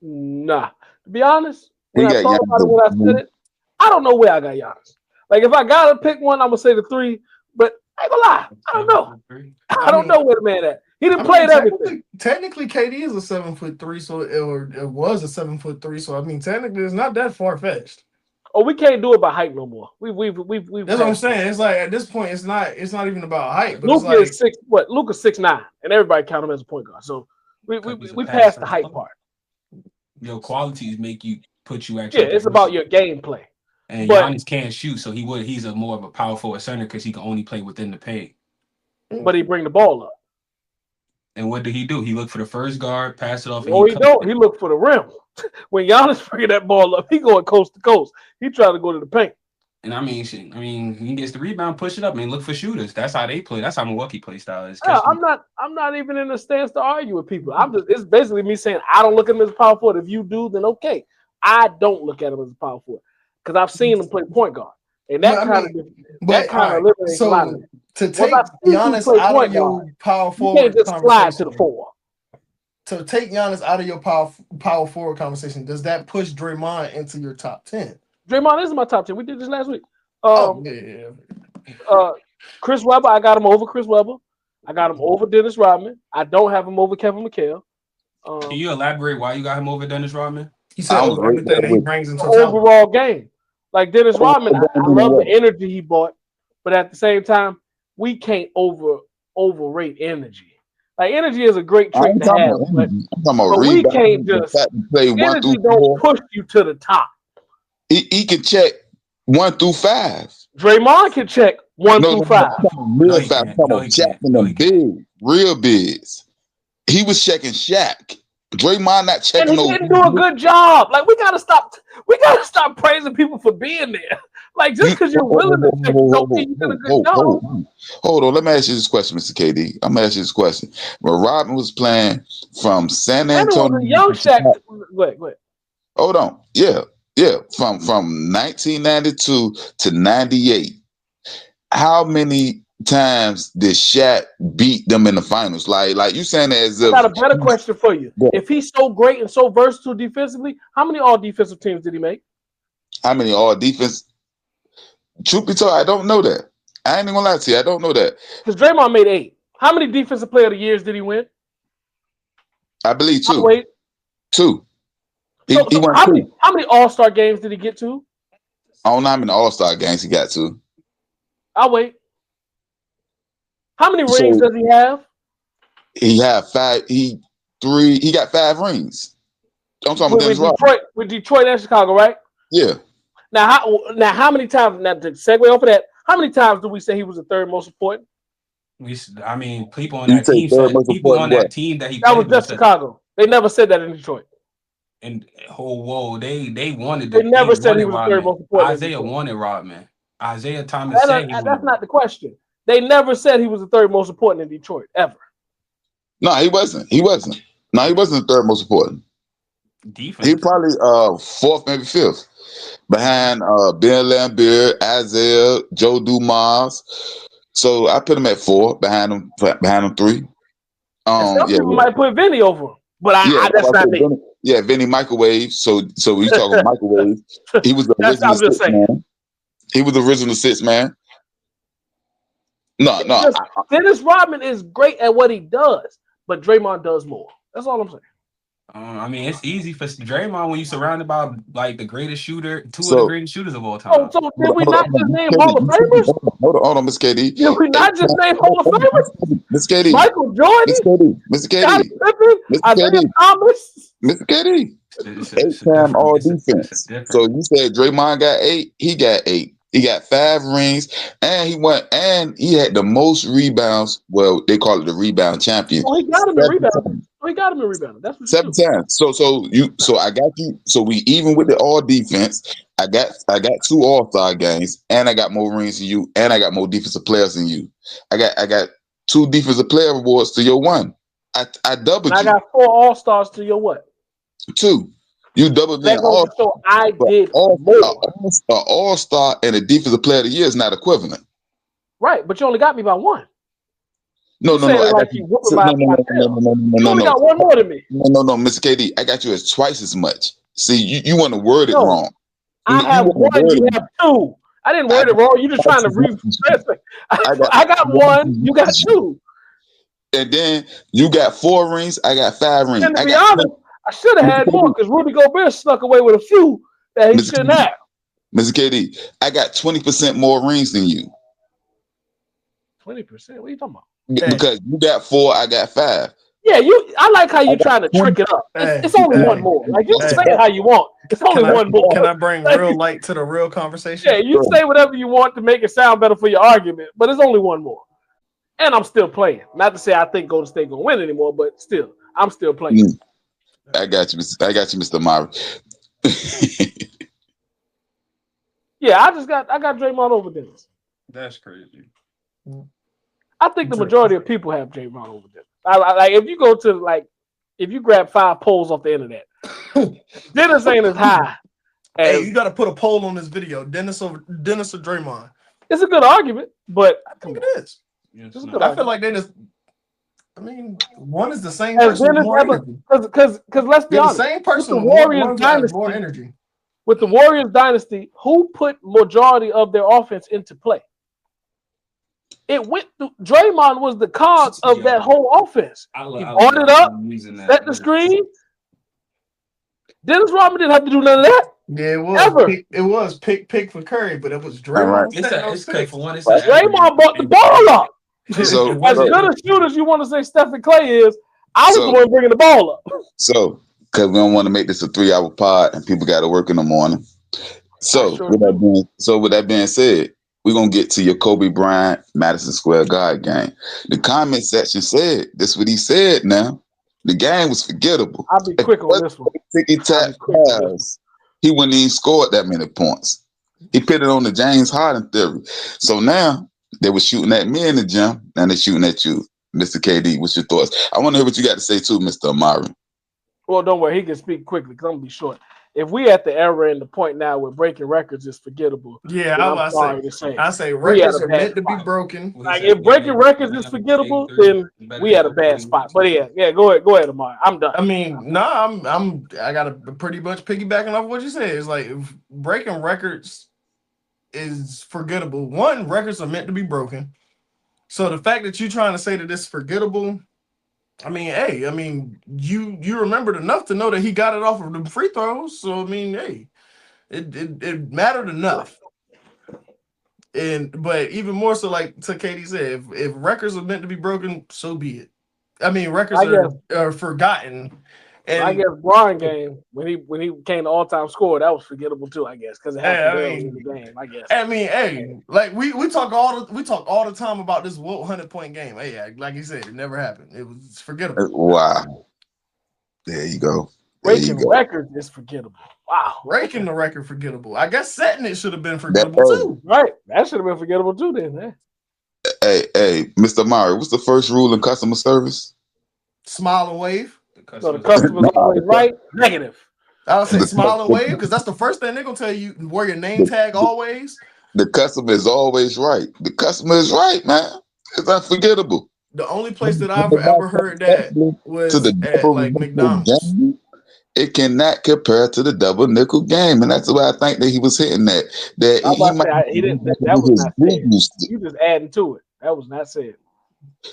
Nah. To be honest, when I thought about it when I said it, I don't know where I got Giannis. Like if I gotta pick one, I'm gonna say the 3. But I ain't gonna lie, I don't know. I don't know where the man at. He didn't play everything. Technically, KD is a 7'3", so it was a 7'3", so I mean, technically, it's not that far fetched. Oh, we can't do it by height no more. We've That's what I'm saying. It's like at this point, it's not even about height. But Luka it's like, is 6. Luka's 6'9", and everybody count him as a point guard. So we passed the height part. Your qualities make you put you at. Yeah, it's about your gameplay. And Giannis can't shoot, so he's more of a power forward center because he can only play within the paint. But he bring the ball up. And what did he do? He looked for the first guard, pass it off. No, he don't. He looked for the rim. When Giannis bringing that ball up, he going coast to coast. He trying to go to the paint. And I mean, he gets the rebound, push it up, and look for shooters. That's how they play. That's how Milwaukee play style is. Yeah, I'm not even in a stance to argue with people. It's basically me saying I don't look at him as a power forward. If you do, then okay. I don't look at him as a power forward because I've seen him play point guard, and that kind of liberates a lot of it. To take Giannis out of your power forward, you can't just slide to the 4. To take Giannis out of your power forward conversation, does that push Draymond into your top 10? Draymond is in my top 10. We did this last week. Yeah. Chris Webber, I got him over Chris Webber. I got him over Dennis Rodman. I don't have him over Kevin McHale. Can you elaborate why you got him over Dennis Rodman? He said everything that he brings into the overall game. Like Dennis Rodman, I love the energy he brought, but at the same time, we can't overrate energy. Like energy is a great trait to have, but we can't just play 1 energy through don't push you to the top. He can check 1 through 5. Draymond can check 1 through 5. Real fast. Checking them big, real bigs. He was checking Shaq. Draymond not checking. And he didn't do a good job. Like we gotta stop praising people for being there. Like just because you're willing to check, don't mean you did a good job. Hold on, let me ask you this question, Mr. KD. I'm gonna ask you this question. When Rodman was playing from San Antonio, young Shaq. Go ahead. Hold on, yeah. From 1992 to 98, how many times did Shaq beat them in the finals? Like you saying that as if. I got a better question for you. Yeah. If he's so great and so versatile defensively, how many all defensive teams did he make? How many all defense? Truth be told, I don't know that. I ain't even gonna lie to you. I don't know that. Because Draymond made 8. How many defensive player of the years did he win? I believe 2. Wait. 2. He won how many All-Star games did he get to? I don't know how many All-Star games he got to. I'll wait. How many rings does he have? He had 5. He got 5 rings. I'm talking about with Detroit and Chicago, right? Yeah. Now how many times? Now to segue off of that, how many times do we say he was the 3rd most important? People on that team. People on that team that he. That was just Chicago. They never said that in Detroit. And whoa, they wanted They never said he wanted was the third most important. Isaiah wanted Rodman. Isaiah Thomas said that's not the question. They never said he was the third most important in Detroit ever. No, he wasn't. No, he wasn't the third most important. Defense. He probably fourth, maybe fifth, behind Ben Lambert, Isaiah, Joe Dumas. So I put him at 4, behind him 3. Some people might put Vinny over him, but that's not me. Yeah, Vinny microwave. So we talking microwave. He was the original sixth man. He was the original sixth man. No. Dennis Rodman is great at what he does, but Draymond does more. That's all I'm saying. I mean, it's easy for Draymond when you're surrounded by like the greatest shooter, two of the greatest shooters of all time. Oh, so did we not just name Hall of Famers? Hold on, Miss KD. Did we not just name Hall of Famers? Miss KD. Michael Jordan? Miss KD. Isaiah Thomas? Miss KD. 8-time all defense. So you said Draymond got 8, he got 8. He got 5 rings, and he had the most rebounds. Well, they call it the rebound champion. Oh, he got him in rebound. He got him in rebound. That's what 7 times. So I got you. So we even with the all defense. I got 2 All-Star games, and I got more rings than you, and I got more defensive players than you. I got 2 defensive player awards to your 1. I doubled you. I got 4 All-Stars to your what? 2. You doubled me. So I did more. All-Star and a defensive player of the year is not equivalent. Right, but you only got me by 1. No. You only got 1 more than me. No, Mr. KD. I got you as twice as much. See, you want to word it wrong. I have 1, you have 2. I didn't word it wrong. You're just trying to rephrase it. I got 1, you got 2. And then you got 4 rings, I got 5 rings. And to be honest, I should have had more because Rudy Gobert snuck away with a few that he shouldn't have. Mr. KD, I got 20% more rings than you. 20%? What are you talking about? Because you got 4, I got 5. Yeah, I like how you're trying to trick it up. It's only 1 more. Like you can say it how you want. It's only 1 more. Can I bring real light to the real conversation? Yeah, you say whatever you want to make it sound better for your argument, but it's only 1 more. And I'm still playing. Not to say I think Golden State gonna win anymore, but still, I'm still playing. I got you, Mr. Murray. Yeah, I got Draymond over Dennis. That's crazy. I think the majority of people have Draymond over Dennis. Like if you go to if you grab 5 polls off the internet, Dennis ain't as high. Hey, you got to put a poll on this video. Dennis or Draymond. It's a good argument, but I think it is. I feel like they just. I mean, one is the same person with more energy. Because let's be honest, the same person with the Warriors dynasty, more energy. With the Warriors dynasty, who put majority of their offense into play? It went through. Draymond was the cause of that whole offense. He brought it up, set the screen. Dennis Rodman didn't have to do none of that. Yeah, it was. It was pick for Curry, but it was Draymond. Draymond brought the ball up. So, as good a shoot as you want to say Stephen Clay is, I was the one bringing the ball up. So, because we don't want to make this a 3-hour pod and people got to work in the morning. So, with that being said, we're going to get to your Kobe Bryant, Madison Square Garden game. The comment section said, this is what he said now. The game was forgettable. I'll be quick on this one. He wouldn't even scored that many points. He put it on the James Harden theory. So now, they were shooting at me in the gym, and they're shooting at you, Mr. KD. What's your thoughts? I want to hear what you got to say too, Mr. Amari. Well, don't worry. He can speak quickly because I'm going to be short. If we at the era and the point now where breaking records is forgettable, I say records are meant to be broken. Like if breaking records is forgettable, then we had a bad spot. But yeah, go ahead, Amari. I'm done. I mean, I got to pretty much piggybacking off what you said. It's like if breaking records is forgettable. One, records are meant to be broken. So the fact that you're trying to say that it's forgettable, I mean, you remembered enough to know that he got it off of the free throws. So I mean, hey, it mattered enough. But even more so, like to Katie said, if records are meant to be broken, so be it. I mean, records are forgotten. And I guess Bron game when he became the all-time scorer, that was forgettable too. I guess because it happened in the game. I guess. I mean, hey, like we talk all the time about this 100-point game. Hey, like you said, it never happened. It was forgettable. Wow. There you go. There you Breaking go. records is forgettable. Wow. Breaking the record forgettable. I guess setting it should have been That, forgettable too. Right. That should have been forgettable too then. Man. hey, Mr. Mari, what's the first rule in customer service? Smile and wave. So the customer's always right, negative. I would say The- smile and wave because that's the first thing they're gonna tell you. Wear your name tag always. The customer is always right. The customer is right, man. It's unforgettable. The only place that I've ever heard that was To the at double like nickel McDonald's. game, it cannot compare to the double nickel game, and that's why I think that he was hitting that. That I'm about to say, he didn't. That was not said. You just adding to it. That was not said.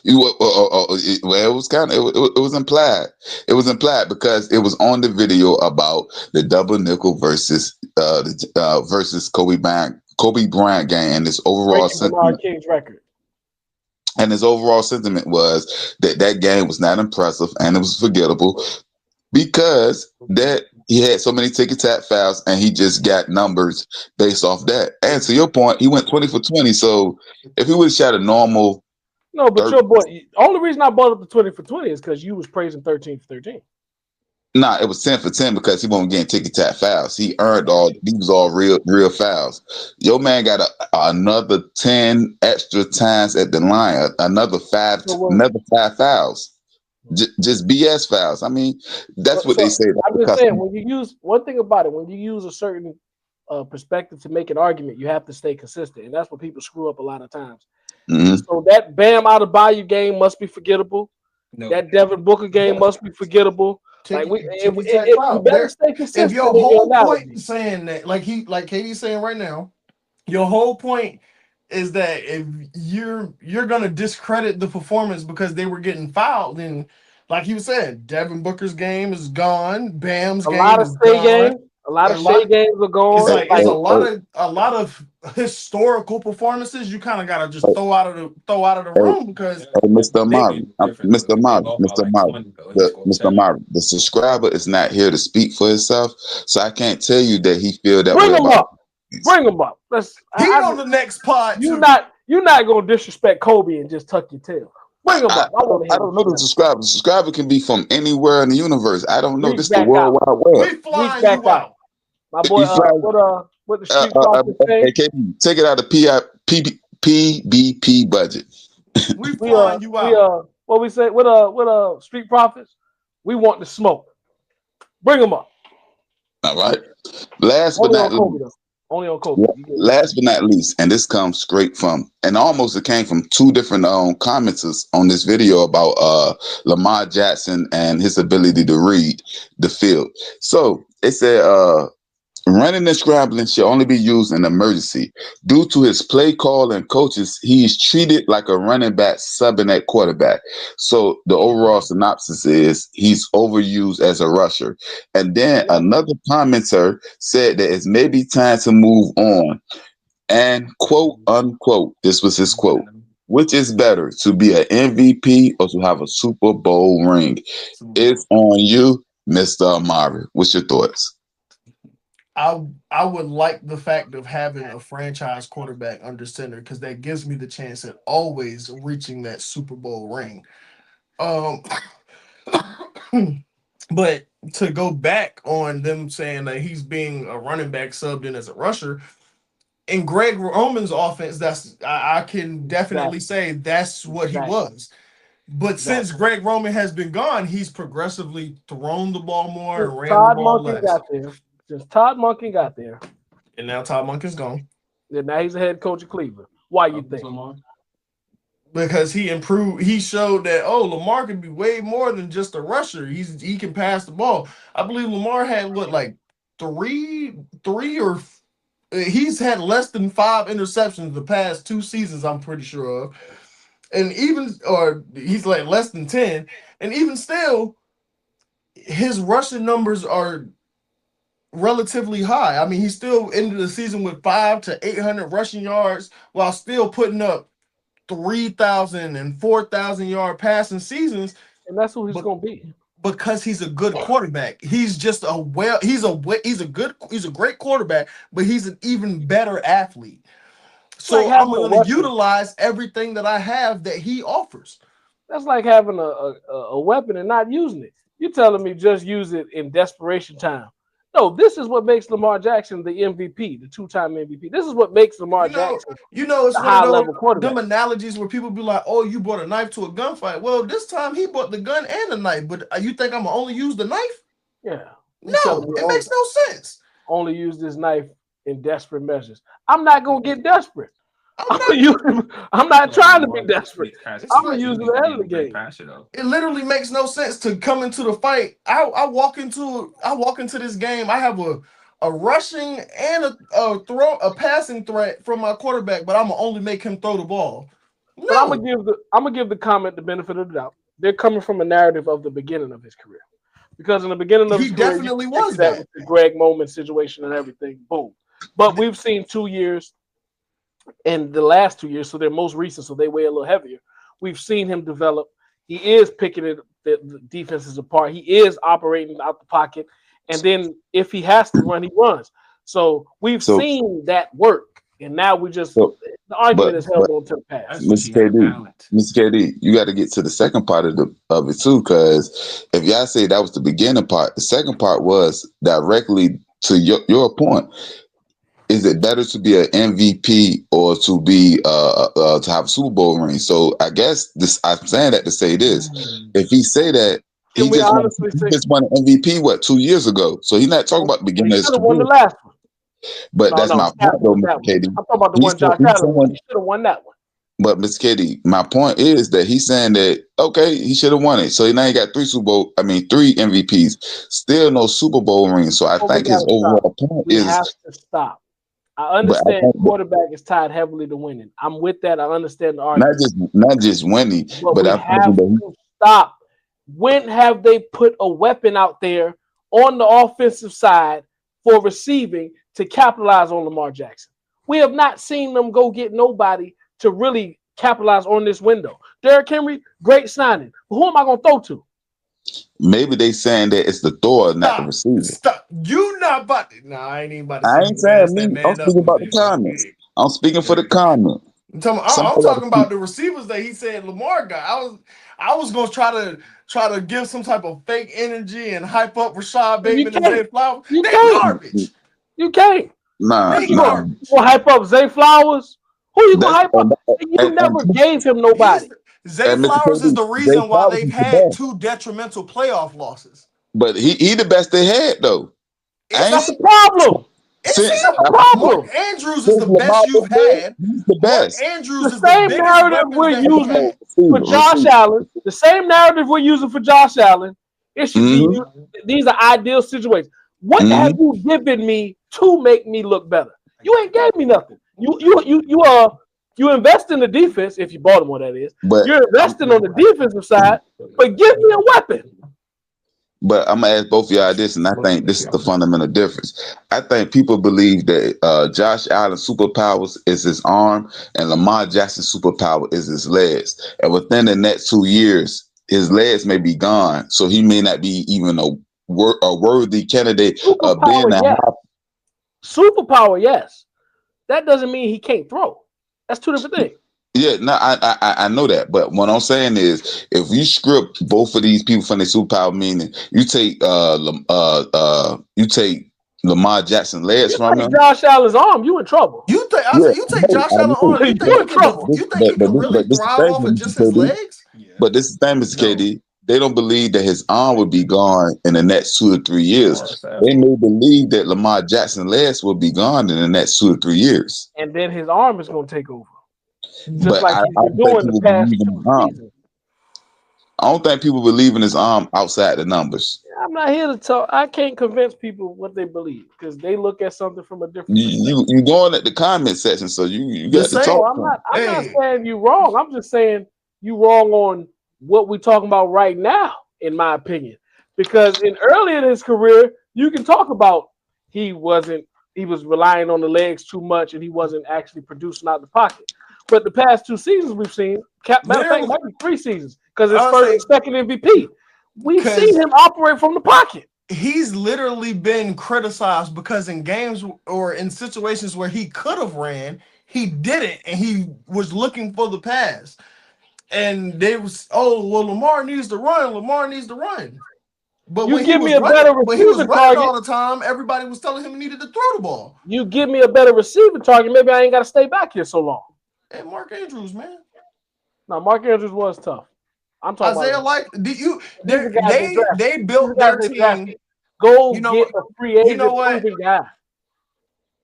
Well, it was kind of it was implied. It was implied because it was on the video about the double nickel versus versus Kobe Bryant game, and his overall Breaking Lamar sentiment. King's record. And his overall sentiment was that that game was not impressive and it was forgettable because that he had so many ticket tap fouls and he just got numbers based off that. And to your point, he went 20 for 20. So if he would have shot a normal, No, but your boy. Only reason I brought up the 20 for 20 is because you was praising 13 for 13. nah, it was 10 for 10 because he wasn't getting ticket tap fouls. He earned all these was all real fouls. Your man got another 10 extra times at the line, another five fouls. Just BS fouls. I mean, that's what they say. I'm just saying, when you use one thing about it, when you use a certain perspective to make an argument, you have to stay consistent, and that's what people screw up a lot of times. Mm-hmm. So that Bam out of Bayou game must be forgettable. No. That Devin Booker game must be forgettable. Like you better stay consistent. If your whole point is saying that, like Katie's saying right now, your whole point is that if you're gonna discredit the performance because they were getting fouled, then like he was saying, Devin Booker's game is gone. Bam's game is gone. A lot of Shea games are gone. It's like it's a lot of historical performances you kind of gotta just throw out of the room because Mr. Mari, the subscriber is not here to speak for himself, so I can't tell you that he feel that way about. Bring him up. On the next pod. You're not gonna disrespect Kobe and just tuck your tail. Bring him up. I don't know the subscriber. The subscriber can be from anywhere in the universe. I don't know. This is the World Wide Web. We flying you out. My boy, what the street profits say? Take it out of PBP budget. We flying you out. What we say? What street profits? We want the smoke. Bring them up. All right. Last but not least. Only on Kobe. Last but not least, and this comes straight from, and almost it came from two different commenters on this video about Lamar Jackson and his ability to read the field. So it said, running and scrambling should only be used in emergency. Due to his play call and coaches, he is treated like a running back subbing at quarterback. So the overall synopsis is he's overused as a rusher. And then another commenter said that it's maybe time to move on. And quote unquote, this was his quote, which is better, to be an MVP or to have a Super Bowl ring? It's on you, Mr. Amari. What's your thoughts? I would like the fact of having a franchise quarterback under center because that gives me the chance at always reaching that Super Bowl ring. But to go back on them saying that he's being a running back subbed in as a rusher, in Greg Roman's offense, that's I can definitely say that's what he was. But since Greg Roman has been gone, he's progressively thrown the ball more and ran the ball less. Just Todd Monken got there. And now Todd Monken's gone. And now he's the head coach of Cleveland. Why you think? Because he improved. He showed that, Lamar can be way more than just a rusher. He can pass the ball. I believe Lamar had three or he's had less than 5 interceptions the past 2 seasons, I'm pretty sure of. And he's like less than 10. And even still, his rushing numbers are relatively high. I mean, he still ended the season with 500 to 800 rushing yards while still putting up 3,000 and 4,000 yard passing seasons. And that's who he's going to be. Because he's a good quarterback. He's just he's a great quarterback, but he's an even better athlete. So I'm going to utilize everything that I have that he offers. That's like having a weapon and not using it. You're telling me just use it in desperation time. No, this is what makes Lamar Jackson the MVP, the 2-time MVP. This is what makes Lamar Jackson It's the one of high-level those quarterback. them analogies where people be like, "Oh, you brought a knife to a gunfight." Well, this time he brought the gun and the knife, but you think I'm gonna only use the knife? Yeah. No, it makes no sense. Only use this knife in desperate measures. I'm not gonna get desperate. I'm not trying to be desperate. I'm gonna use it at the end of the game. It literally makes no sense to come into the fight. I walk into this game. I have a rushing and a passing threat from my quarterback, but I'm gonna only make him throw the ball. No. But I'm gonna give the comment the benefit of the doubt. They're coming from a narrative of the beginning of his career, because in the beginning of his career, definitely was that with the Greg Moment situation and everything. Boom. But we've seen 2 years. In the last 2 years, so they're most recent, so they weigh a little heavier. We've seen him develop. He is picking the defenses apart. He is operating out the pocket, and then if he has to run, he runs. So we've seen that work, and now we just the argument is held on to the past. Mr. KD, you got to get to the second part of it too, because if y'all say that was the beginning part, the second part was directly to your point. Is it better to be an MVP or to be to have a Super Bowl ring? So I guess I'm saying that to say this: if he say that he just won an MVP 2 years ago, so he's not talking about the beginning of his career. Won the last one. But that's my point, though, Mr. KD. I'm talking about the one Josh Allen. He should have won that one. But Mr. KD, my point is that he's saying that he should have won it. So now he got 3 MVPs, still no Super Bowl rings. So I think his overall point is we have to stop. I understand quarterback is tied heavily to winning. I'm with that. I understand the argument. Not just winning, but I have to stop. When have they put a weapon out there on the offensive side for receiving to capitalize on Lamar Jackson? We have not seen them go get nobody to really capitalize on this window. Derrick Henry, great signing. But who am I going to throw to? Maybe they saying that it's the thrower, not the receiver. Stop. You not about to. Nah, I ain't even about to. I ain't saying me. I'm speaking about the comments. I'm speaking for the comment. I'm talking about the receivers that he said Lamar got. I was gonna try to give some type of fake energy and hype up Rashad Bateman and Zay Flowers. They garbage. You can't. Nah. You gonna hype up Zay Flowers? Who you gonna hype up? You never gave him nobody. Zay Flowers is the reason why they've had 2 detrimental playoff losses. But he the best they had though. That's the problem. It's a problem. Mark Andrews is the best you've had. He's the best. Mark Andrews the same narrative we're using for Josh Allen. The same narrative we're using for Josh Allen. It should be these are ideal situations. What have you given me to make me look better? You ain't gave me nothing. You invest in the defense if you bought him, what that is. But you're investing on the defensive side, but give me a weapon. But I'm gonna ask both of y'all this, and I think this is the fundamental difference. I think people believe that Josh Allen's superpowers is his arm, and Lamar Jackson's superpower is his legs. And within the next 2 years, his legs may be gone, so he may not be even a worthy candidate of being a superpower. Yes, that doesn't mean he can't throw. That's 2 different things. Yeah, no, I know that, but what I'm saying is, if you script both of these people from their superpower, meaning you take Lamar Jackson legs from him, Josh Allen's arm, you in trouble. You take Josh Allen's arm, you think in trouble. You think he can really thrive off of just his legs? But this is the thing, Mr. KD. They don't believe that his arm would be gone in the next 2 to 3 years. They may believe that Lamar Jackson's legs will be gone in the next 2 to 3 years, and then his arm is going to take over. Just but like he's been doing the past 2 seasons. I don't think people believe in his arm outside the numbers. I'm not here to talk. I can't convince people what they believe because they look at something from a different. You going at the comment section, so you got to talk. I'm not saying you wrong. I'm just saying you wrong on what we're talking about right now, in my opinion. Because earlier in his career, you can talk about he was relying on the legs too much and he wasn't actually producing out the pocket. But the past 2 seasons we've seen, matter of fact, maybe 3 seasons, because it's second MVP. We've seen him operate from the pocket. He's literally been criticized because in games or in situations where he could have ran, he didn't, and he was looking for the pass. And they was, Lamar needs to run. Lamar needs to run. But You when give he was me a running, better when he was receiving running target. all the time, everybody was telling him he needed to throw the ball. You give me a better receiving target, maybe I ain't got to stay back here so long. And Mark Andrews, man. No, Mark Andrews was tough. I'm talking Isaiah about like these are they guys they drafted. they These built are guys their they team. drafted. Go You know get what? a free agent You know what? proven guy.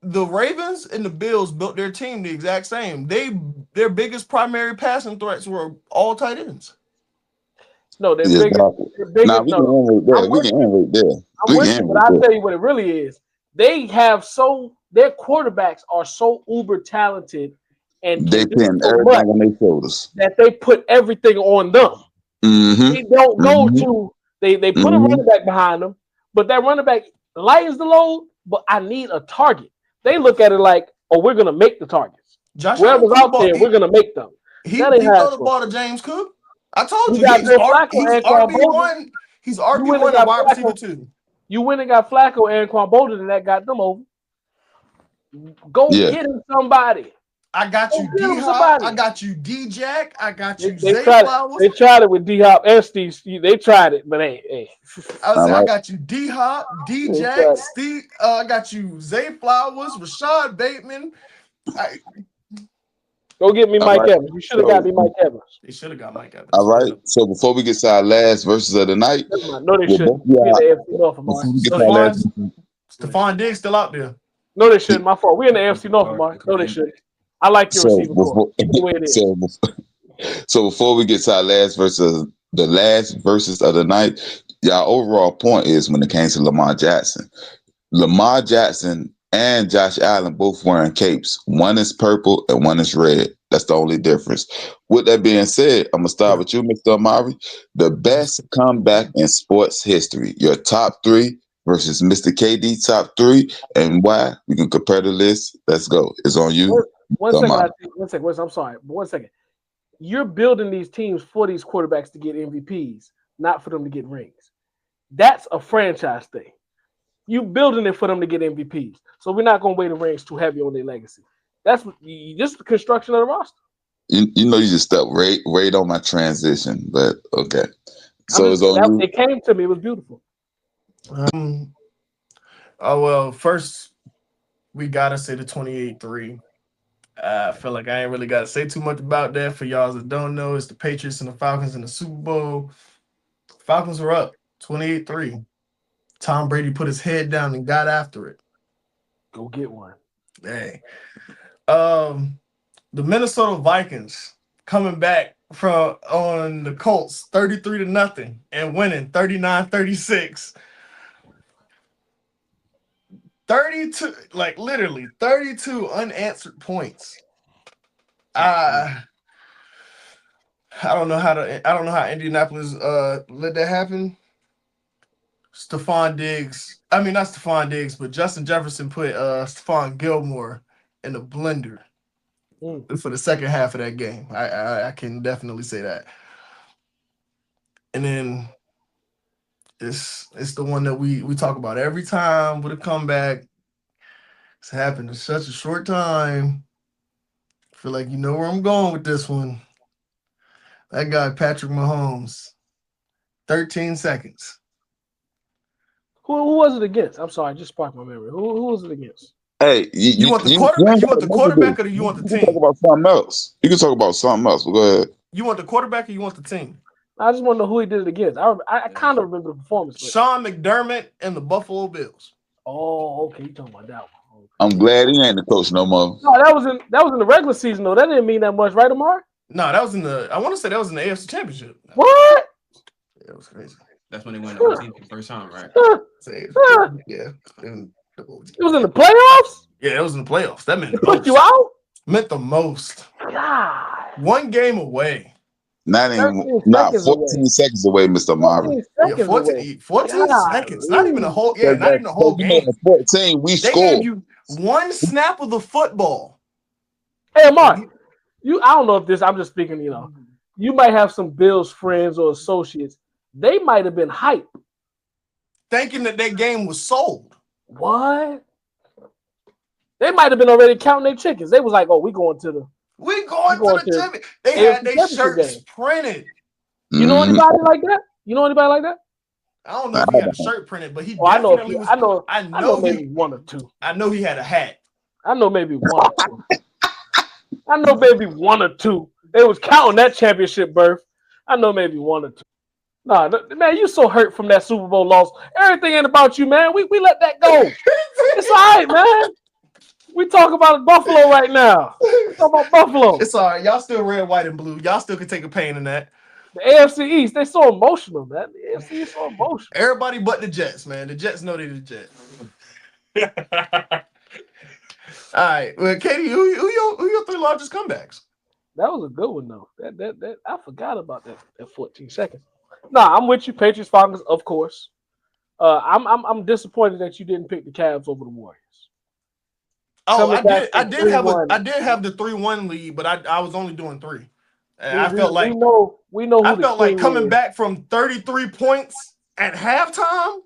The Ravens and the Bills built their team the exact same. Their biggest primary passing threats were all tight ends. No, they're Yeah, bigger. dog. They're bigger. Nah, we can No, end right there. I'm We with can you. end right there. I'm We with can you, end but right I'll there. tell you what it really is. They have their quarterbacks are so uber talented and They can do pin so everything much on their shoulders. that they put everything on them. Mm-hmm. They don't go Mm-hmm. to they put a Mm-hmm. running back behind them, but that running back lightens the load. But I need a target. They look at it like, oh, we're gonna make the targets. Josh Allen Whoever's threw the out ball. there, we're gonna make them. He That ain't threw how it's the going. ball to James Cook. I told You you got Joe Flacco and Anquan Bolden. RB1. He's You went RB1 and and got wide receiver Flacco. 2. You went and got Flacco and Anquan Bolden, and that got them over. Go Yeah. get him somebody. I got Go you get him D-Hop. somebody. I got you D-Jack. I got you They Zay tried Flowers. it. They tried it with D Hop and Steve. They tried it, but hey. I was All saying, I right. got you D-Hop, They D-Jack, tried it. Steve. I got you Zay Flowers, Rashad Bateman. Go get me All Mike right. Evans. You should have got me Mike Evans. They should have got Mike Evans. All right. So before we get to our last verses of the night, Never mind. No, they well, shouldn't. both of We in y'all, the AFC North, before Amari. we get to our last, Stephon Diggs still out there. No, they shouldn't. My fault. We in the AFC North, Amari. No, they shouldn't. I like your so receiver core. The way it is. so before we get to our last verses, the last verses of the night, y'all overall point is when it came to Lamar Jackson. Lamar Jackson and Josh Allen both wearing capes. One is purple and one is red. That's the only difference. With that being said, I'm gonna start with you, Mr. Amari. The best comeback in sports history. Your top 3 versus Mr. KD top 3, and why? We can compare the list. Let's go. It's on you. One second. Amari. I'm sorry. But 1 second. You're building these teams for these quarterbacks to get MVPs, not for them to get rings. That's a franchise thing. You building it for them to get MVPs. So we're not gonna weigh the rings too heavy on their legacy. That's just the construction of the roster. You know, you just stepped right on my transition, but okay. So it's on you. It came to me. It was beautiful. Well, first we gotta say the 28-3. I feel like I ain't really gotta say too much about that. For y'all that don't know, it's the Patriots and the Falcons in the Super Bowl. Falcons were up 28-3. Tom Brady put his head down and got after it. Go get one. Hey. The Minnesota Vikings coming back from on the Colts 33-0 and winning 39-36. 32, like literally 32 unanswered points. I don't know how Indianapolis let that happen. Stephon Diggs. I mean, not Stephon Diggs, but Justin Jefferson put Stephon Gilmore in the blender for the second half of that game. I can definitely say that. And then it's the one that we talk about every time with a comeback. It's happened in such a short time. I feel like you know where I'm going with this one. That guy, Patrick Mahomes, 13 seconds. Who was it against? I'm sorry, I just sparked my memory. Who was it against? Hey, you want the quarterback? You want the quarterback, or do you want the team? Talk about something else. You can talk about something else. But go ahead. You want the quarterback, or you want the team? I just want to know who he did it against. I kind of remember the performance. Sean McDermott and the Buffalo Bills. Oh, okay. You talking about that one? Okay. I'm glad he ain't the coach no more. No, that was in the regular season though. That didn't mean that much, right, Amar? No, that was in the. I want to say that was in the AFC Championship. What? Yeah, it was crazy. That's when they won the OT for the first time, right? Yeah. It was in the playoffs? Yeah, it was in the playoffs. That meant They the put most. you out? Meant the most. God. One game away. Not 14 seconds away, Mr. Marvin. 14 seconds. Not even a whole. Yeah, not even a whole game. 14, we scored. They gave you one snap of the football. Hey, Mark. I don't know if this. I'm just speaking. You might have some Bills friends or associates. They might have been hyped, thinking that game was sold. What? They might have been already counting their chickens. They was like, "Oh, we going to the championship." They had their shirts printed. You know anybody like that? I don't know if he had a shirt printed, but he Oh, I know. definitely was. I know. I I know know maybe he. one or two. I know he had a hat. I know maybe one or two. I know maybe one or two. They was counting that championship berth. I know maybe one or two. Nah, man, you so hurt from that Super Bowl loss. Everything ain't about you, man. We let that go. It's all right, man. We talk about Buffalo right now. We talk about Buffalo. It's all right. Y'all still red, white, and blue. Y'all still can take a pain in that. The AFC East, they so emotional, man. The AFC is so emotional. Everybody but the Jets, man. The Jets know they're the Jets. All right. Well, Katie, who your 3 largest comebacks? That was a good one though. That I forgot about that 14 seconds. Nah, I'm with you. Patriots, Falcons, of course. I'm disappointed that you didn't pick the Cavs over the Warriors. Oh, Coming back I from did have 3-1. the 3-1 lead, but I was only doing 3. And We I felt like know who I the felt like king coming is. back from 33 points at halftime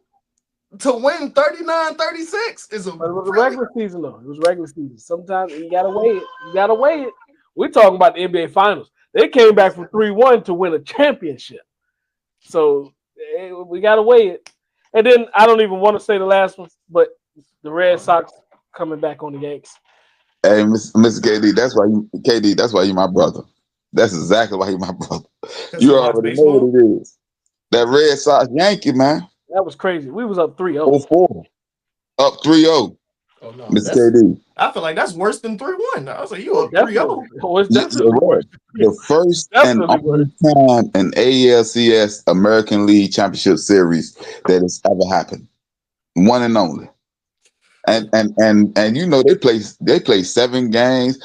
to win 39-36 is a But it was a really, regular season though. It was regular season. Sometimes you gotta weigh it. You gotta weigh it. We're talking about the NBA Finals. They came back from 3-1 to win a championship. So we gotta weigh it. And then I don't even want to say the last one, but the Red Sox coming back on the Yanks. Hey, Mr. KD, that's why you my brother. That's exactly why you my brother. You already know what it is. That Red Sox Yankee, man. That was crazy. We was up 3-0. 0-4. Up 3-0. Oh no, Mr. KD. I feel like that's worse than 3-1. I was like, you up 3-0. Oh, it's definitely worse. The first and only time in ALCS American League Championship Series that has ever happened. One and only. And you know they play 7 games.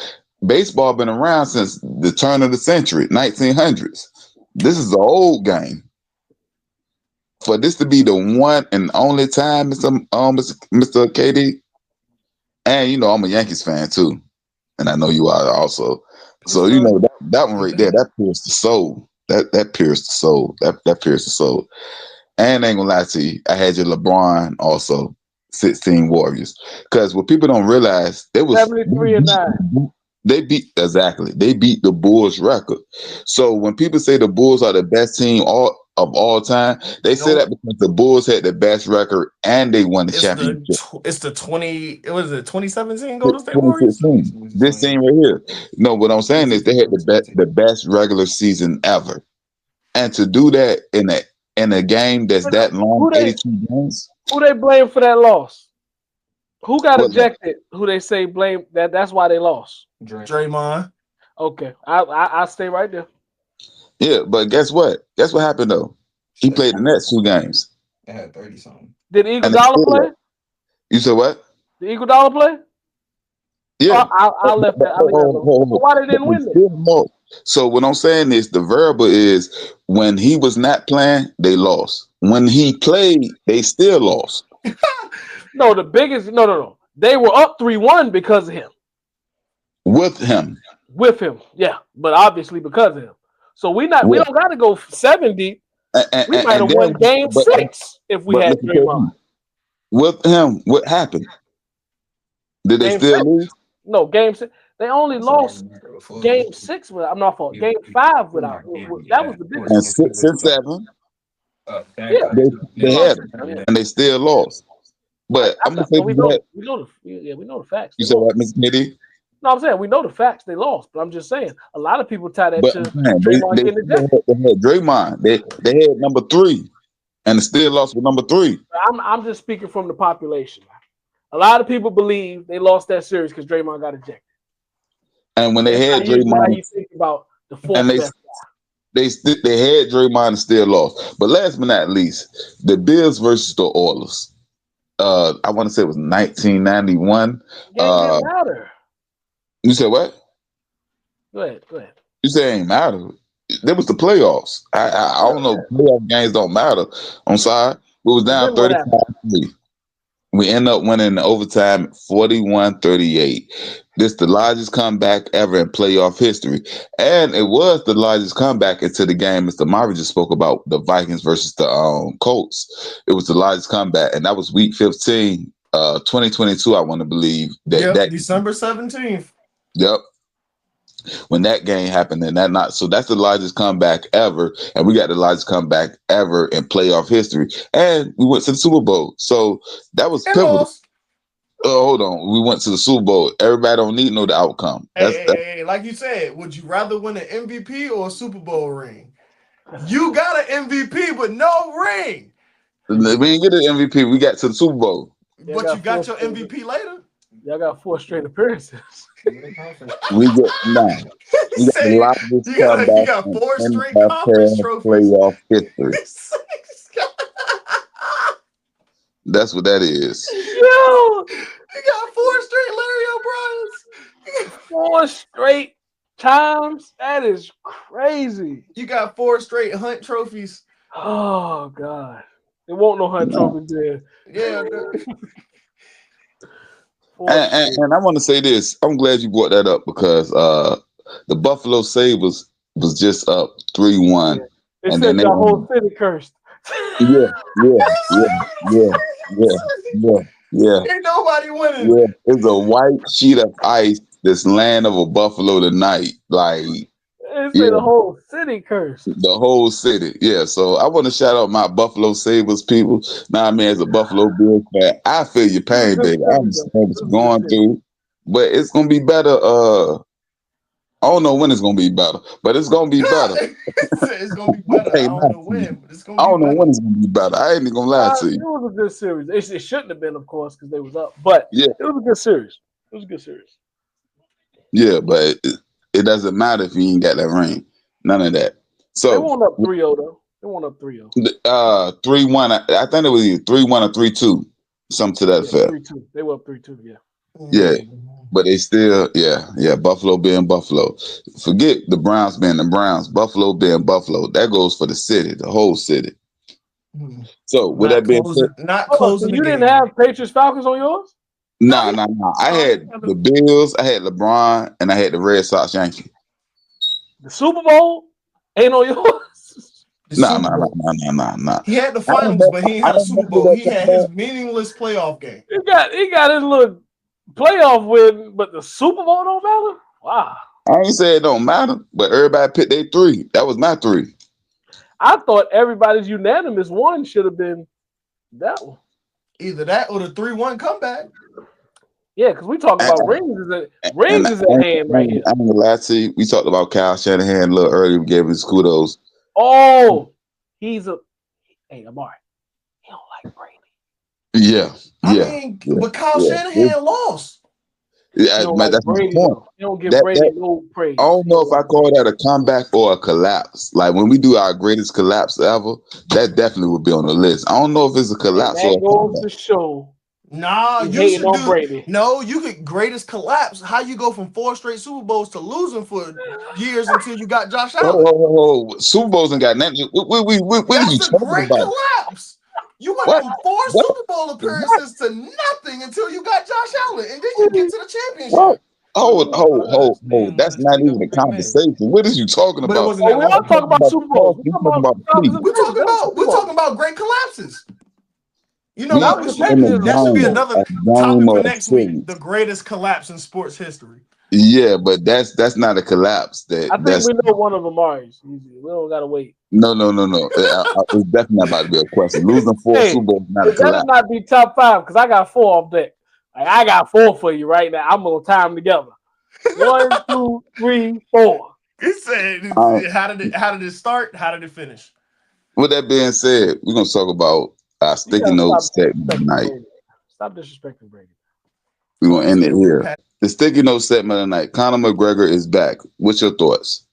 Baseball been around since the turn of the century, 1900s. This is the old game. For this to be the one and only time, Mr. KD, and you know I'm a Yankees fan too, and I know you are also. So you know that one right there, that pierced the soul. That pierced the soul. That pierced the soul. And I ain't gonna lie to you, I had your LeBron also. 16 Warriors, because what people don't realize, it was 73-9. They beat the Bulls record. So when people say the Bulls are the best team of all time, they say that because the Bulls had the best record and they won the championship. It's the 2017 Golden State Warriors. This team right here. No, what I'm saying is they had the best regular season ever, and to do that in a game that's that long, 82 games. Who they blame for that loss? Who got ejected? Who they say blame that? That's why they lost. Draymond. Okay, I stay right there. Yeah, but guess what? Guess what happened though? He played the next 2 games. They had 30 something. Did Iguodala play? You said what? Did Iguodala play? Yeah. I left that. So why they didn't win it? So what I'm saying is the variable is when he was not playing, they lost. When he played, they still lost. No, the biggest no. They were up 3-1 because of him. With him, yeah, but obviously because of him. So we don't got to go 7 deep. We might have won game 6 if we had Draymond. With him, what happened? Did they still lose? No, game 6. They only lost game 6 without. I'm not fault. Game 5 without. That was the biggest. And 6 and 7. They had it, and they still lost. But I'm gonna say we know the facts. You said what, Ms. Mitty? No, I'm saying we know the facts. They lost, but I'm just saying a lot of people tie that to Draymond getting ejected. They had Draymond. They had number 3, and they still lost with number 3. I'm just speaking from the population. A lot of people believe they lost that series because Draymond got ejected. And when they had Draymond, you think about the fourth and they had Draymond and still lost. But last but not least, the Bills versus the Oilers. I want to say it was 1991. Didn't matter. You said what? Go ahead. You said it ain't matter. There was the playoffs. I don't know. Playoff games don't matter. I'm sorry. We was down 35-3. We end up winning in overtime 41-38. This is the largest comeback ever in playoff history. And it was the largest comeback into the game Mr. Murray just spoke about, the Vikings versus the Colts. It was the largest comeback, and that was week 15, 2022, I want to believe. December 17th. Yep. when that game happened, and so that's the largest comeback ever, and we got the largest comeback ever in playoff history, and we went to the Super Bowl, so that was And pivotal. lost. Hold on, we went to the Super Bowl. Everybody don't need to know the outcome. Hey, like you said, would you rather win an MVP or a Super Bowl ring? You got an MVP, but no ring. We didn't get an MVP. We got to the Super Bowl. But you got your MVP later. Y'all got 4 straight appearances. We get none. We got the largest comeback You got 4 in straight NFL conference trophies. playoff history. That's what that is. Yo, You got 4 straight Larry O'Briens. 4 straight times? That is crazy. You got 4 straight Hunt trophies. Oh, God. There won't no Hunt trophies there. Yeah. And I want to say this. I'm glad you brought that up because the Buffalo Sabres was just up 3-1. They and said then your whole city cursed. Yeah. Ain't nobody winning. Yeah, it's a white sheet of ice. This land of a buffalo tonight, like They said the whole city cursed. the whole city. Yeah, so I want to shout out my Buffalo Sabres people. Now, I mean, as a Buffalo Bills fan, I feel your pain, baby. I understand what you're going through, but it's gonna be better. I don't know when it's gonna be better, but it's gonna be better. It's gonna be better. I don't know when, but it's gonna be I don't know better. when it's gonna be better. I ain't even gonna lie to It you. was a good series. It shouldn't have been, of course, because they was up. But Yeah. it was a good series. It was a good series. Yeah, but it doesn't matter if you ain't got that ring. None of that. So They won up 3-0 though. They won up 3-0. 3-1. I think it was either 3-1 or 3-2, something to that effect. 3-2. They were up 3-2. Yeah. Yeah, but they still, yeah. Buffalo being Buffalo. Forget the Browns being the Browns. Buffalo being Buffalo. That goes for the city, the whole city. So with that being said, not So closing. you the didn't game. have Patriots Falcons on yours? nah. I had the Bills, I had LeBron, and I had the Red Sox Yankees. The Super Bowl ain't on yours. The Nah. He had the finals, but he ain't had a Super Bowl. He had his meaningless playoff game. He got his little playoff win, but the Super Bowl don't matter. Wow. I ain't say it don't matter, but everybody picked their 3. That was my 3. I thought everybody's unanimous one should have been that one. Either that or the 3-1 comeback. Yeah, because we talking about rings is at hand right here. I'm gonna lie to you. We talked about Kyle Shanahan a little earlier. We gave him his kudos. Oh, hey, Amari. He don't like Brady. Yeah. But Kyle Shanahan lost. Yeah, that's my Brady, point. He don't give Brady no praise. I don't know if I call that a comeback or a collapse. Like when we do our greatest collapse ever, that definitely would be on the list. I don't know if it's a collapse or a goes comeback. to show. Nah, you you should on do. Brady. No, you could greatest collapse. How you go from 4 straight Super Bowls to losing for years until you got Josh Allen? Super Bowls ain't got nothing. What are you That's a talking great about? collapse. You went from 4 Super Bowl appearances to nothing until you got Josh Allen, and then you get to the championship. Hold. That's not even a conversation. What is you talking But it about? wasn't We all talking about Super Bowls. We're talking about great collapses. You know what? that should be another topic for next week. series. The greatest collapse in sports history. Yeah, but that's not a collapse. I think we know one of them are. We don't gotta wait. No. It's definitely about to be a question. Losing 4 Super Bowls is not a That collapse. not be top 5 because I got 4 off deck. Like, I got 4 for you right now. I'm gonna tie them together. 1, 2, 3, 4. He said, "How did it start? How did it finish?" With that being said, we're gonna talk about our sticky notes segment tonight. Stop disrespecting Brady. We're gonna end it here. The sticky note segment tonight. Conor McGregor is back. What's your thoughts?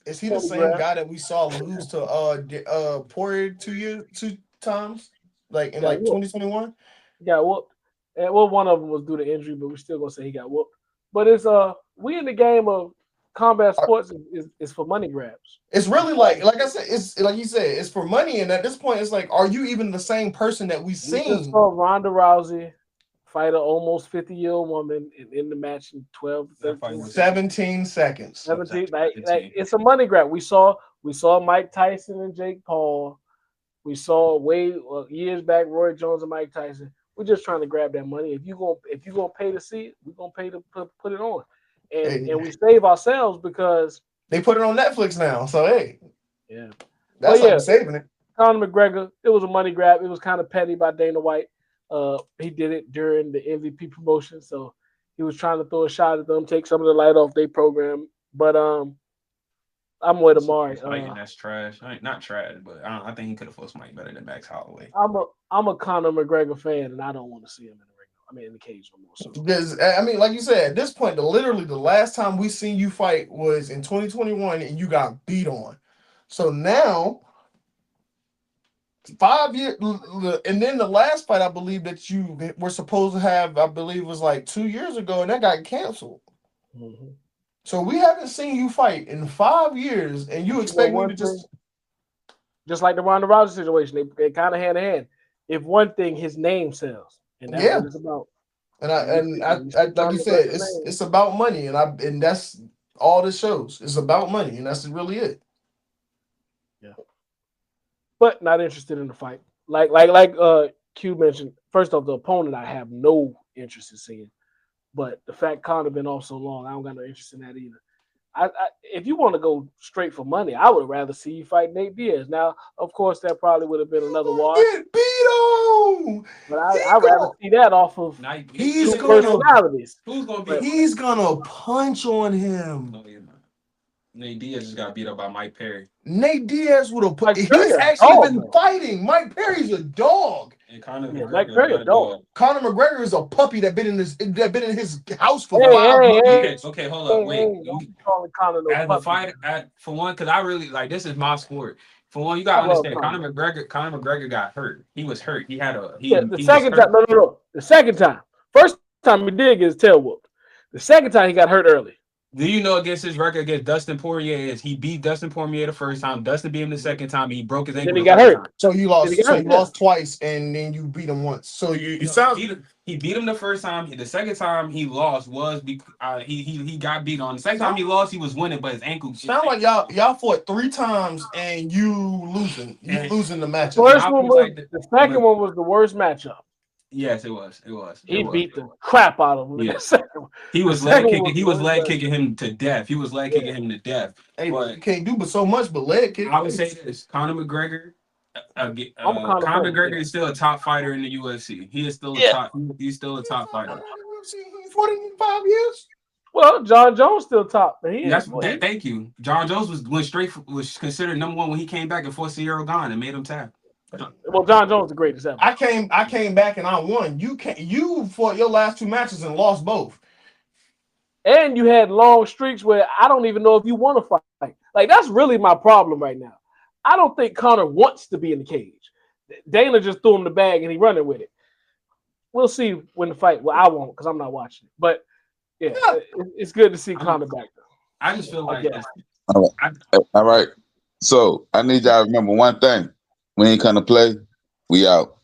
Is he the same guy that we saw lose to Poirier 2 times, like in 2021? He got whooped. And one of them was due to injury, but we're still gonna say he got whooped. But it's we in the game of combat sports is for money grabs. It's really like I said, it's like you said, it's for money, and at this point, it's like, are you even the same person that we seen? We just saw Ronda Rousey fight an almost 50-year-old woman in the match in 17 seconds. 17. Like it's a money grab. We saw Mike Tyson and Jake Paul. We saw years back Roy Jones and Mike Tyson. We're just trying to grab that money. If you gonna pay to see it, we're gonna pay to put it on. Hey. and we save ourselves because They put it on Netflix now. So hey, yeah, that's Well, like saving it. Conor McGregor, it was a money grab. It was kind of petty by Dana White. He did it during the MVP promotion, so he was trying to throw a shot at them, take some of the light off their program. But I'm with Amari. That's trash. Not trash, but I think he could have fought somebody better than Max Holloway. I'm a Conor McGregor fan, and I don't want to see him in the ring. I mean, in the cage no more. So. Because I mean, like you said, at this point, literally the last time we seen you fight was in 2021, and you got beat on. So now, 5 years, and then the last fight I believe that you were supposed to have, I believe, was like 2 years ago, and that got canceled. Mm-hmm. So we haven't seen you fight in 5 years, and you expect me to just like the Ronda Rousey situation, they kind of hand in hand. If one thing, his name sells, and that's what it's about. And I like you said, it's about money, and that's all this shows. It's about money, and that's really it. Yeah, but not interested in the fight. Like Q mentioned. First off, the opponent I have no interest in seeing. But the fact Conor been off so long, I don't got no interest in that either. If you want to go straight for money, I would rather see you fight Nate Diaz. Now, of course, that probably would have been another wash. Get beat on. But I'd rather see that off of he's two personalities. Who's gonna be? He's gonna punch on him. No, you're not. Nate Diaz just got beat up by Mike Perry. Nate Diaz would have put. He's Perry, actually been fighting. Mike Perry's a dog. And Conor Mike Perry a dog. Conor McGregor is a puppy that been in his house for 5 months. Okay, hold up, wait. As a fighter, for one, because I really like this is my sport. For one, you gotta understand, Conor McGregor got hurt. He was hurt. He had a the second time. No. The second time. First time he did get his tail whooped. The second time he got hurt early. Do you know against his record against Dustin Poirier is he beat Dustin Poirier the first time, Dustin beat him the second time, he broke his ankle. Then he got hurt. Time. So you lost. He lost twice, and then you beat him once. So he beat him the first time. The second time he lost was because he got beat on. The second time he lost, he was winning, but his ankle. Sound like y'all fought 3 times and you losing. You losing the matchup. First one was the second one was the worst matchup. Yes, it was. He beat the crap out of him. Yes. He was leg kicking. He was leg kicking him to death. Hey, but you can't do but so much, but leg kick. I would say this: Conor McGregor. Conor McGregor is still a top fighter in the UFC. He is still a top. He's still a top fighter. He's 45 years. Well, John Jones still top. Thank you. John Jones was considered number 1 when he came back and fought Ciryl Gane and made him tap. Well, John Jones is the greatest ever. I came back and I won. You fought your last 2 matches and lost both. And you had long streaks where I don't even know if you want to fight. Like that's really my problem right now. I don't think Conor wants to be in the cage. Dana just threw him the bag and he running with it. We'll see when the fight. Well, I won't because I'm not watching it. But yeah. It's good to see Conor back. I just feel like all right. So I need y'all to remember one thing. We ain't gonna play. We out.